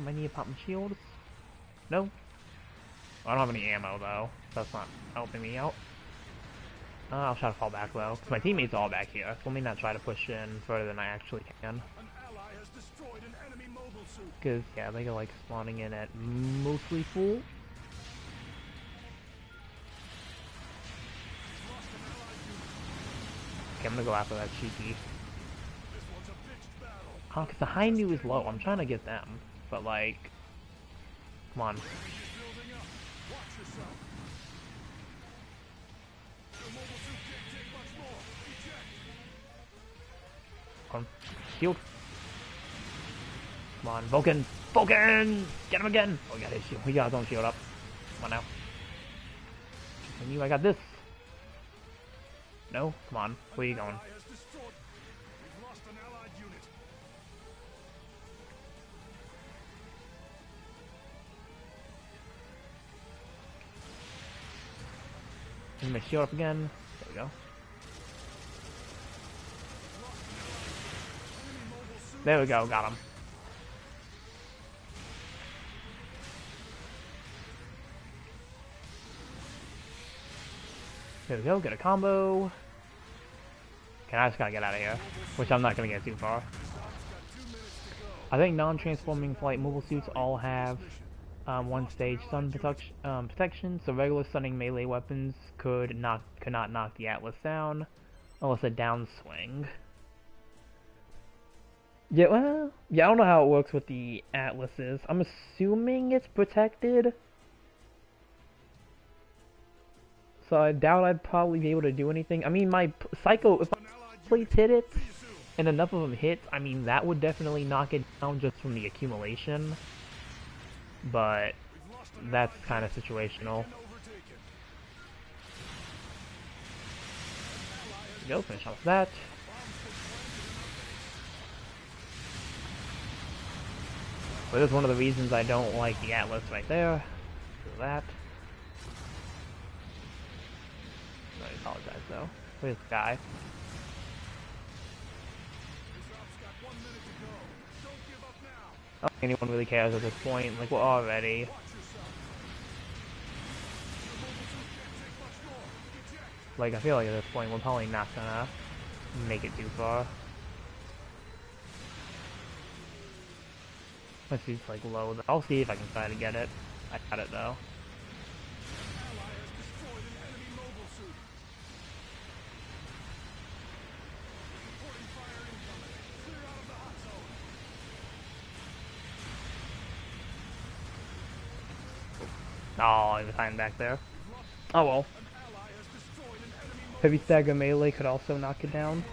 Speaker 1: I need to pop my shields. No. I don't have any ammo though. That's not helping me out. I'll try to fall back though, because my teammates are all back here. So let me not try to push in further than I actually can. Because, yeah, they go like spawning in at mostly full. Okay, I'm gonna go after that cheeky. Oh, because the Hainu is low. I'm trying to get them. But, like, come on. Come on. Shield. Come on, Vulcan! Vulcan! Get him again! Oh, we got his shield. We got his own shield up. Come on now. I knew I got this. No? Come on. Where are you going? Let me shield up again. There we go. There we go, got him. There we go, get a combo. Okay, I just gotta get out of here. Which I'm not gonna get too far. I think non-transforming flight mobile suits all have one stage stun protection, so regular stunning melee weapons could not knock the Atlas down unless a downswing. Yeah, well, yeah, I don't know how it works with the Atlases. I'm assuming it's protected. So I doubt I'd probably be able to do anything. I mean, my Psycho, if my plates hit it, and enough of them hit, I mean, that would definitely knock it down just from the accumulation. But that's kind of situational. There we go, finish off that. But that's one of the reasons I don't like the Atlas right there. So that. I apologize though. Where's the guy? I don't think anyone really cares at this point. Like, we're already. Like, I feel like at this point we're probably not gonna make it too far. Let's see, it's like low. I'll see if I can try to get it. I got it though. Oh, he was hiding back there. Oh well. Heavy stagger melee could also knock it down.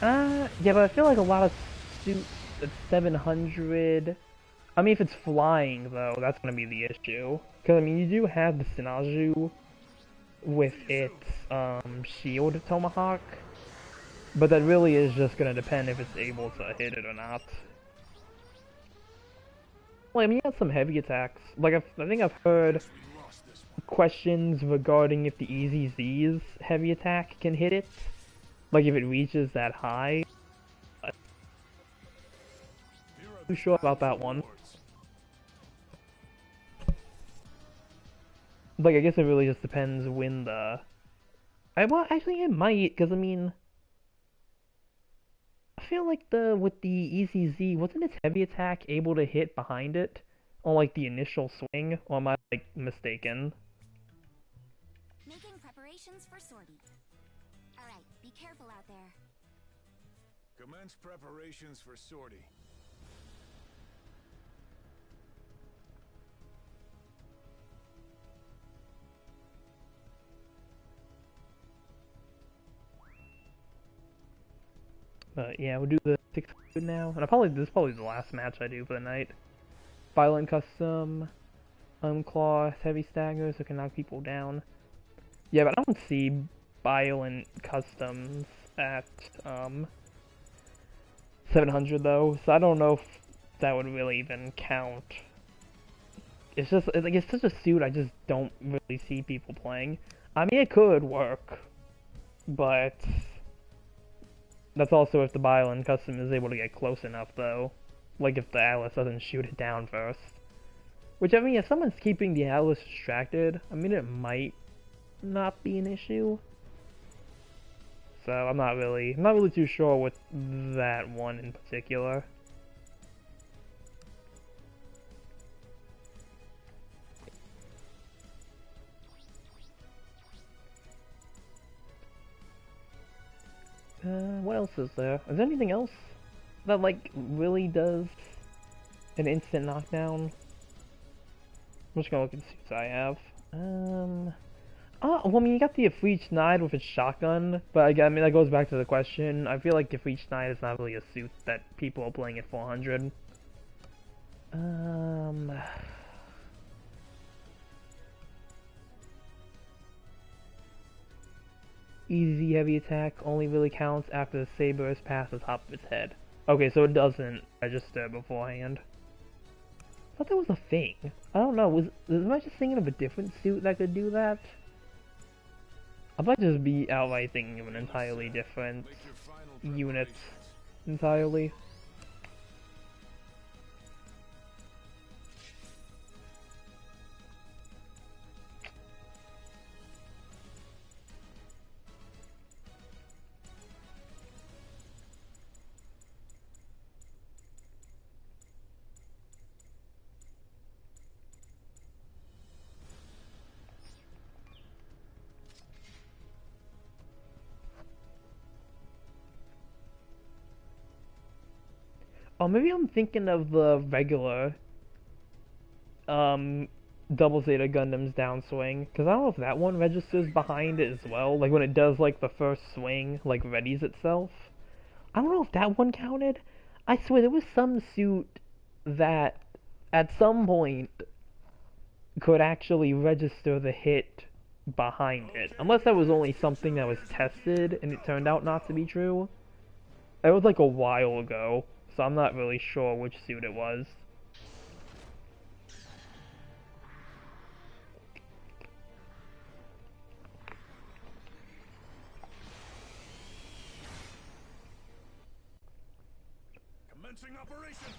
Speaker 1: Yeah, but I feel like a lot of suits at 700... I mean, if it's flying, though, that's gonna be the issue. Because, I mean, you do have the Sinaju with its, shield tomahawk. But that really is just gonna depend if it's able to hit it or not. Well, I mean, you have some heavy attacks. Like, I think I've heard questions regarding if the EZZ's heavy attack can hit it. Like, if it reaches that high. I'm not too sure about that one. Like, I guess it really just depends when the... well, actually it might, because, I mean... I feel like with the EZZ, wasn't its heavy attack able to hit behind it? On, like, the initial swing? Or am I, like, mistaken?
Speaker 3: Making preparations for sortie. Alright, be careful out there.
Speaker 2: Commence preparations for sortie.
Speaker 1: But yeah, we'll do the 600 now. And this is probably the last match I do for the night. Violent custom, claw, heavy stagger, so it can knock people down. Yeah, but I don't see violent customs at 700 though, so I don't know if that would really even count. It's just like it's such a suit I just don't really see people playing. I mean, it could work, but that's also if the violent custom is able to get close enough though. Like if the Atlas doesn't shoot it down first. Which, I mean, if someone's keeping the Atlas distracted, I mean, it might not be an issue. So I'm not really too sure with that one in particular. What else is there? Is there anything else that, like, really does an instant knockdown? I'm just gonna look at the suits I have. Oh, well, I mean, you got the Afreech Knight with its shotgun, but I mean, that goes back to the question. I feel like the Afreech Knight is not really a suit that people are playing at 400. Easy heavy attack only really counts after the saber is past the top of its head. Okay, so it doesn't register beforehand. I thought that was a thing. I don't know, am I just thinking of a different suit that could do that? I might just be outright thinking of an entirely different unit entirely. Oh, maybe I'm thinking of the regular, double Zeta Gundam's downswing, because I don't know if that one registers behind it as well, like when it does, like, the first swing, like, readies itself. I don't know if that one counted. I swear, there was some suit that, at some point, could actually register the hit behind it, unless that was only something that was tested, and it turned out not to be true. It was, like, a while ago. so I'm not really sure which suit it was.
Speaker 2: Commencing operation.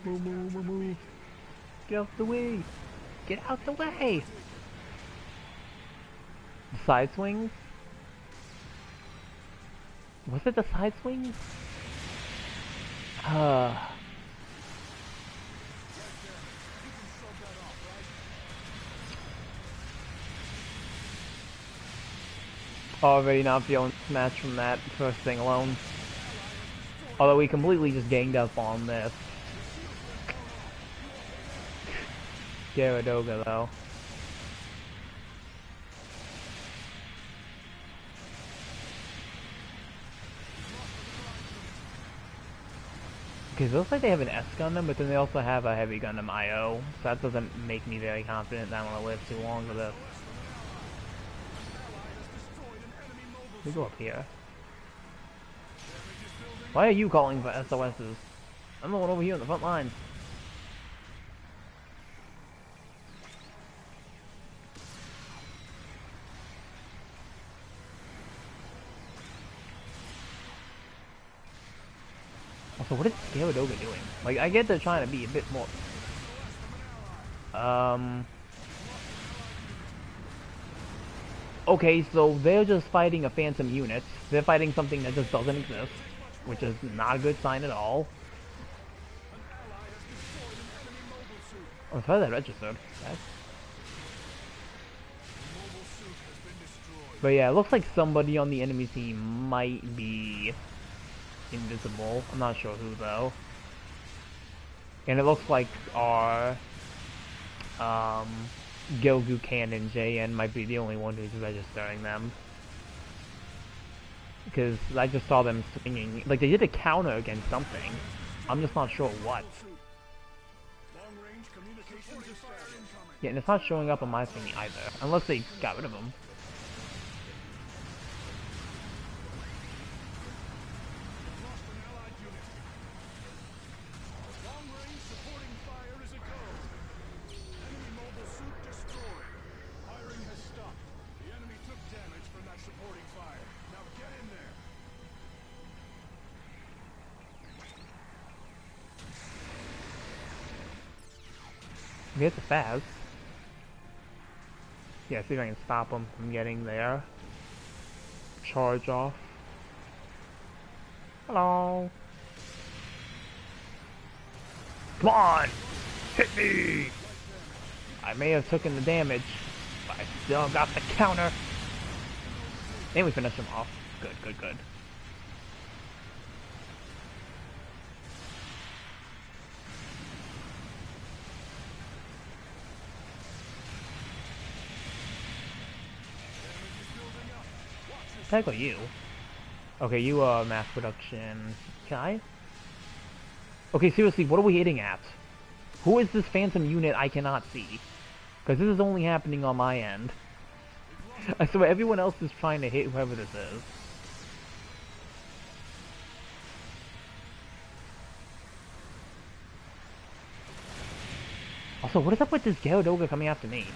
Speaker 1: Move, move, move, move. Get out the way! Get out the way! The side swings? Was it the side swings? Already not feeling smashed from that first thing alone. Although we completely just ganged up on this. Gyaradoga though. Because it looks like they have an S Gundam, but then they also have a Heavy Gundam IO, so that doesn't make me very confident that I'm going to live too long for this. We go up here. Why are you calling for SOSs? I'm the one over here in the front lines. Also, what is Gyaradoga doing? Like, I get they're trying to be a bit more... Okay, so they're just fighting a phantom unit. They're fighting something that just doesn't exist, which is not a good sign at all. Oh, I thought that registered. Okay. But yeah, it looks like somebody on the enemy team might be invisible. I'm not sure who though. And it looks like our Gilgu Cannon JN might be the only one who's registering them. Because I just saw them swinging. Like, they did a counter against something. I'm just not sure what. Yeah, and it's not showing up on my thingy either. Unless they got rid of them. We hit the Faz. Yeah, see if I can stop them from getting there. Charge off. Hello. Come on! Hit me! I may have taken the damage, but I still got the counter. And we finished him off. Good, good, good. Tackle you. Okay, you are mass production. Can I? Okay, seriously, what are we hitting at? Who is this phantom unit I cannot see? Because this is only happening on my end. I swear everyone else is trying to hit whoever this is. Also, what is up with this Gyaradoga coming after me?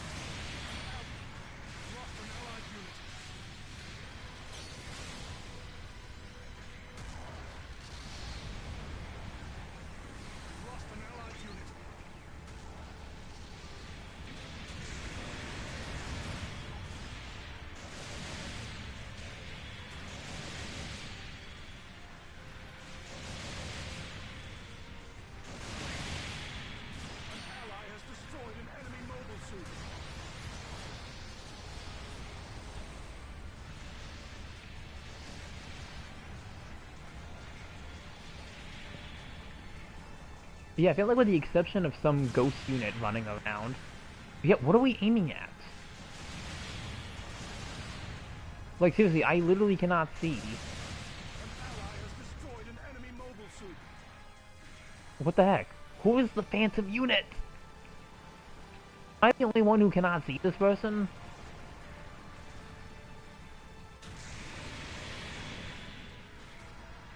Speaker 1: Yeah, I feel like with the exception of some ghost unit running around. Yeah, what are we aiming at? Like, seriously, I literally cannot see. What the heck? Who is the Phantom unit? Am I the only one who cannot see this person?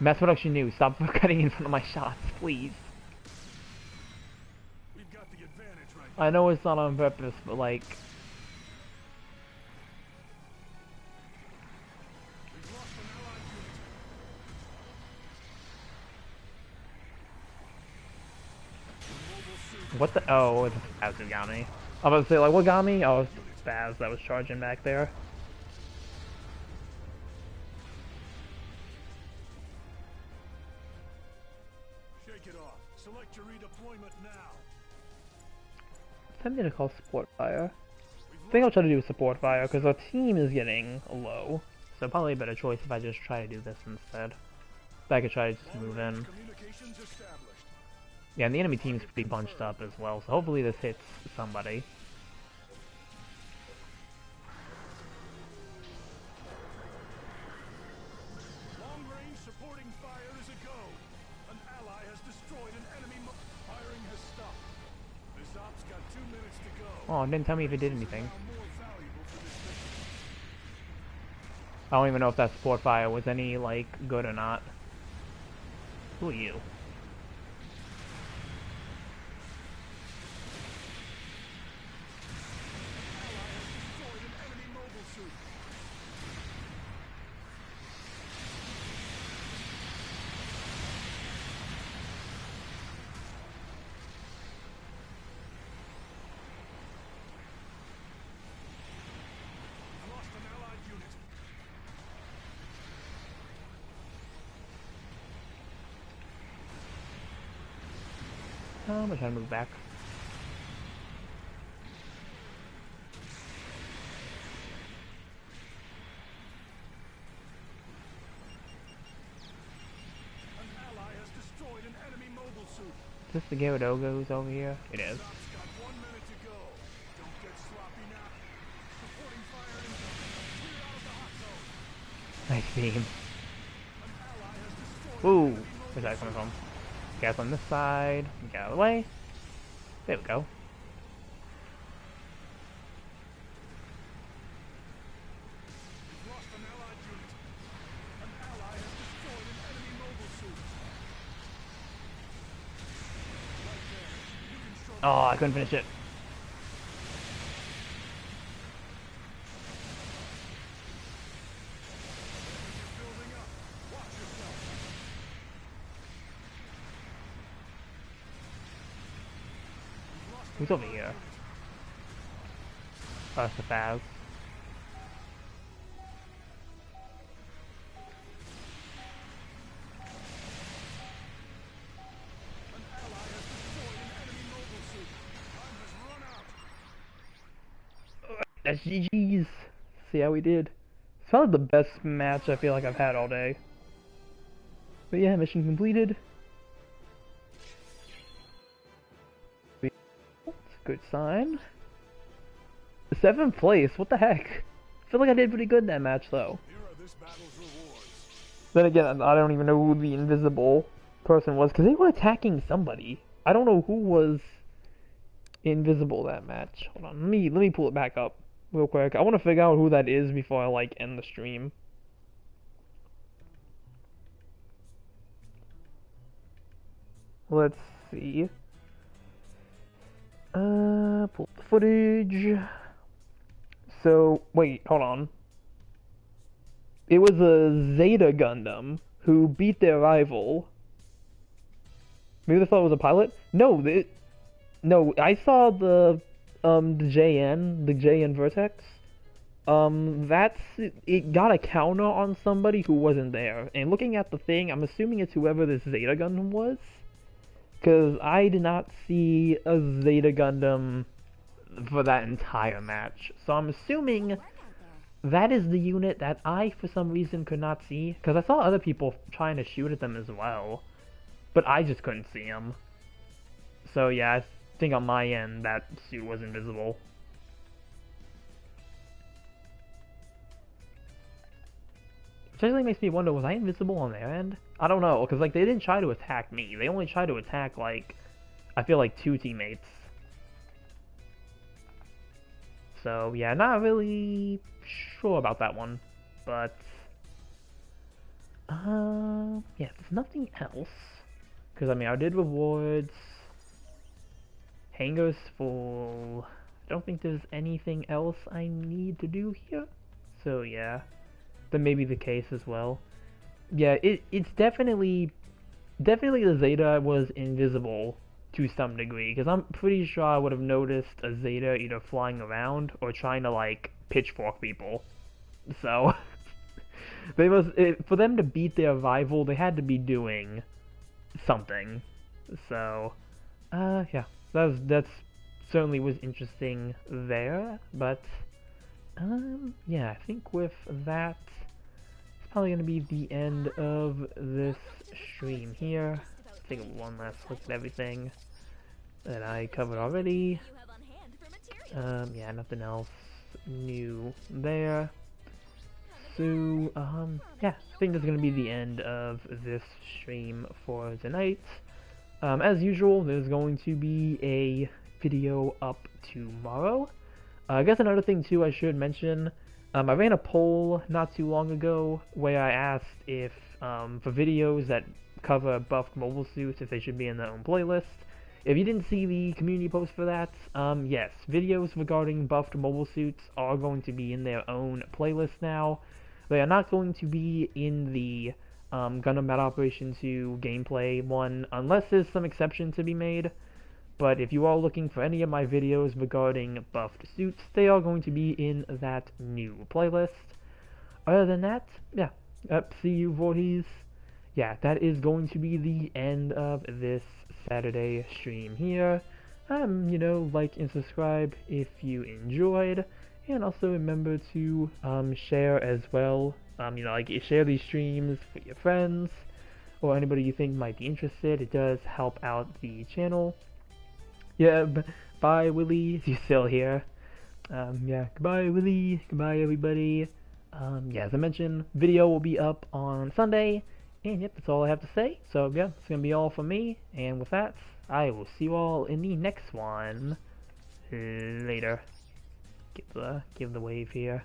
Speaker 1: Mass production news. Stop cutting in front of my shots, please.
Speaker 2: We've got the advantage right
Speaker 1: I know it's not on purpose, but like...
Speaker 2: We've lost an allied unit. The mobile suit
Speaker 1: What the? Oh, it's a Spaz who got me. I was about to say, like, what got me? Oh, it's Spaz that was charging back there.
Speaker 2: Shake it off. Select your redeployment now.
Speaker 1: Send me to call support fire. I think I'll try to do support fire because our team is getting low. So probably a better choice if I just try to do this instead. But I could try to just move in.
Speaker 2: Communications established.
Speaker 1: Yeah, and the enemy team's pretty bunched up as well, so hopefully this hits somebody.
Speaker 2: Long-range supporting fire is a go. An ally has destroyed an enemy. Firing has stopped. This op's got 2 minutes to go.
Speaker 1: Oh, it didn't tell me if it did anything.
Speaker 2: Now more valuable for this mission.
Speaker 1: I don't even know if that support fire was any, like, good or not. Who are you?
Speaker 2: Ally has destroyed an enemy mobile suit. We've lost an allied unit.
Speaker 1: I'm gonna try to move back.
Speaker 2: An ally has destroyed an enemy mobile suit.
Speaker 1: Is this the Gyarados who's over here? It is.
Speaker 2: Op's got 1 minute to go. Don't get sloppy now. Supporting fire incoming. Clear out of the hot zone.
Speaker 1: Nice beam.
Speaker 2: An ally has destroyed
Speaker 1: Ooh,
Speaker 2: an enemy
Speaker 1: where's
Speaker 2: mobile
Speaker 1: that coming
Speaker 2: suit.
Speaker 1: from? Gas on this side. Get out of the way. There we go.
Speaker 2: We've lost an allied unit. An ally has destroyed an enemy mobile suit. Right there. You can stroke
Speaker 1: Oh, I couldn't finish it.
Speaker 2: building up. Watch yourself. We've lost
Speaker 1: Who's over here? Oh, that's the Faz.
Speaker 2: an ally has destroyed an enemy mobile suit. Time has run out.
Speaker 1: That's GG's. See how we did. It's probably the best match I feel like I've had all day. But yeah, mission completed. That's a good sign. 7th place, what the heck? I feel like I did pretty good that match though.
Speaker 2: Here are this battle's rewards.
Speaker 1: Then again, I don't even know who the invisible person was because they were attacking somebody. I don't know who was invisible that match. Hold on, let me pull it back up real quick. I want to figure out who that is before I like end the stream. Let's see. Pull the footage. So wait, hold on. It was a Zeta Gundam who beat their rival. Maybe they thought it was a pilot? No, no, I saw the JN Vertex. It got a counter on somebody who wasn't there. And looking at the thing, I'm assuming it's whoever this Zeta Gundam was. Because I did not see a Zeta Gundam for that entire match. So I'm assuming
Speaker 3: Work out there.
Speaker 1: that is the unit that I, for some reason, could not see. Because I saw other people trying to shoot at them as well. But I just couldn't see them. So yeah, I think on my end, that suit was invisible. Especially makes me wonder, was I invisible on their end? I don't know, because, like, they didn't try to attack me. They only tried to attack, like, I feel like 2 teammates. So, yeah, not really sure about that one. But, yeah, there's nothing else. Because, I mean, I did rewards. Hangar's full. I don't think there's anything else I need to do here. So, yeah, that may be the case as well. Yeah, it's definitely the Zeta was invisible to some degree, because I'm pretty sure I would have noticed a Zeta either flying around or trying to, like, pitchfork people. So, for them to beat their rival, they had to be doing something. So, yeah, that's certainly was interesting there, but, yeah, I think with that, it's probably going to be the end of this stream here. Take one last look at everything that I covered already.
Speaker 4: You have on hand for material.
Speaker 1: Yeah, nothing else new there. So, yeah, I think that's going to be the end of this stream for tonight. As usual, there's going to be a video up tomorrow. I guess another thing, too, I should mention, I ran a poll not too long ago where I asked if, for videos that cover buffed mobile suits, if they should be in their own playlist. If you didn't see the community post for that, yes, videos regarding buffed mobile suits are going to be in their own playlist now. They are not going to be in the Gundam Battle Operation 2 gameplay one, unless there's some exception to be made. But if you are looking for any of my videos regarding buffed suits, they are going to be in that new playlist. Other than that, yeah, see you, Vorties. Yeah, that is going to be the end of this Saturday stream here. You know, like and subscribe if you enjoyed, and also remember to share as well. You know, like share these streams with your friends or anybody you think might be interested. It does help out the channel. Yeah, bye Willie, if you're still here. Yeah, goodbye Willie, goodbye everybody. Yeah, as I mentioned, video will be up on Sunday. And yep, that's all I have to say. So yeah, it's gonna be all from me. And with that, I will see you all in the next one. Later. Give the wave here.